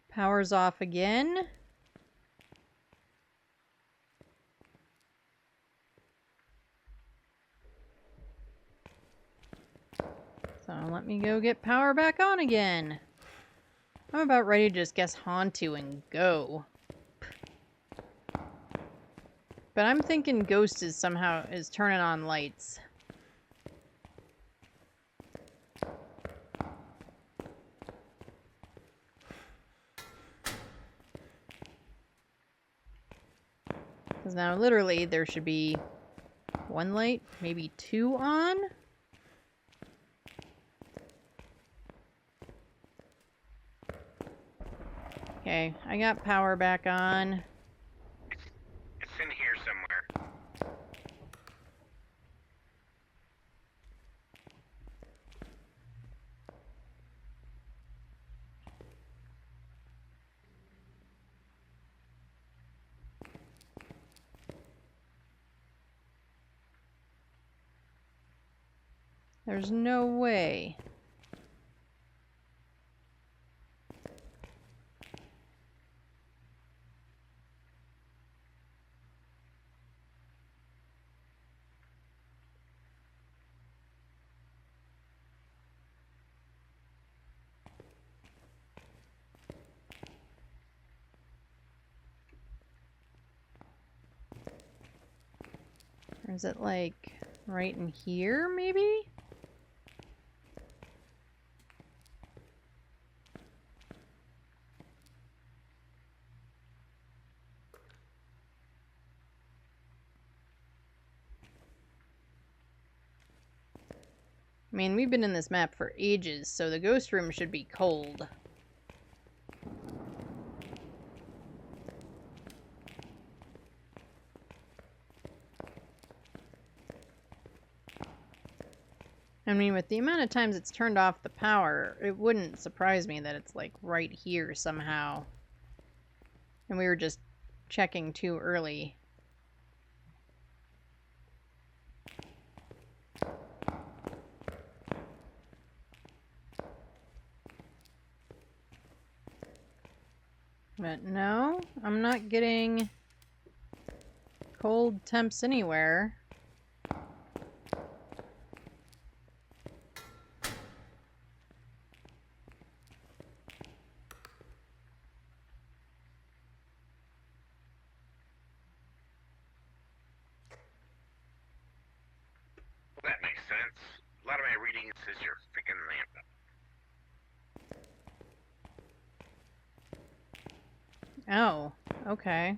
Power's off again. So let me go get power back on again. I'm about ready to just guess Hantu and go. But I'm thinking Ghost is somehow turning on lights. Because now literally there should be one light, maybe two on. Okay, I got power back on. It's in here somewhere. There's no way. Or is it like right in here, maybe? I mean, we've been in this map for ages, so the ghost room should be cold. I mean, with the amount of times it's turned off the power, it wouldn't surprise me that it's like right here somehow. And we were just checking too early. But no, I'm not getting cold temps anywhere. Well, that makes sense. A lot of my reading says your freaking lamp. Oh, okay.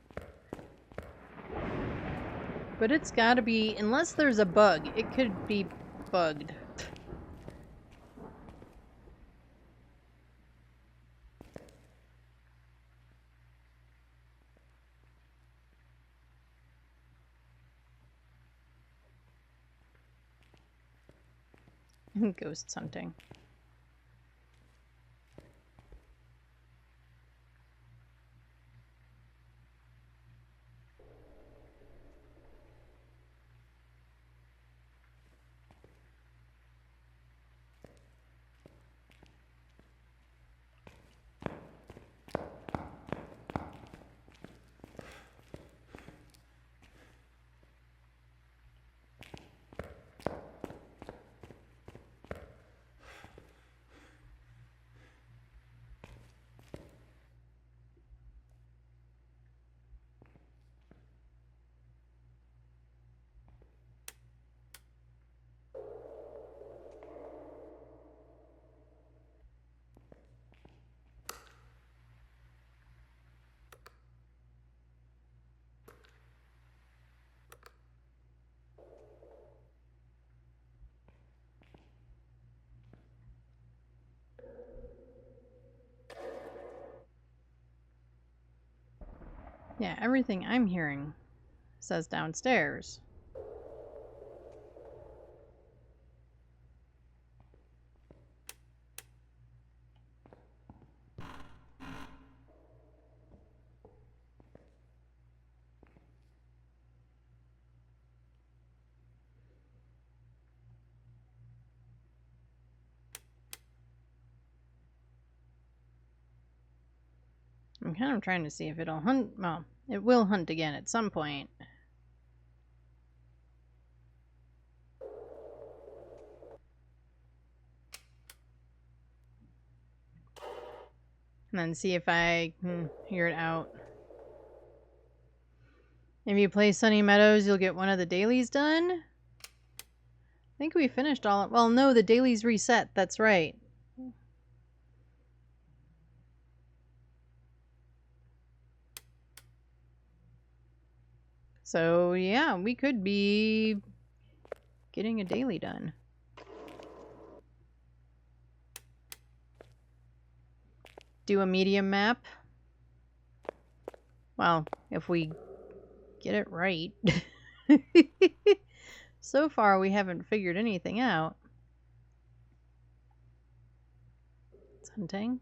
But it's gotta be, unless there's a bug, it could be bugged. Ghosts hunting. Yeah, everything I'm hearing says downstairs. I'm kind of trying to see if it'll hunt. Well, it will hunt again at some point. And then see if I can hear it out. If you play Sunny Meadows, you'll get one of the dailies done. I think we finished all. Well, no, the dailies reset. That's right. So, yeah, we could be getting a daily done. Do a medium map. Well, if we get it right. So far, we haven't figured anything out. It's hunting.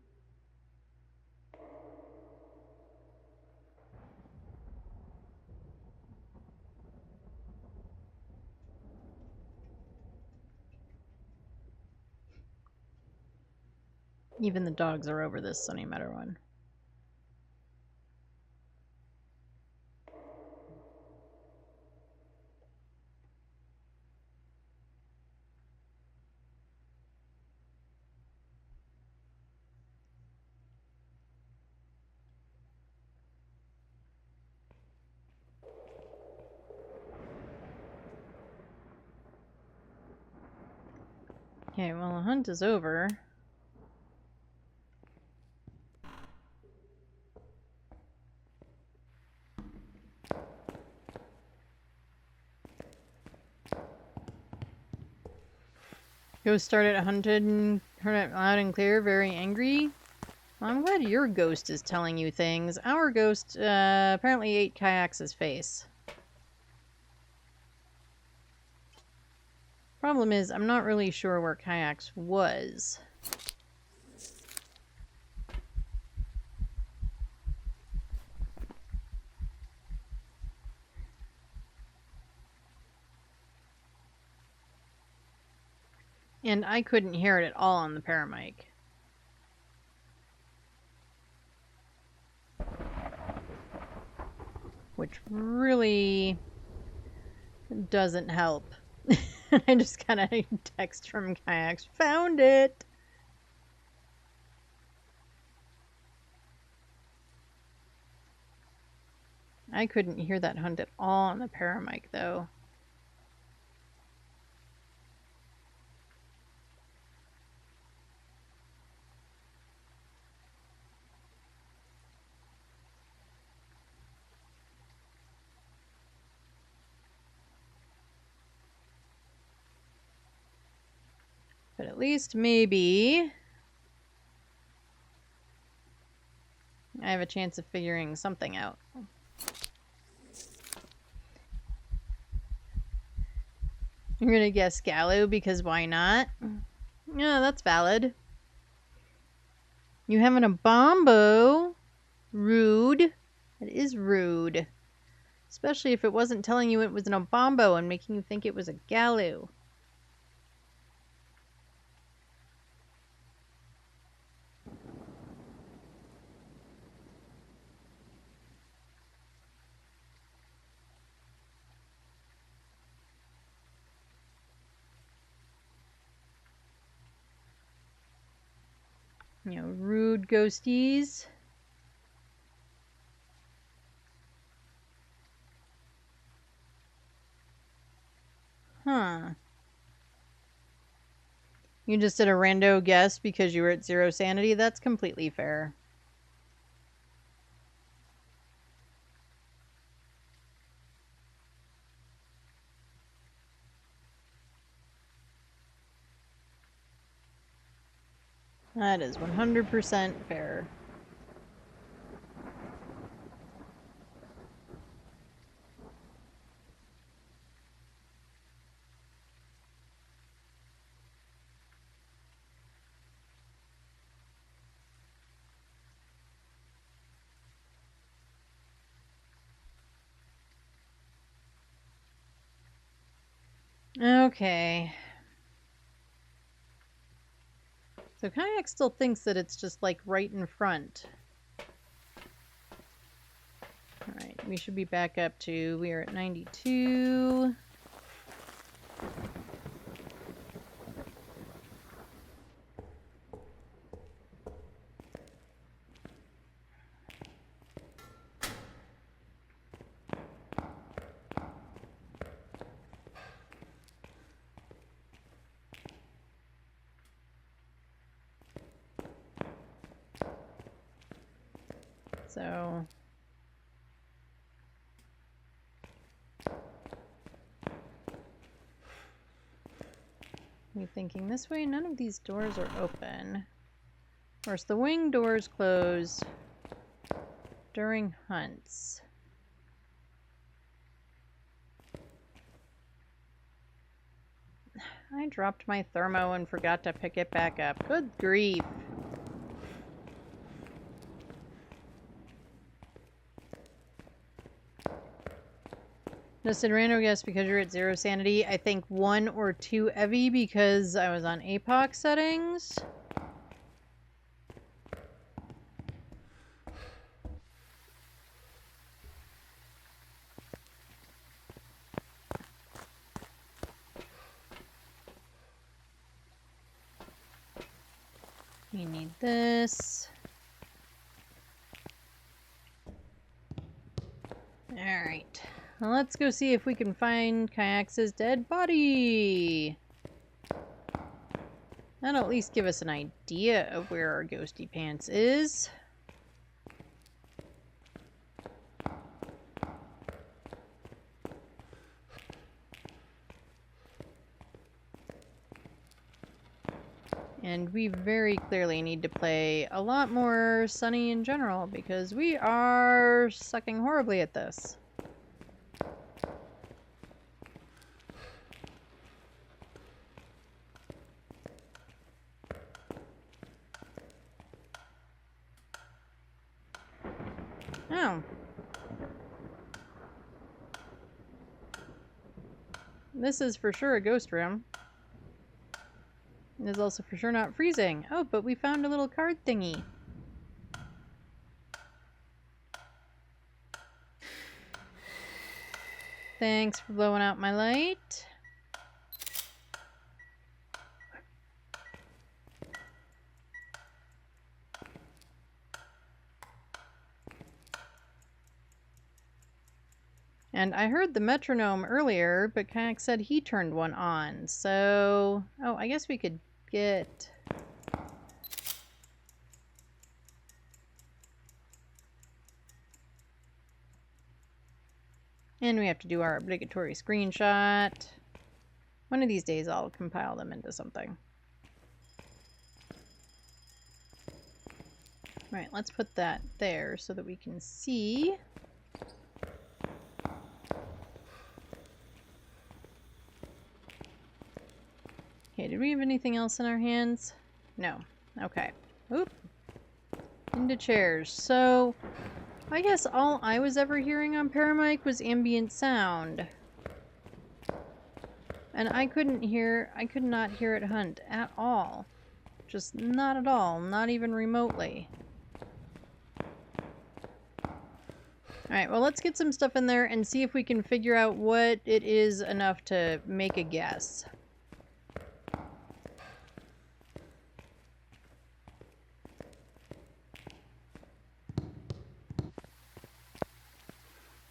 Even the dogs are over this Sunny Meadow one. Okay, well, the hunt is over. Ghost started hunted and heard it loud and clear, very angry. Well, I'm glad your ghost is telling you things. Our ghost apparently ate Kiacs' face. Problem is, I'm not really sure where Kiacs was. And I couldn't hear it at all on the paramic. Which really doesn't help. I just got a text from Kiacs. Found it! I couldn't hear that hunt at all on the paramic, though. at least maybe I have a chance of figuring something out. You're gonna guess Gallo because why not? Yeah, that's valid. You having a bombo? Rude. It is rude. Especially if it wasn't telling you it was an Obombo and making you think it was a Gallo. You know, rude ghosties. Huh. You just did a rando guess because you were at 0 sanity? That's completely fair. That is 100% fair. Okay. So Kayak still thinks that it's just like right in front. Alright, we should be back up to, we are at 92. So you thinking this way? None of these doors are open. Of course, the wing doors close during hunts. I dropped my thermo and forgot to pick it back up. Good grief. Just did random guess because you're at 0 sanity. I think 1 or 2 Evie because I was on APOC settings. We need this. Alright. Well, let's go see if we can find Kiacs' dead body. That'll at least give us an idea of where our ghosty pants is. And we very clearly need to play a lot more Sunny in general because we are sucking horribly at this. Oh. This is for sure a ghost room. It is also for sure not freezing. Oh, but we found a little card thingy. Thanks for blowing out my light. And I heard the metronome earlier, but Kayak said he turned one on. So, oh, I guess we could get... And we have to do our obligatory screenshot. One of these days I'll compile them into something. Right, let's put that there so that we can see. Okay, did we have anything else in our hands? No. Okay. Oop. Into chairs. So, I guess all I was ever hearing on Paramic was ambient sound. And I could not hear it hunt at all. Just not at all, not even remotely. Alright, well let's get some stuff in there and see if we can figure out what it is enough to make a guess.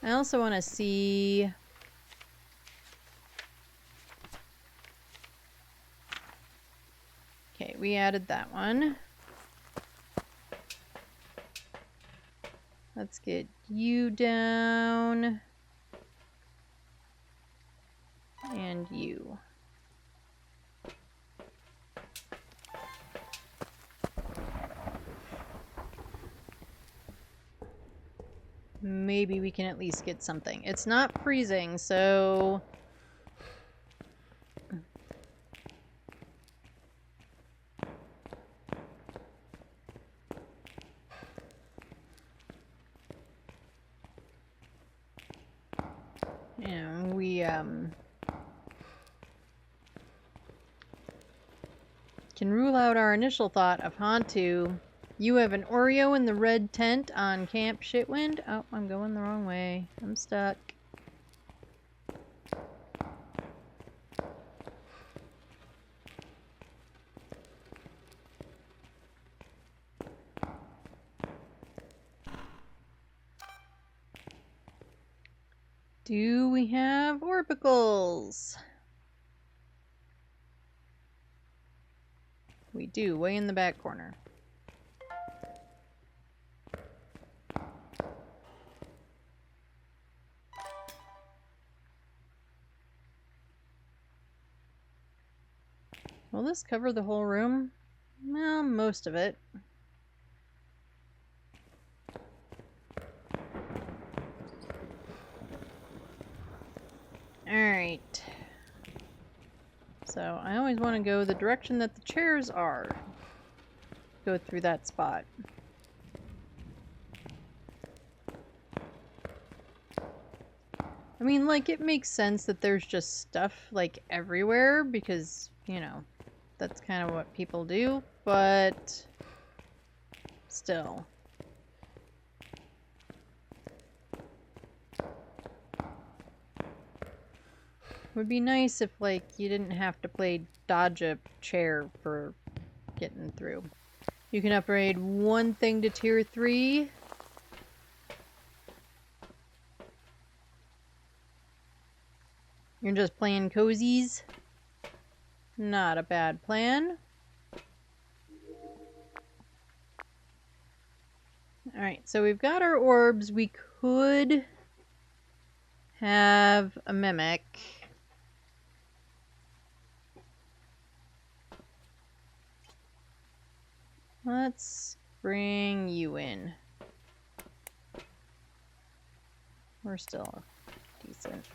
I also want to see... Okay, we added that one. Let's get you down. And you. Maybe we can at least get something. It's not freezing, so... You know, we, can rule out our initial thought of Hantu. You have an Oreo in the red tent on Camp Shitwind? Oh, I'm going the wrong way. I'm stuck. Do we have orbicals? We do, way in the back corner. Will this cover the whole room? Well, most of it. Alright. So, I always want to go the direction that the chairs are. Go through that spot. I mean, like, it makes sense that there's just stuff, like, everywhere, because, you know, that's kind of what people do, but still. Would be nice if, like, you didn't have to play dodge a chair for getting through. You can upgrade one thing to tier 3. You're just playing cozies. Not a bad plan. Alright, so we've got our orbs. We could have a mimic. Let's bring you in. We're still decent.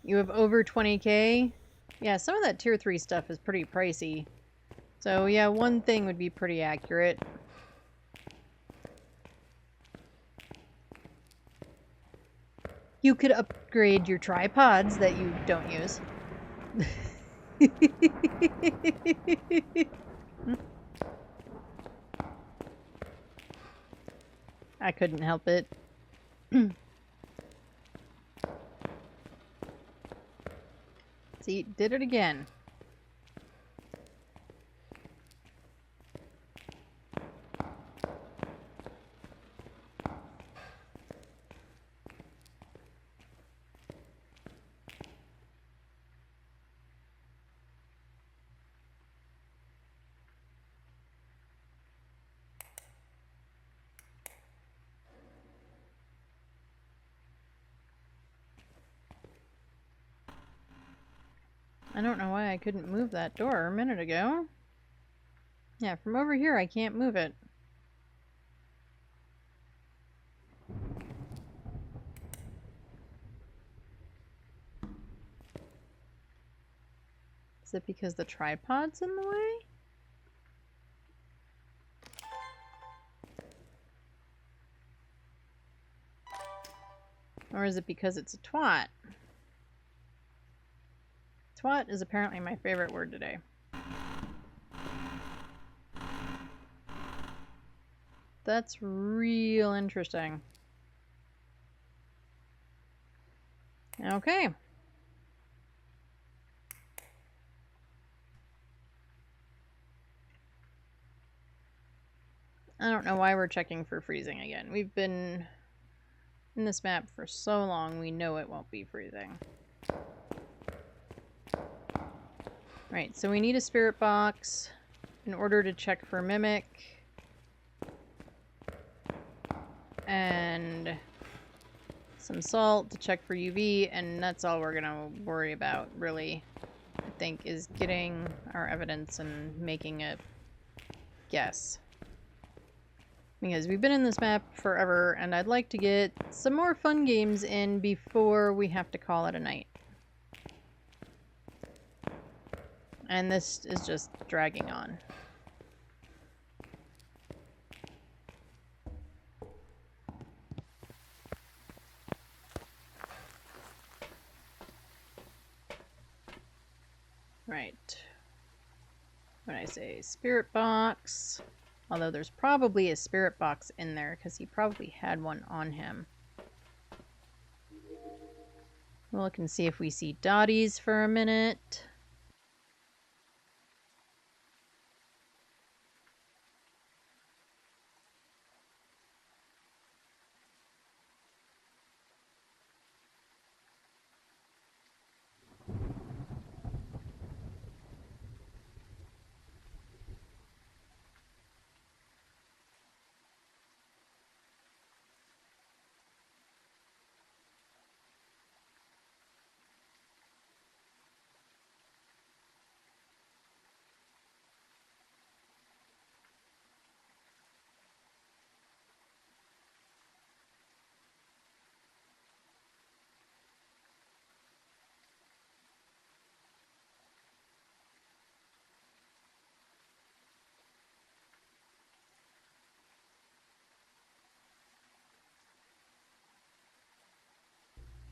You have over 20k? Yeah, some of that tier 3 stuff is pretty pricey. So yeah, one thing would be pretty accurate. You could upgrade your tripods that you don't use. I couldn't help it. See, did it again. I don't know why I couldn't move that door a minute ago. Yeah, from over here I can't move it. Is it because the tripod's in the way? Or is it because it's a twat? Twat is apparently my favorite word today. That's real interesting. Okay. I don't know why we're checking for freezing again. We've been in this map for so long, we know it won't be freezing. Right, so we need a spirit box in order to check for mimic. And some salt to check for UV, and that's all we're gonna worry about, really, I think, is getting our evidence and making a guess. Because we've been in this map forever, and I'd like to get some more fun games in before we have to call it a night. And this is just dragging on. Right. When I say spirit box, although there's probably a spirit box in there because he probably had one on him. We'll look and see if we see Dotties for a minute.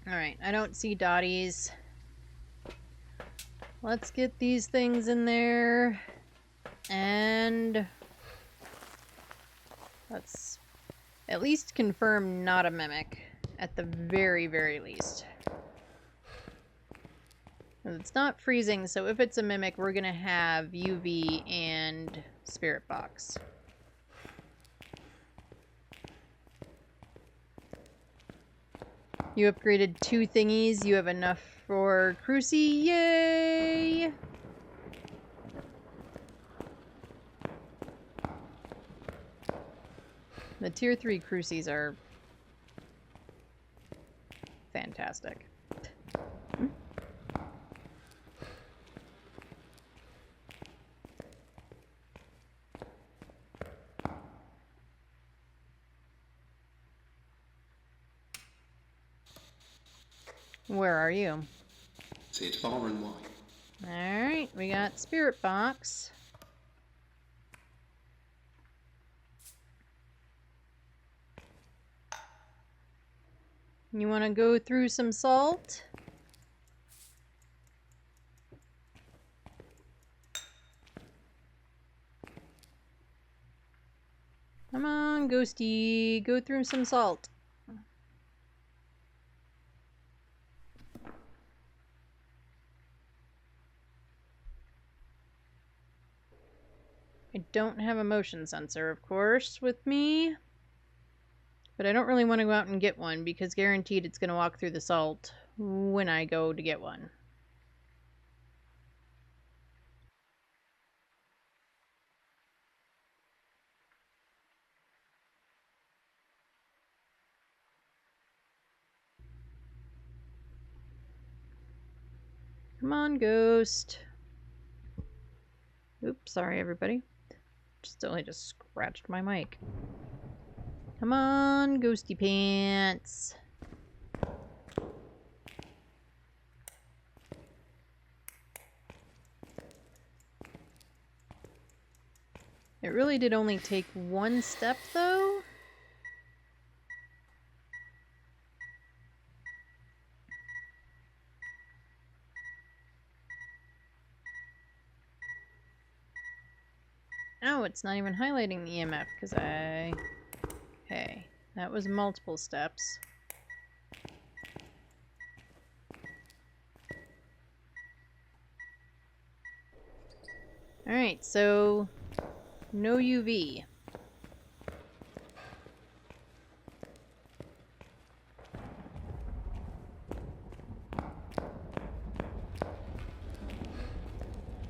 Alright, I don't see Dotties. Let's get these things in there. And let's at least confirm not a mimic. At the very, very least. It's not freezing, so if it's a mimic, we're gonna have UV and spirit box. You upgraded 2 thingies. You have enough for Cruci. Yay! The tier 3 Crucies are fantastic. Where are you? See, it's far and wide. Alright, we got spirit box. You want to go through some salt? Come on, Ghosty, go through some salt. I don't have a motion sensor, of course, with me. But I don't really want to go out and get one because guaranteed it's going to walk through the salt when I go to get one. Come on, Ghost. Oops, sorry everybody. Still, I just scratched my mic. Come on, ghosty pants. It really did only take one step, though. Oh, it's not even highlighting the EMF because I... Okay, that was multiple steps. Alright, so no UV.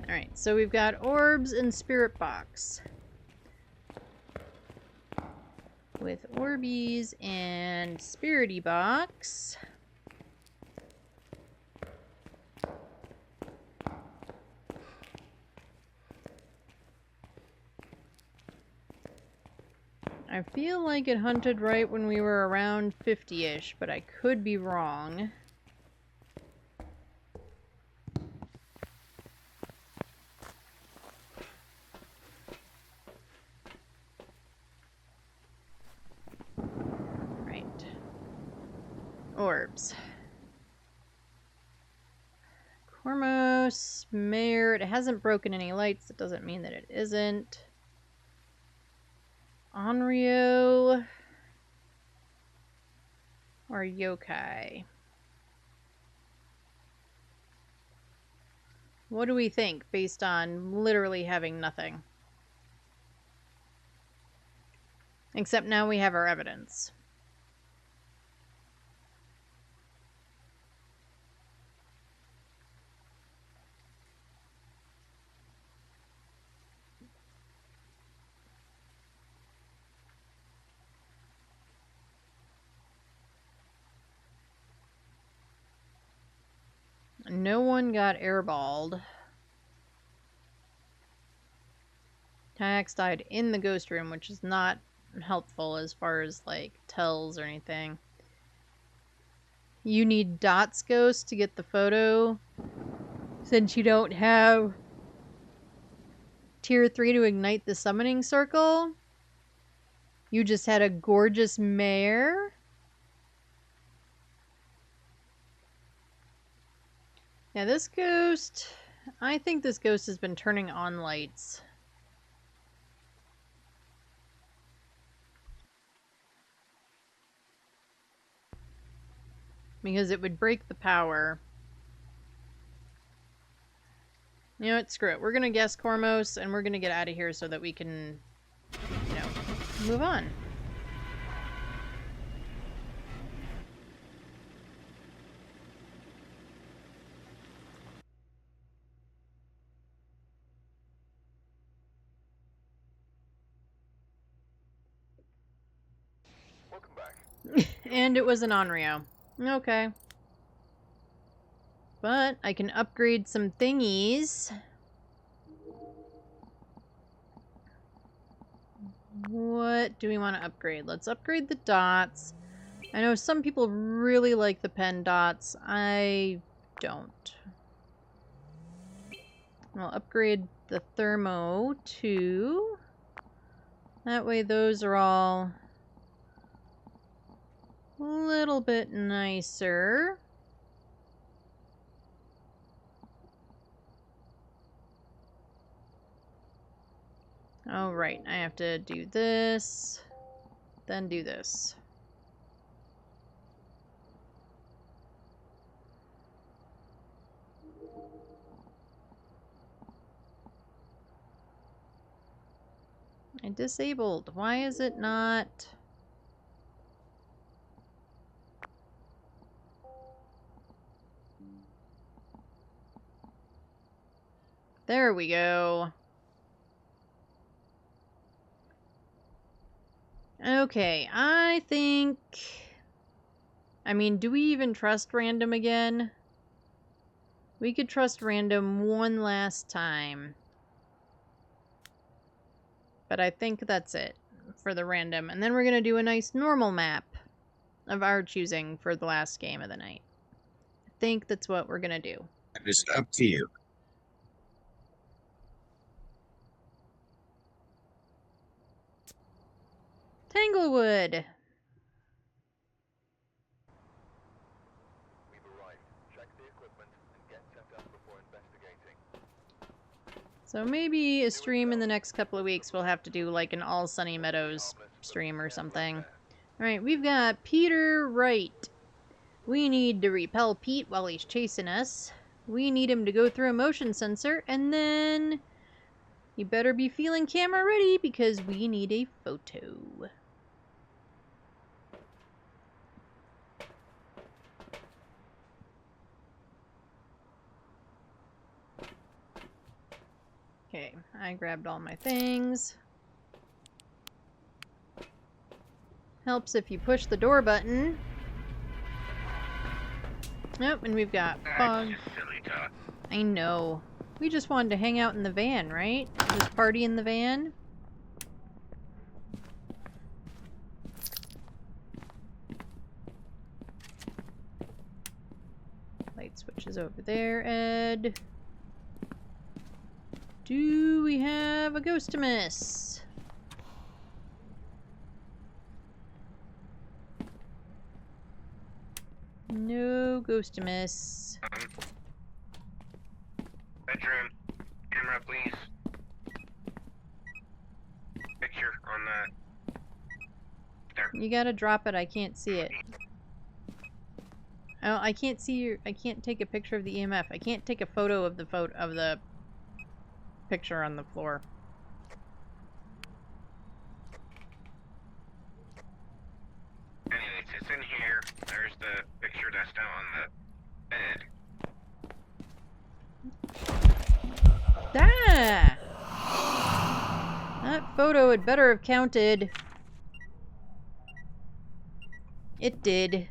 Alright, so we've got orbs and spirit box. With Orbeez and Spirity Box. I feel like it hunted right when we were around 50-ish, but I could be wrong. Orbs. Cormos, Mare. It hasn't broken any lights. That doesn't mean that it isn't. Onryo. Or Yokai. What do we think based on literally having nothing? Except now we have our evidence. No one got airballed. Kiacs died in the ghost room, which is not helpful as far as, like, tells or anything. You need Dot's ghost to get the photo, since you don't have Tier 3 to ignite the summoning circle. You just had a gorgeous mare. Now this ghost, I think this ghost has been turning on lights. Because it would break the power. You know what? Screw it. We're going to guess Cormos, and we're going to get out of here so that we can, you know, move on. Welcome back. And it was an Onryo. Okay. But I can upgrade some thingies. What do we want to upgrade? Let's upgrade the dots. I know some people really like the pen dots. I don't. I'll upgrade the thermo too. That way those are all a little bit nicer. Oh, right. I have to do this, then do this. I disabled. Why is it not? There we go. Okay, I think... I mean, do we even trust random again? We could trust random one last time. But I think that's it for the random. And then we're going to do a nice normal map of our choosing for the last game of the night. I think that's what we're going to do. It is up to you. Tanglewood. We've arrived. Check the equipment and get set up before investigating. So maybe a stream in the next couple of weeks we'll have to do like an all Sunny Meadows stream or something. Alright, we've got Peter Wright. We need to repel Pete while he's chasing us. We need him to go through a motion sensor, and then you better be feeling camera ready because we need a photo. Okay, I grabbed all my things. Helps if you push the door button. Nope, and we've got fog. That's just silly talk. I know. We just wanted to hang out in the van, right? Just party in the van. Light switches over there, Ed. Do we have a Ghostimus? No Ghostimus. Bedroom. Camera, please. Picture on that. There. You gotta drop it, I can't see it. Oh, I can't see your. I can't take a picture of the EMF. I can't take a photo of the picture on the floor. Anyways, it's in here. There's the picture that's down on the bed. Ah! That photo had better have counted. It did.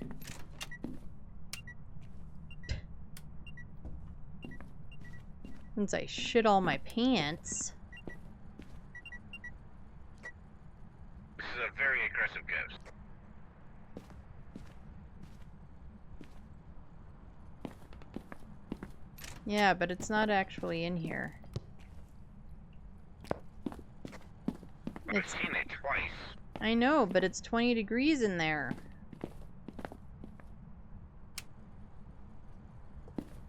Since I shit all my pants. This is a very aggressive ghost. Yeah, but it's not actually in here. I've seen it twice. I know, but it's 20 degrees in there.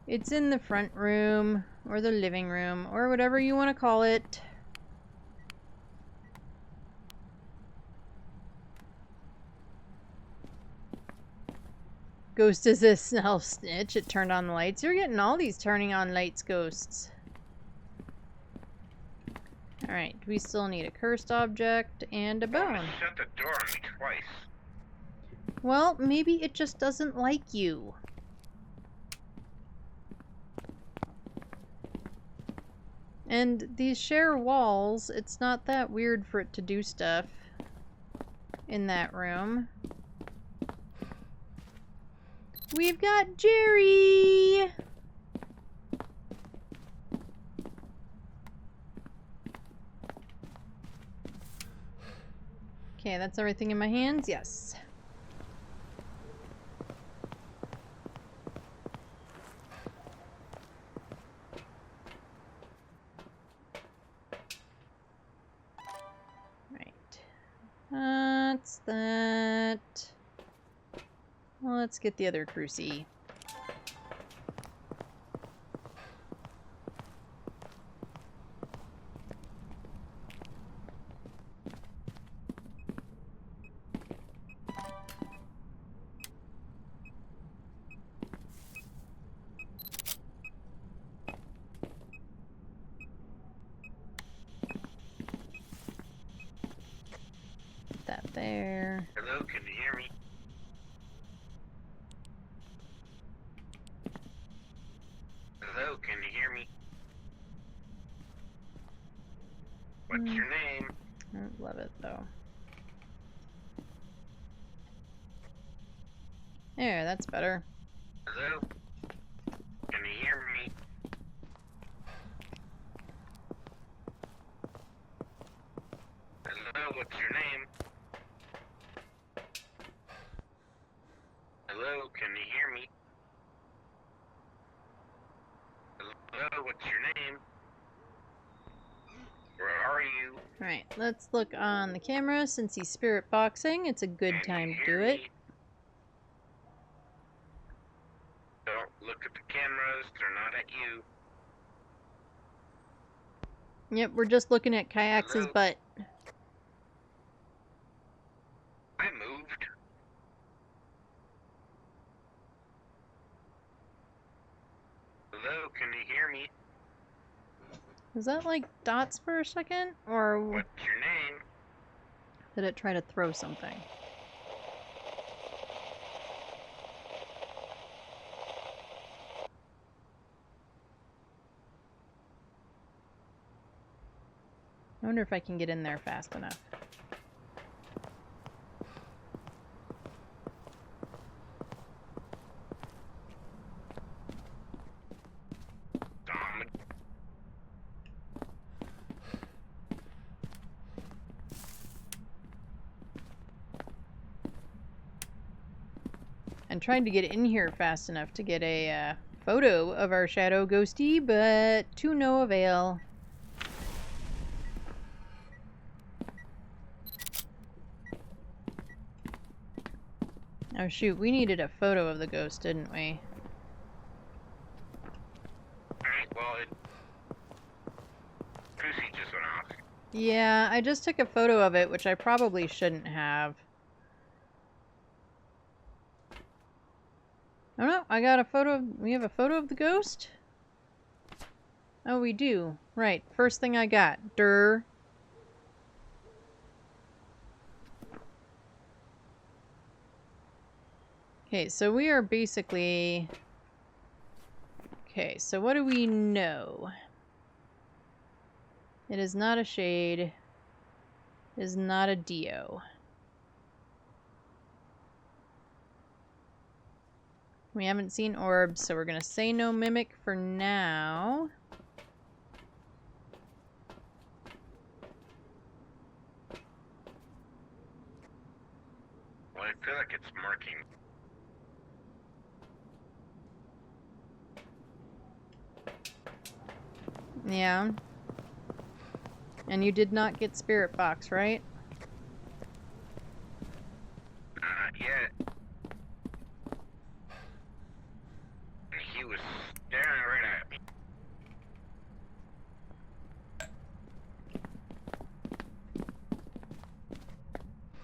It's in the front room, or the living room, or whatever you want to call it. Ghost is a self snitch. It turned on the lights. You're getting all these turning on lights ghosts. Alright, we still need a cursed object and a bone. Shut the door on me twice. Well, maybe it just doesn't like you. And these share walls, it's not that weird for it to do stuff in that room. We've got Jerry! Okay, that's everything in my hands? Yes. Right. That's that. Well, let's get the other cruci. Put that there. Hello, can you hear me? Hello, can you hear me? What's your name? I don't love it though. There, that's better. Hello? Can you hear me? Hello, what's your name? Hello, can you hear me? Hello, what's your name? Where are you? Alright, let's look on the camera. Since he's spirit boxing, it's a good Can time you to hear do it. me? Don't look at the cameras, they're not at you. Yep, we're just looking at Kiacs' Hello? butt. I moved. Hello, can you hear me? Was that like dots for a second? Or What's your name? did it try to throw something? I wonder if I can get in there fast enough. Dom. I'm trying to get in here fast enough to get a photo of our shadow ghosty, but to no avail. Oh shoot, we needed a photo of the ghost, didn't we? Alright, well, Goosey just went off. Yeah, I just took a photo of it, which I probably shouldn't have. Oh no, I got a photo of, we have a photo of the ghost? Oh, we do. Right, first thing I got. Durr. Okay, so we are basically... Okay, so what do we know? It is not a shade. It is not a Dio. We haven't seen orbs, so we're gonna say no mimic for now. Well, I feel like it's marking. Yeah. And you did not get Spirit Box, right? Not yet. And he was staring right at me.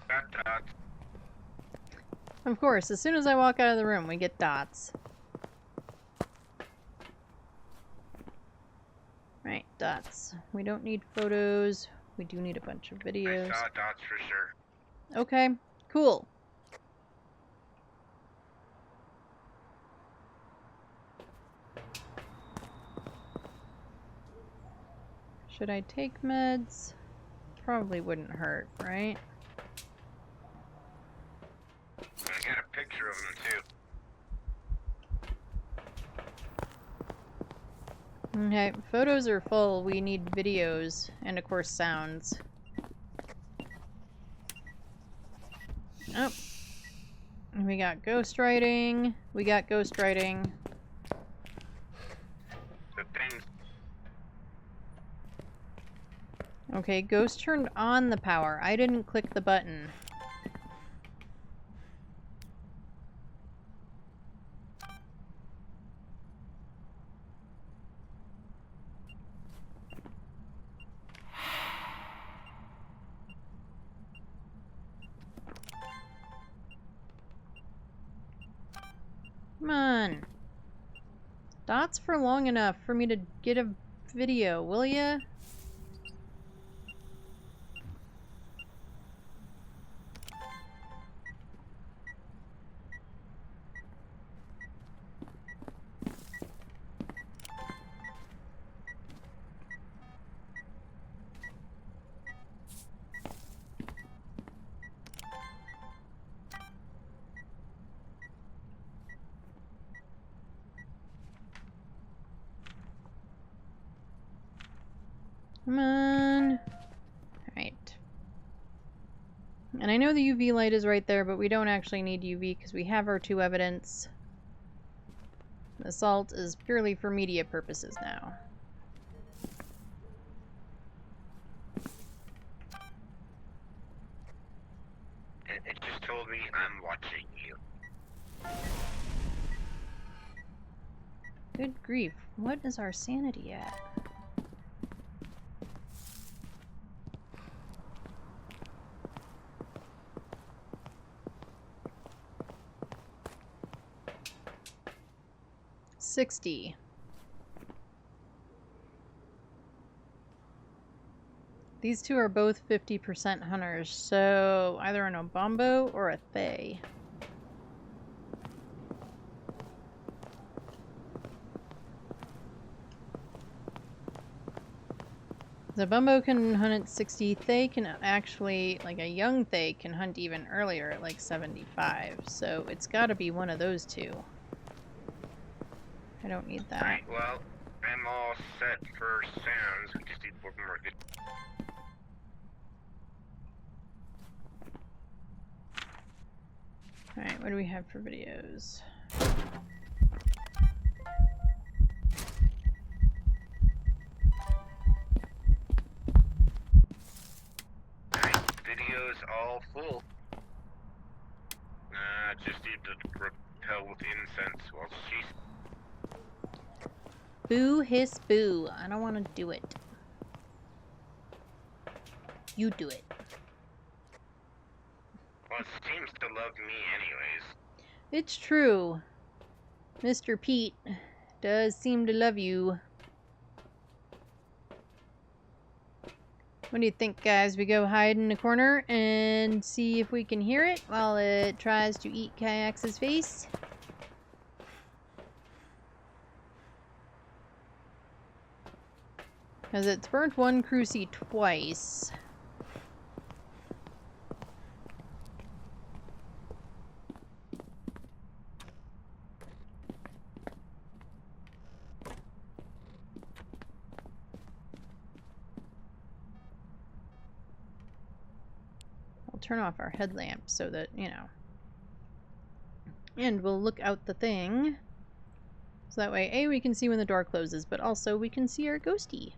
Got dots. Of course, as soon as I walk out of the room, we get dots. Right, dots. We don't need photos. We do need a bunch of I videos. saw dots for sure. Okay, cool. Should I take meds? Probably wouldn't hurt, right? I got a picture of him too. Okay, photos are full. We need videos and, of course, sounds. Oh. We got ghostwriting. We got ghostwriting. The things. Okay, Ghost turned on the power. I didn't click the button. Come on. Dots for long enough for me to get a video, will ya? Come on. Alright. And I know the UV light is right there, but we don't actually need UV because we have our 2 evidence. The salt is purely for media purposes now. It just told me I'm watching you. Good grief, what is our sanity at? $60. These 2 are both 50% hunters, so either an Obombo or a Thay. The Bumbo can hunt at 60. Thay can actually, like a young Thay, can hunt even earlier at like 75. So it's got to be one of those 2. I don't need that. Right, well, I'm all set for sounds. We just need one more good. Alright, what do we have for videos? Video's all full. Just need to repel with incense while she's... Boo hiss boo. I don't want to do it. You do it. Well, it seems to love me anyways. It's true. Mr. Pete does seem to love you. What do you think, guys? We go hide in the corner and see if we can hear it while it tries to eat Kiacs' face? Because it's burnt one crucie twice. I'll turn off our headlamp so that, you know. And we'll look out the thing. So that way, A, we can see when the door closes, but also we can see our ghosty.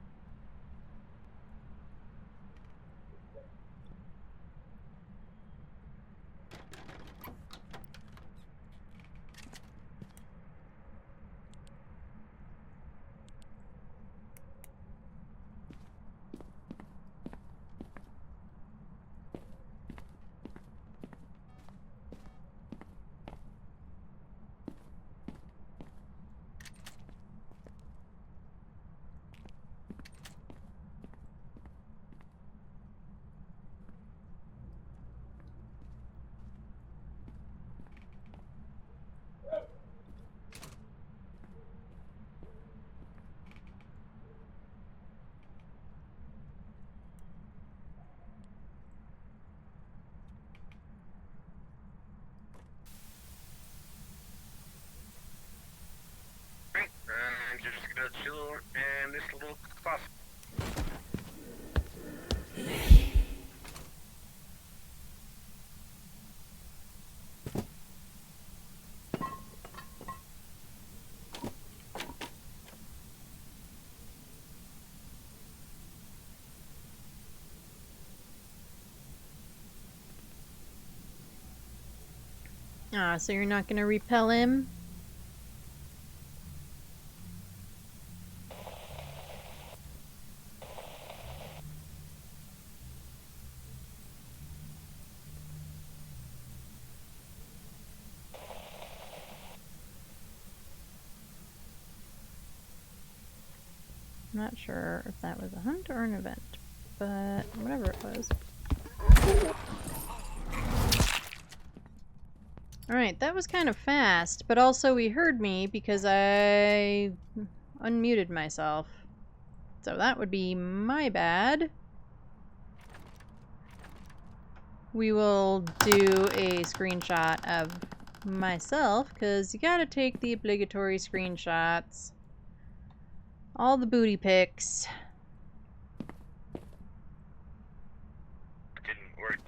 Right, I'm just gonna chill in this little closet. Ah, so you're not gonna repel him? I'm not sure if that was a hunt or an event, but whatever it was. Alright, that was kind of fast, but also he heard me because I unmuted myself. So that would be my bad. We will do a screenshot of myself, because you gotta take the obligatory screenshots. All the booty pics. Didn't work.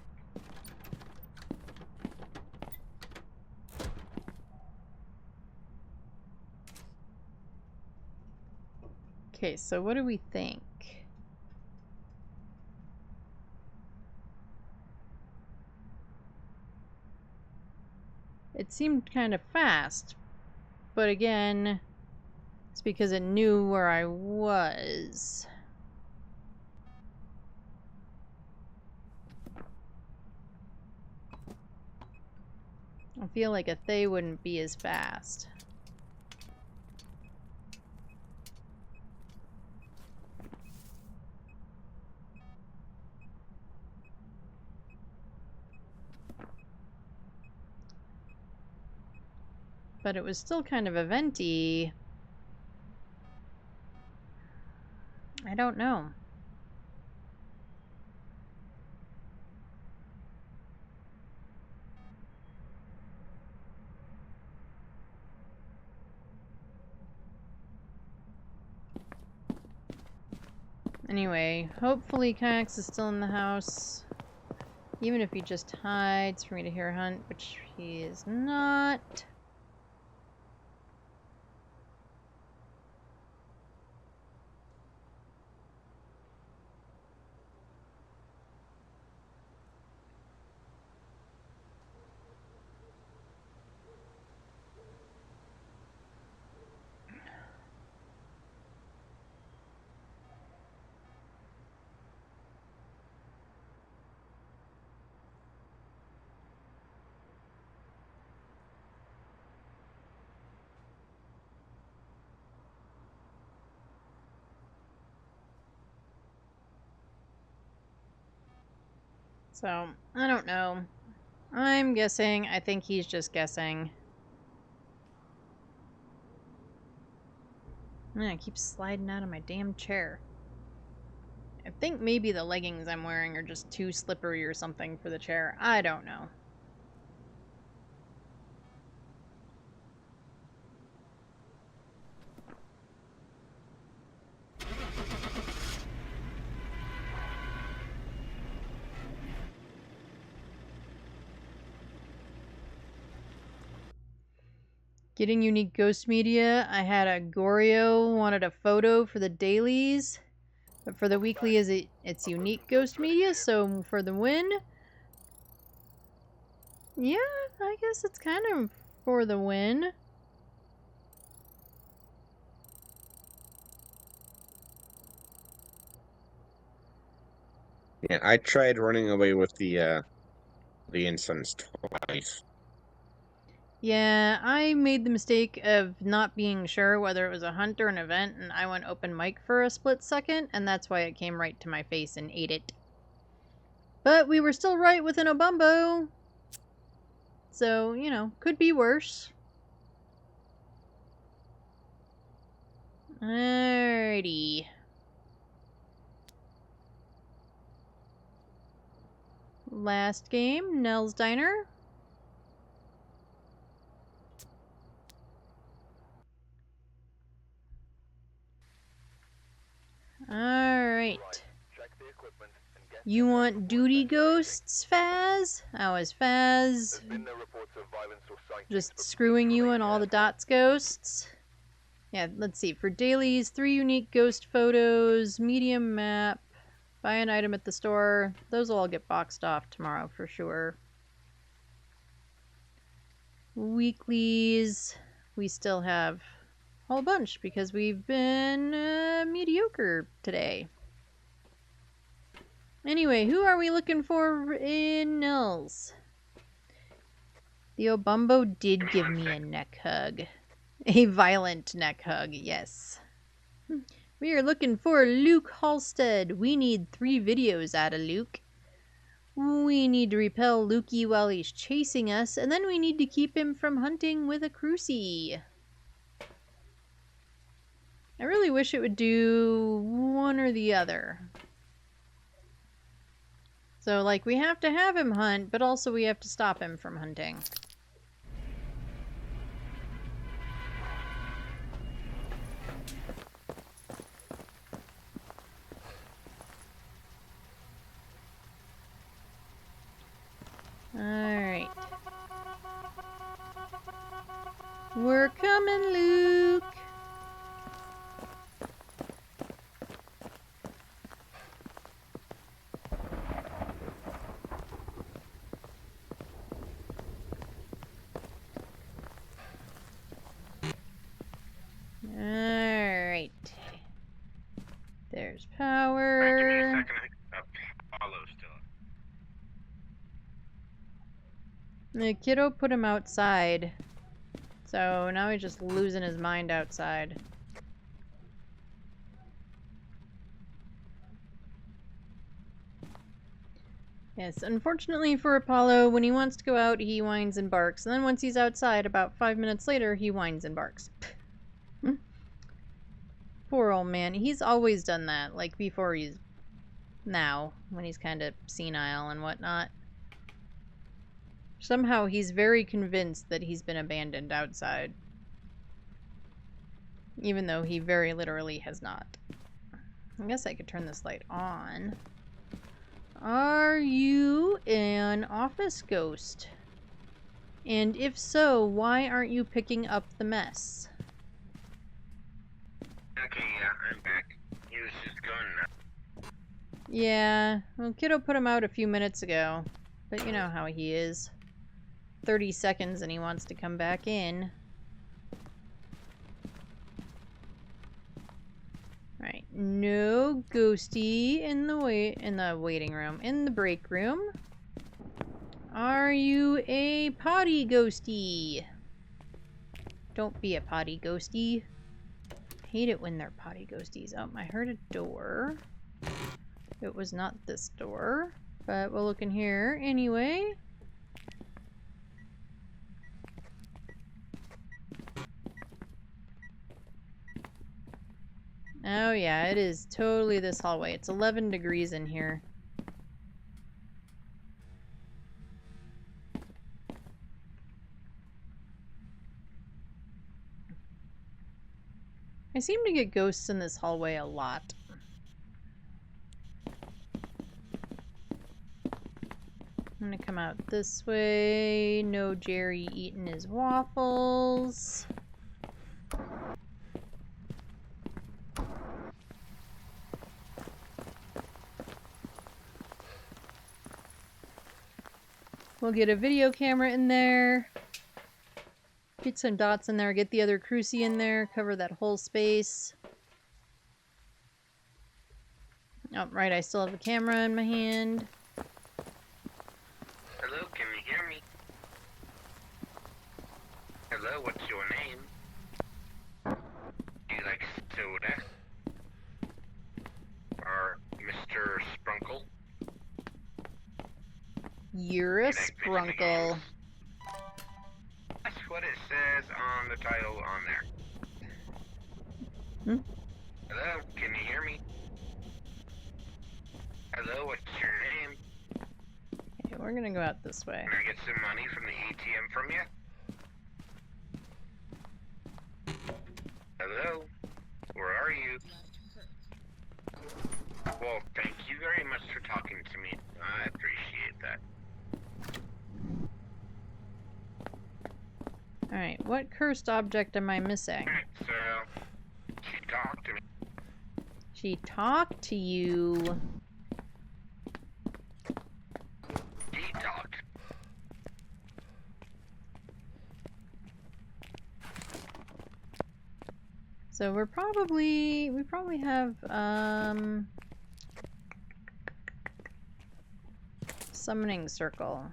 Okay, so what do we think? It seemed kind of fast, but again, it's because it knew where I was. I feel like a Thay wouldn't be as fast. But it was still kind of eventy. I don't know. Anyway, hopefully Kiacs is still in the house. Even if he just hides for me to hear hunt, which he is not. So, I don't know. I'm guessing. I think he's just guessing. I keep sliding out of my damn chair. I think maybe the leggings I'm wearing are just too slippery or something for the chair. I don't know. Getting unique ghost media. I had a Goryo wanted a photo for the dailies, but for the weekly it's unique ghost media, so for the win, yeah, I guess it's kind of for the win. Yeah, I tried running away with the incense twice. Yeah, I made the mistake of not being sure whether it was a hunt or an event, and I went open mic for a split second, and that's why it came right to my face and ate it. But we were still right with an Obumbo. So, you know, could be worse. Alrighty. Last game, Nell's Diner. Alright. Check the equipment and get You want duty ghosts, Phaz? How is Phaz? There's been no reports of violence or sightings, Just but screwing please you remain on all the careful. dots ghosts? Yeah, let's see. For dailies, 3 unique ghost photos, medium map, buy an item at the store. Those will all get boxed off tomorrow for sure. Weeklies, we still have a whole bunch because we've been mediocre today. Anyway, who are we looking for in Nils? The Obumbo did give me a neck hug. A violent neck hug, yes. We are looking for Luke Halstead. We need 3 videos out of Luke. We need to repel Lukey while he's chasing us, and then we need to keep him from hunting with a crucie. I really wish it would do one or the other. So, like, we have to have him hunt, but also we have to stop him from hunting. Alright. We're coming, Luke! Alright. There's Alright, give me a power. second. Apollo's still up. The kiddo put him outside. So now he's just losing his mind outside. Yes, unfortunately for Apollo, when he wants to go out, he whines and barks. And then once he's outside, about 5 minutes later, he whines and barks. Poor old man. He's always done that, like before he's... now, when he's kind of senile and whatnot. Somehow he's very convinced that he's been abandoned outside. Even though he very literally has not. I guess I could turn this light on. Are you an office ghost? And if so, why aren't you picking up the mess? Okay, yeah, I'm back. He was just gone now. Yeah, well, kiddo put him out a few minutes ago. But you know how he is. 30 seconds and he wants to come back in. Right, no ghosty in the waiting room. In the break room. Are you a potty ghosty? Don't be a potty ghosty. Hate it when they're potty ghosties. Oh, I heard a door. It was not this door, but we'll look in here anyway. Oh yeah, it is totally this hallway. It's 11 degrees in here. I seem to get ghosts in this hallway a lot. I'm gonna come out this way. No Jerry eating his waffles. We'll get a video camera in there. Get some dots in there. Get the other crucie in there. Cover that whole space. Oh, right. I still have a camera in my hand. Hello, can you hear me? Hello, what's your name? Do you like soda? Or Mr. Sprunkle? You're a You like video sprunkle. games? That's what it says on the title on there. Hmm? Hello, can you hear me? Hello, what's your name? Okay, we're gonna go out this way. Can I get some money from the ATM from you? Hello? Where are you? Well, thank you very much for talking to me. I appreciate that. Alright, what cursed object am I missing? Alright, so she talked to me. She talked to you. She talked. So we probably have, summoning circle.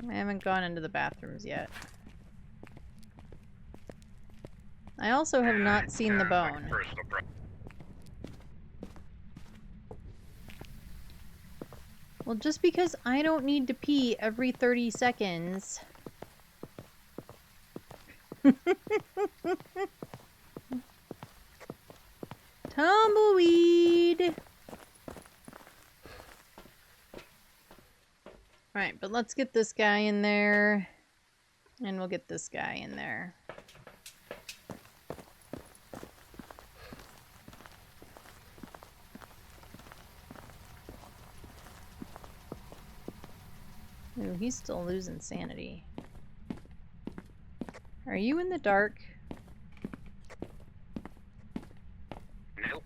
I haven't gone into the bathrooms yet. I also have not seen the Sounds like bone. personal Well, just because I don't need to pee every 30 seconds. Tumbleweed! Alright, but let's get this guy in there. And we'll get this guy in there. Ooh, he's still losing sanity. Are you in the dark? Nope.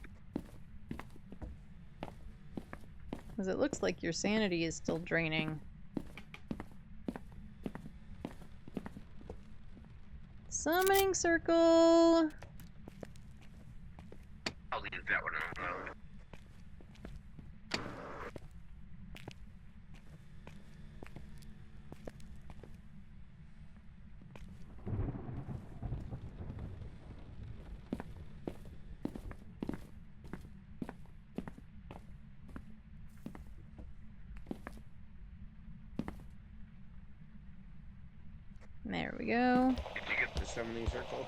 Because it looks like your sanity is still draining. Summoning circle! leave that one alone. There we go. Did you get The summoning circle.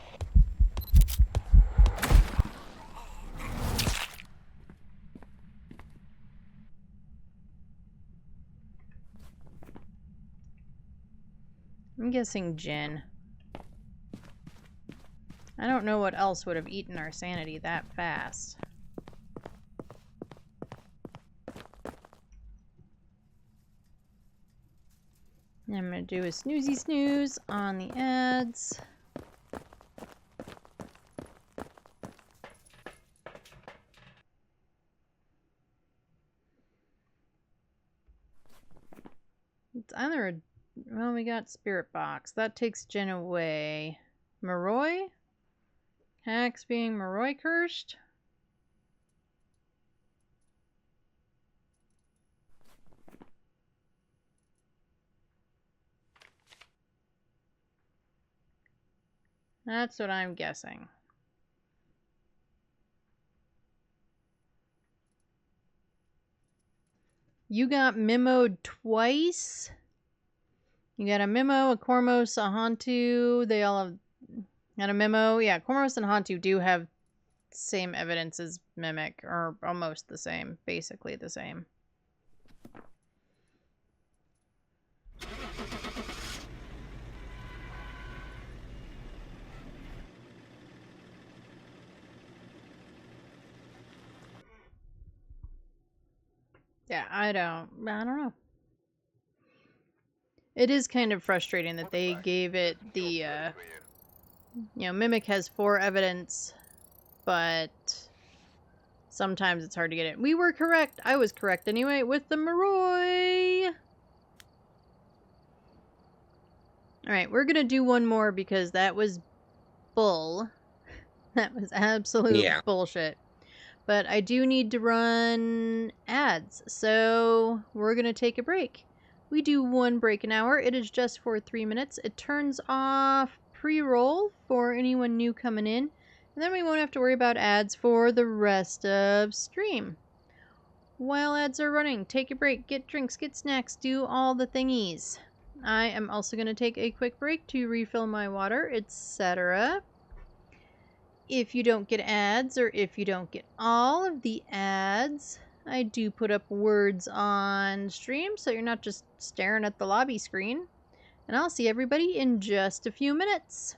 I'm guessing gin. I don't know what else would have eaten our sanity that fast. I'm gonna do a snoozy snooze on the ads. It's either a... Well, we got Spirit Box. That takes Jen away. Moroi? Kiacs being Moroi cursed? That's what I'm guessing. You got memoed twice? You got a Memo, a Kormos, a Hantu. They all have got a Memo. Yeah, Kormos and Hantu do have same evidence as Mimic, or almost the same, basically the same. Yeah, I don't know. It is kind of frustrating that they gave it the, Mimic has 4 evidence, but sometimes it's hard to get it. We were correct. I was correct anyway with the Moroi. Alright, we're gonna do one more because that was bull. That was absolute bullshit. But I do need to run ads, so we're gonna take a break. We do 1 break an hour. It is just for 3 minutes. It turns off pre-roll for anyone new coming in, and then we won't have to worry about ads for the rest of stream. While ads are running, take a break, get drinks, get snacks, do all the thingies. I am also going to take a quick break to refill my water, etc. If you don't get ads, or if you don't get all of the ads, I do put up words on stream, so you're not just staring at the lobby screen. And I'll see everybody in just a few minutes.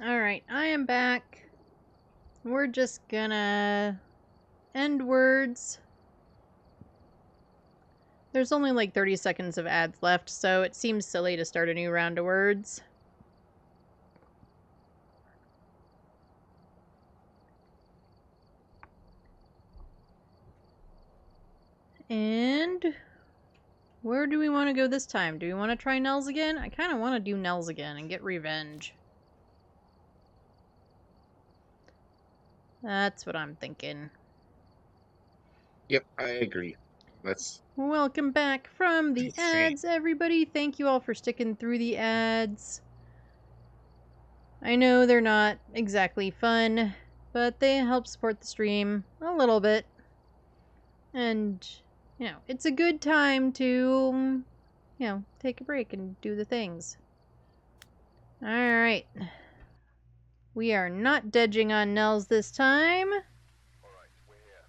Alright, I am back. We're just gonna end words. There's only like 30 seconds of ads left, so it seems silly to start a new round of words. And where do we want to go this time? Do we want to try Nels again? I kind of want to do Nels again and get revenge. That's what I'm thinking. Yep, I agree. Let's. Welcome back from the Shame. ads, everybody. Thank you all for sticking through the ads. I know they're not exactly fun, but they help support the stream a little bit. And, you know, it's a good time to, you know, take a break and do the things. Alright. We are not dedging on Nels this time. Alright, we're here.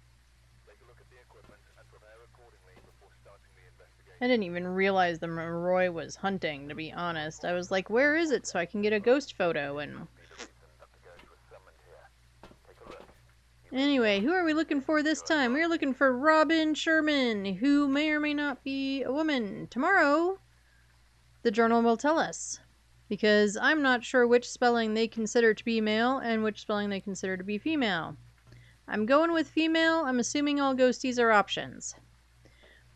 Take a look at the equipment and prepare accordingly before starting the investigation. I didn't even realize the Roy was hunting, to be honest. I was like, where is it so I can get a ghost photo? And anyway, who are we looking for this time? We're looking for Robin Sherman, who may or may not be a woman. Tomorrow, the journal will tell us. Because I'm not sure which spelling they consider to be male and which spelling they consider to be female. I'm going with female. I'm assuming all ghosties are options.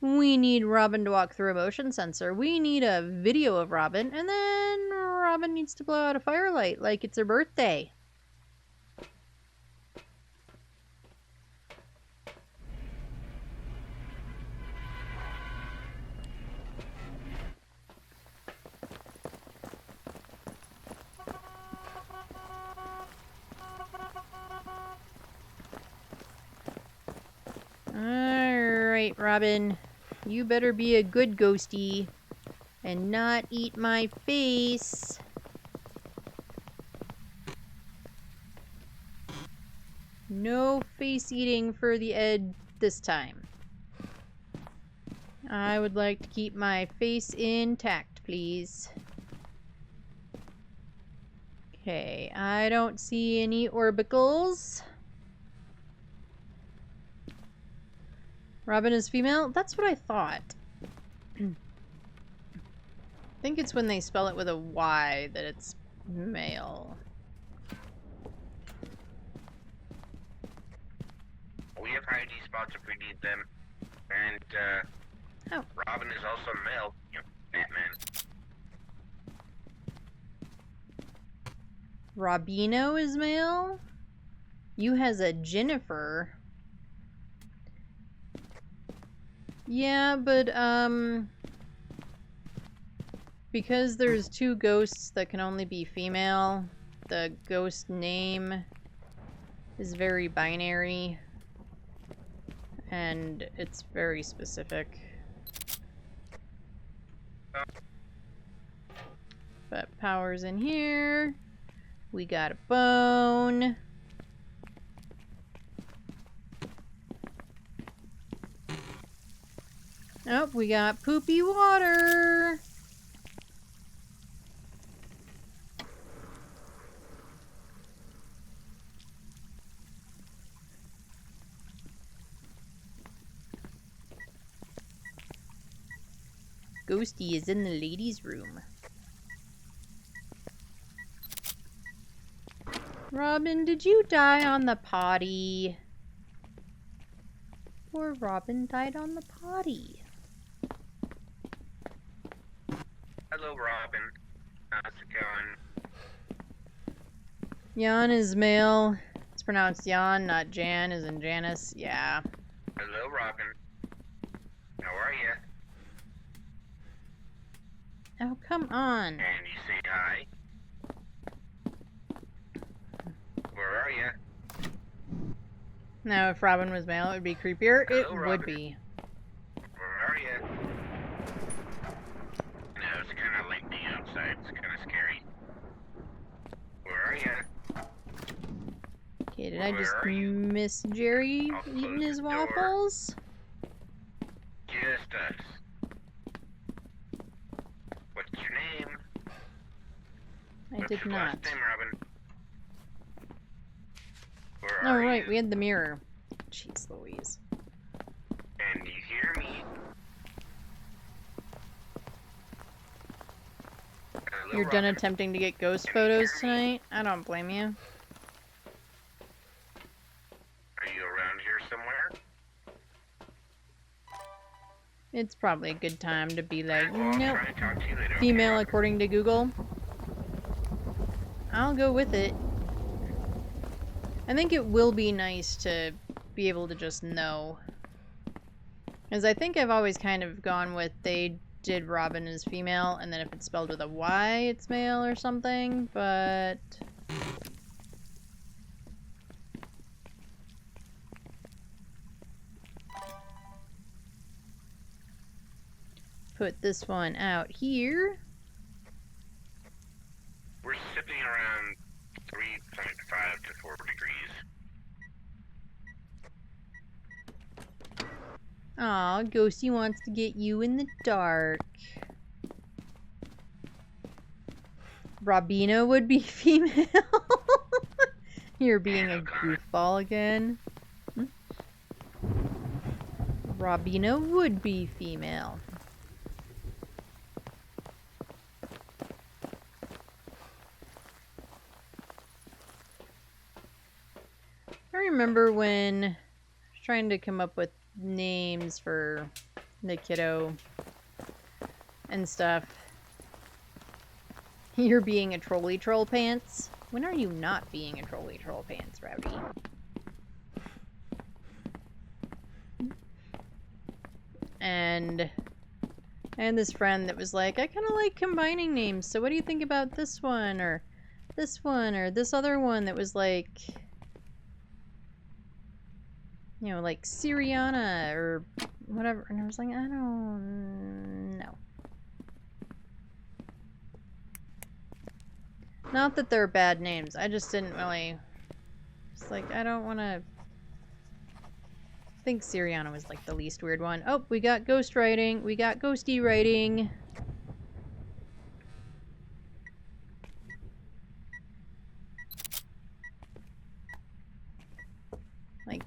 We need Robin to walk through a motion sensor. We need a video of Robin. And then Robin needs to blow out a firelight like it's her birthday. Alright, Robin. You better be a good ghosty and not eat my face. No face eating for the Ed this time. I would like to keep my face intact, please. Okay, I don't see any orbicals. Robin is female? That's what I thought. I think it's when they spell it with a Y that it's male. We have ID spots if we need them. And, Oh. Robin is also male. You know, Batman. Robino is male? You has a Jennifer. Yeah, but, because there's two ghosts that can only be female, the ghost name is very binary, and it's very specific. But Power's in here. We got a bone. Oh, we got poopy water. Ghosty is in the ladies' room. Robin, did you die on the potty? Poor Robin died on the potty. Hello, Robin. How's it going? Jan is male. It's pronounced Jan, not Jan, as in Janice. Yeah. Hello, Robin. How are you? Oh, come on. And you say hi. Where are you? Now, if Robin was male, it would be creepier. It Hello, would Robin. be. Where are you? No, it's kind of late being outside. It's kind of scary. Where are you? Okay, did I Where just are you? miss Jerry I'll eating close his the door. waffles? Just us. What's your name? I What's did your not. last name, Robin? Where Oh, are right, you? we had the mirror. Jeez Louise. And you hear me? Hello, You're done Robin. attempting to get ghost Can you hear photos me? tonight? I don't blame you. Are you around here somewhere? It's probably a good time to be like, Well, I'll nope. try and talk to you later. Female Okay, according to Google. I'll go with it. I think it will be nice to be able to just know. Because I think I've always kind of gone with they did Robin as female, and then if it's spelled with a Y, it's male or something, but... Put this one out here. We're sipping around 3.5 to 4 degrees. Aw, Ghosty wants to get you in the dark. Robina would be female. You're being a goofball again. Robina would be female. I remember when I was trying to come up with names for the kiddo and stuff. You're being a trolley troll pants. When are you not being a trolley troll pants, Rowdy? And I had this friend that was like, I kind of like combining names, so what do you think about this one, or this other one that was like, you know, like Syriana, or whatever. And I was like, I don't know. Not that they're bad names, I just didn't really, it's like, I don't want to. I think Syriana was like the least weird one. Oh, we got ghost writing. We got ghosty writing. Like,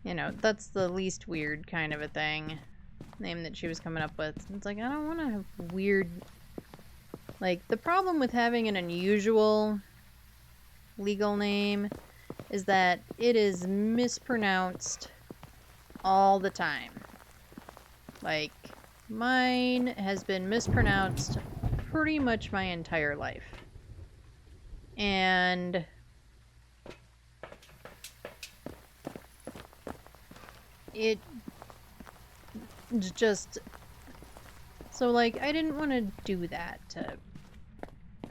you know, that's the least weird kind of a thing. Name that she was coming up with. It's like, I don't want to have weird. Like, the problem with having an unusual legal name is that it is mispronounced all the time. Like, mine has been mispronounced pretty much my entire life. And it just... So, like, I didn't want to do that to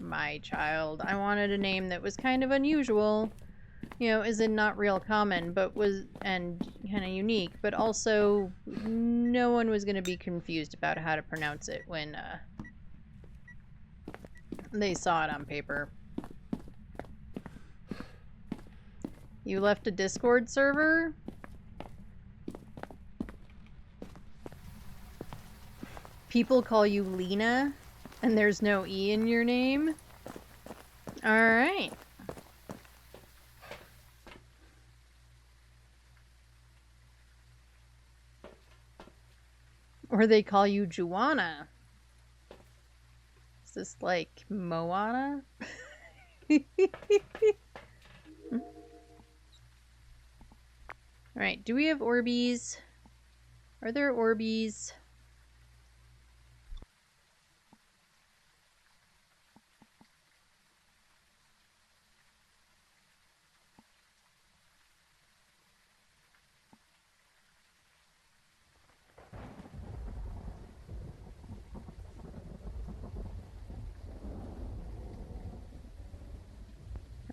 my child. I wanted a name that was kind of unusual, you know, as in not real common, but was, and kind of unique, but also no one was going to be confused about how to pronounce it when they saw it on paper. You left a Discord server? People call you Lena, and there's no E in your name? Alright. Or they call you Juana. Is this like Moana? Alright, do we have Orbeez? Are there Orbeez?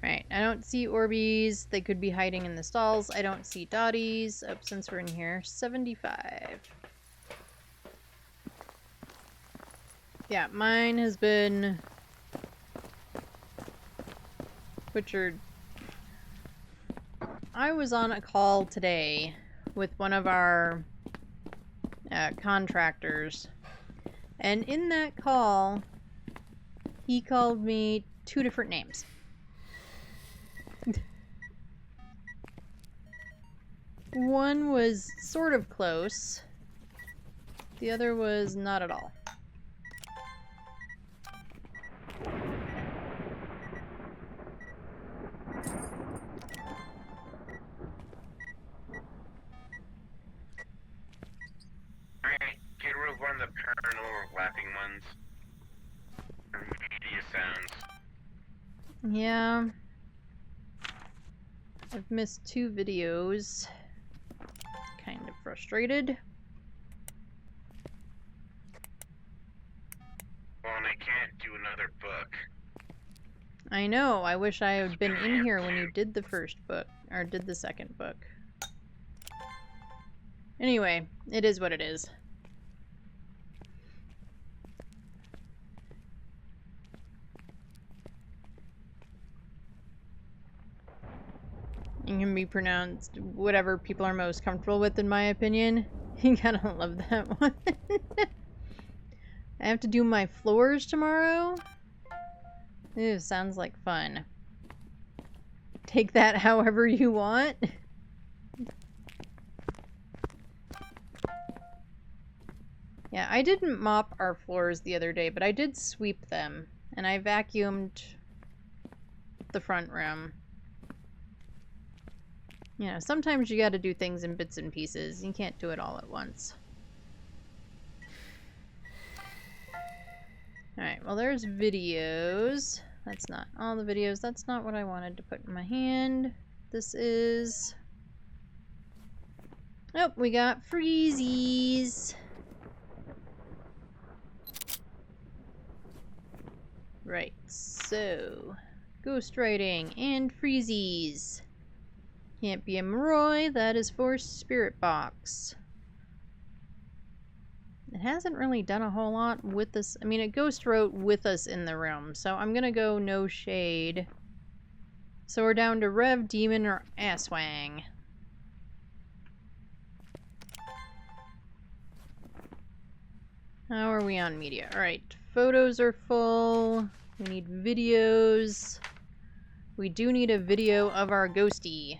Alright, I don't see Orbeez. They could be hiding in the stalls. I don't see Dotties. Oh, since we're in here, 75. Yeah, mine has been butchered. I was on a call today with one of our contractors, and in that call, he called me 2 different names. One was sort of close. The other was not at all. Alright, get rid of one of the paranormal lapping ones. Or media sounds. Yeah. I've missed 2 videos. Kind of frustrated. Well, and I can't do another book. I know, I wish I had been in here when you did the first book, or did the second book. Anyway, it is what it is. It can be pronounced whatever people are most comfortable with, in my opinion. You gotta love that one. I have to do my floors tomorrow? Ew, sounds like fun. Take that however you want. Yeah, I didn't mop our floors the other day, but I did sweep them. And I vacuumed the front room. You know, sometimes you gotta do things in bits and pieces. You can't do it all at once. Alright, well there's videos. That's not all the videos. That's not what I wanted to put in my hand. This is... Oh, we got freezies. Right, so... Ghost writing and freezies. Can't be a Moroi, that is for Spirit Box. It hasn't really done a whole lot with us. I mean, it ghost wrote with us in the room, so I'm gonna go no shade. So we're down to Rev, Demon, or Asswang. How are we on media? Alright, photos are full. We need videos. We do need a video of our ghosty.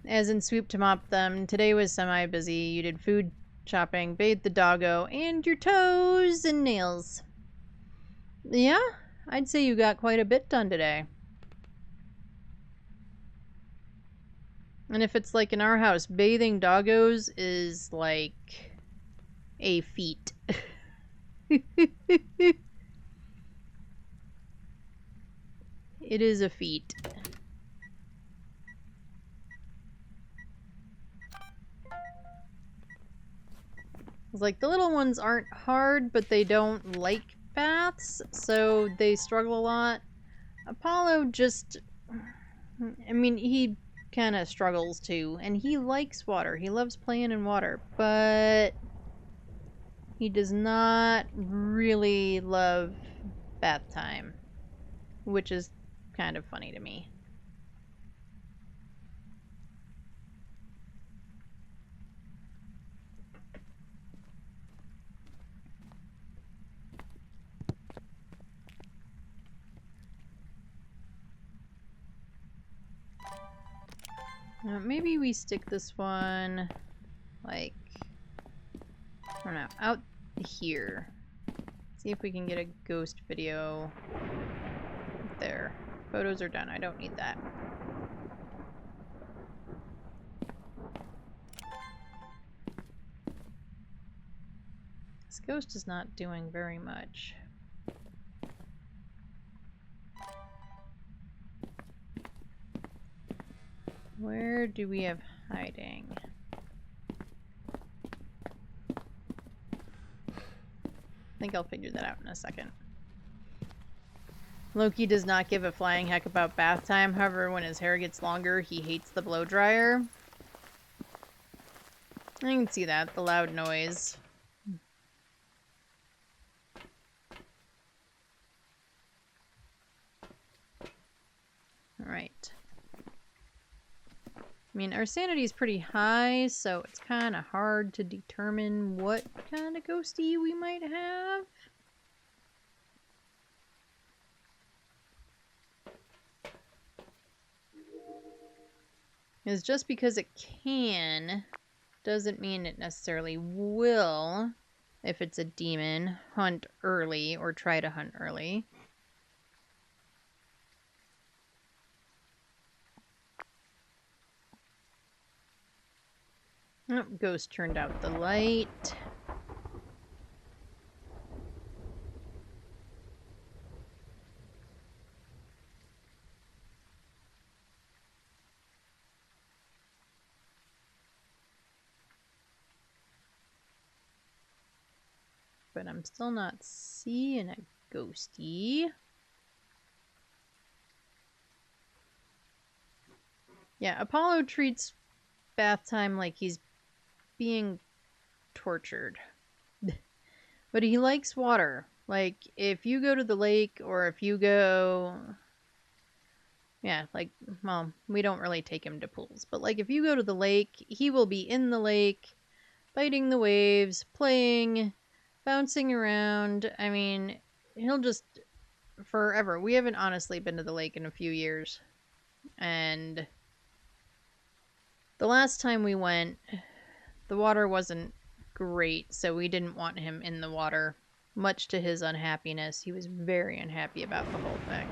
As in sweep to mop them. Today was semi-busy. You did food shopping, bathed the doggo, and your toes and nails. Yeah, I'd say you got quite a bit done today. And if it's like in our house, bathing doggos is like a feat. It is a feat. It's like the little ones aren't hard, but they don't like baths, so they struggle a lot. Apollo just... I mean, he kind of struggles too, and he likes water. He loves playing in water, but he does not really love bath time, which is kind of funny to me. Maybe we stick this one, like, I don't know, out here. See if we can get a ghost video there. Photos are done. I don't need that. This ghost is not doing very much. Where do we have hiding? I think I'll figure that out in a second. Loki does not give a flying heck about bath time. However, when his hair gets longer, he hates the blow dryer. I can see that, the loud noise. Alright. I mean, our sanity is pretty high, so it's kind of hard to determine what kind of ghosty we might have. is just because it can doesn't mean it necessarily will, if it's a demon, hunt early or try to hunt early. Oh, Ghost turned out the light. But I'm still not seeing a ghosty. Yeah, Apollo treats bath time like he's being tortured. But he likes water. Like, if you go to the lake or if you go... Yeah, like, well, we don't really take him to pools. But, like, if you go to the lake, he will be in the lake, biting the waves, playing, bouncing around. I mean, he'll just... Forever. We haven't honestly been to the lake in a few years. And the last time we went, the water wasn't great, so we didn't want him in the water. Much to his unhappiness, he was very unhappy about the whole thing.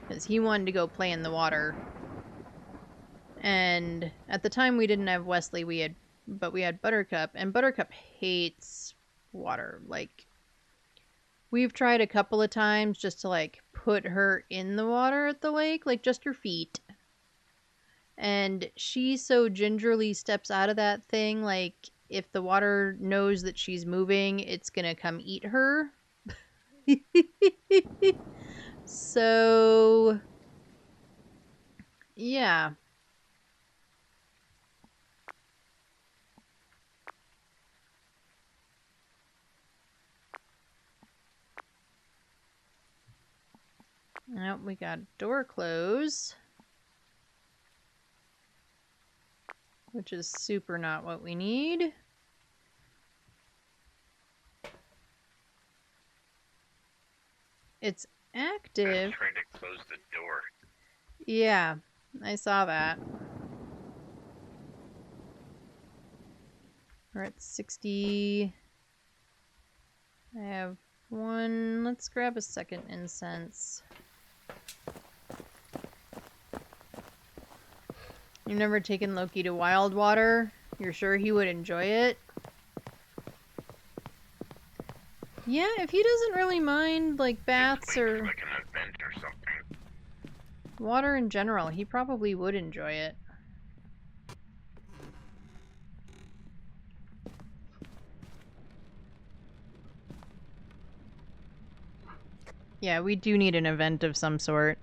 Because he wanted to go play in the water. And at the time we didn't have Wesley, we had Buttercup, and Buttercup hates water. Like, we've tried a couple of times just to, like, put her in the water at the lake, like, just her feet. And she so gingerly steps out of that thing, like, if the water knows that she's moving, it's gonna come eat her. So, yeah. Nope, we got door close. Which is super not what we need. It's active. I'm trying to close the door. Yeah, I saw that. We're at 60. I have one. Let's grab a second incense. You've never taken Loki to Wild Water? You're sure he would enjoy it? Yeah, if he doesn't really mind, like, baths or like an event or something. water in general, he probably would enjoy it. Yeah, we do need an event of some sort.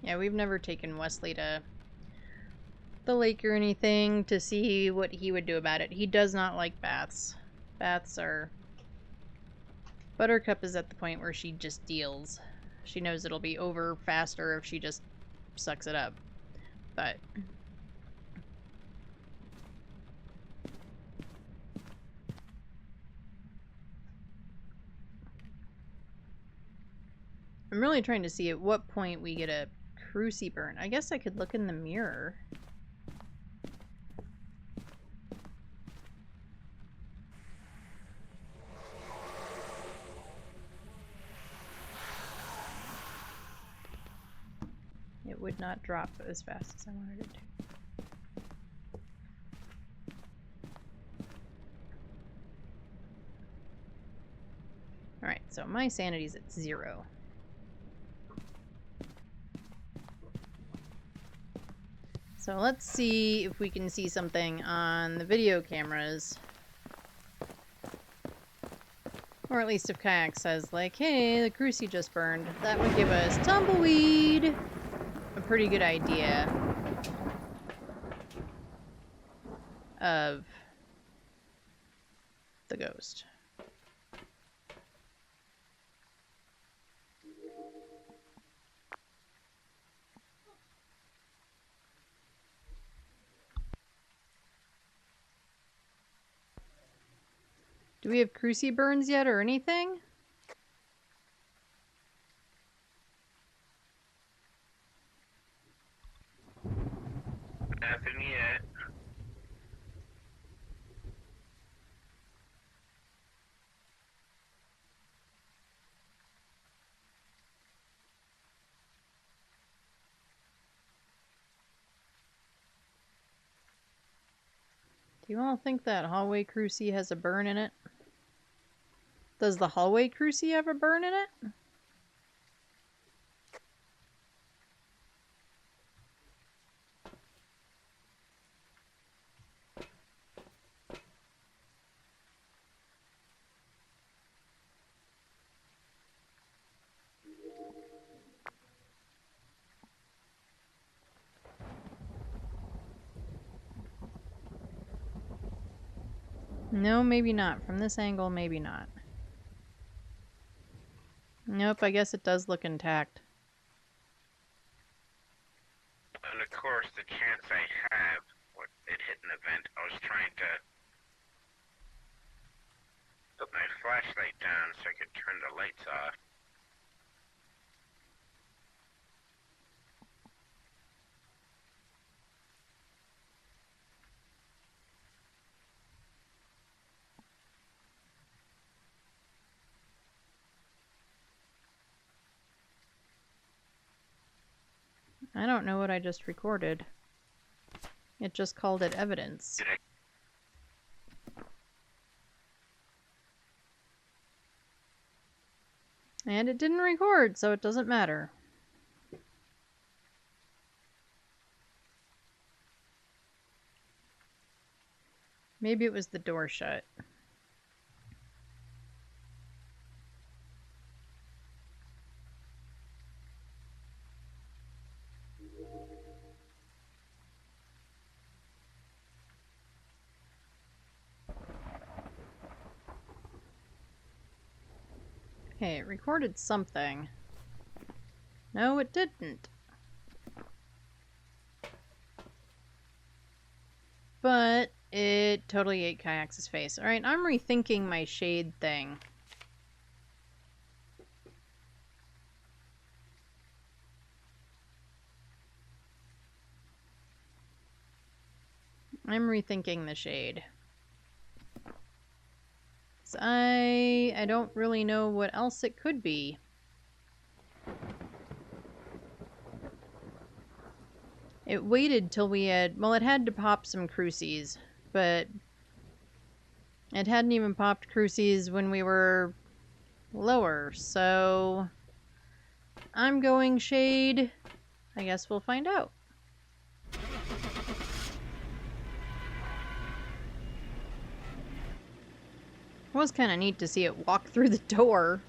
Yeah, we've never taken Wesley to the lake or anything to see what he would do about it. He does not like baths. Baths are... Buttercup is at the point where she just deals. She knows it'll be over faster if she just sucks it up. But... I'm really trying to see at what point we get a Cruci burn. I guess I could look in the mirror. It would not drop as fast as I wanted it to. Alright, so my sanity's at 0. So let's see if we can see something on the video cameras. Or at least if Kiacs says, like, hey, the crucie just burned. That would give us tumbleweed. A pretty good idea of the ghost. Do we have crucie burns yet or anything? Nothing yet. Do you all think that hallway crucie has a burn in it? Does the hallway crucie have a burn in it? No, maybe not. From this angle, maybe not. Nope, I guess it does look intact. And of course, the chance I have, what it hit an event, I was trying to put my flashlight down so I could turn the lights off. I don't know what I just recorded. It just called it evidence. Did I? And it didn't record, so it doesn't matter. Maybe it was the door shut. Okay, it recorded something. No, it didn't. But it totally ate Kiacs' face. Alright, I'm rethinking my shade thing. I'm rethinking the shade. So I don't really know what else it could be. It waited till we had... Well, it had to pop some crucies, but it hadn't even popped crucies when we were lower, so I'm going shade. I guess we'll find out. It was kind of neat to see it walk through the door.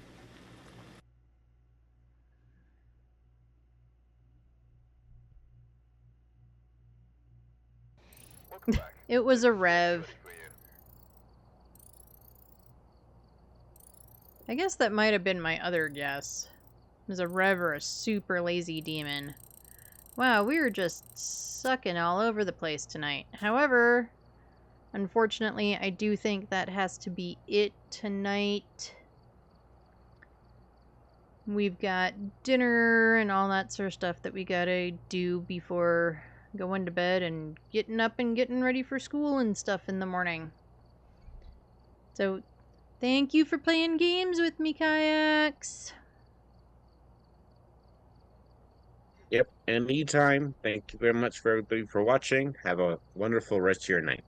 Welcome back. It was a rev. Ready for you. I guess that might have been my other guess. It was a rev or a super lazy demon. Wow, we were just sucking all over the place tonight. However, unfortunately, I do think that has to be it tonight. We've got dinner and all that sort of stuff that we gotta do before going to bed and getting up and getting ready for school and stuff in the morning. So, thank you for playing games with me, Kiacs. Yep, anytime. Thank you very much for everybody for watching. Have a wonderful rest of your night.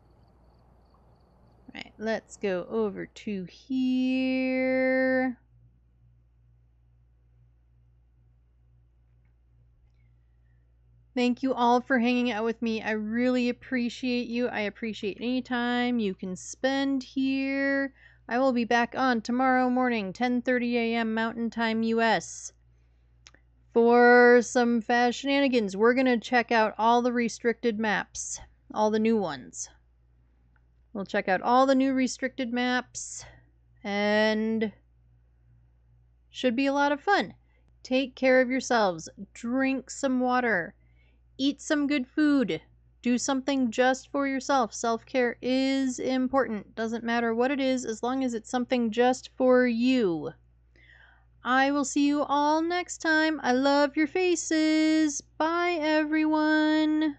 Right, let's go over to here. Thank you all for hanging out with me. I really appreciate you. I appreciate any time you can spend here. I will be back on tomorrow morning, 10:30 a.m. Mountain Time US. For some Phas shenanigans, we're going to check out all the restricted maps. All the new ones. We'll check out all the new restricted maps. And should be a lot of fun. Take care of yourselves. Drink some water. Eat some good food. Do something just for yourself. Self-care is important. Doesn't matter what it is, as long as it's something just for you. I will see you all next time. I love your faces. Bye, everyone.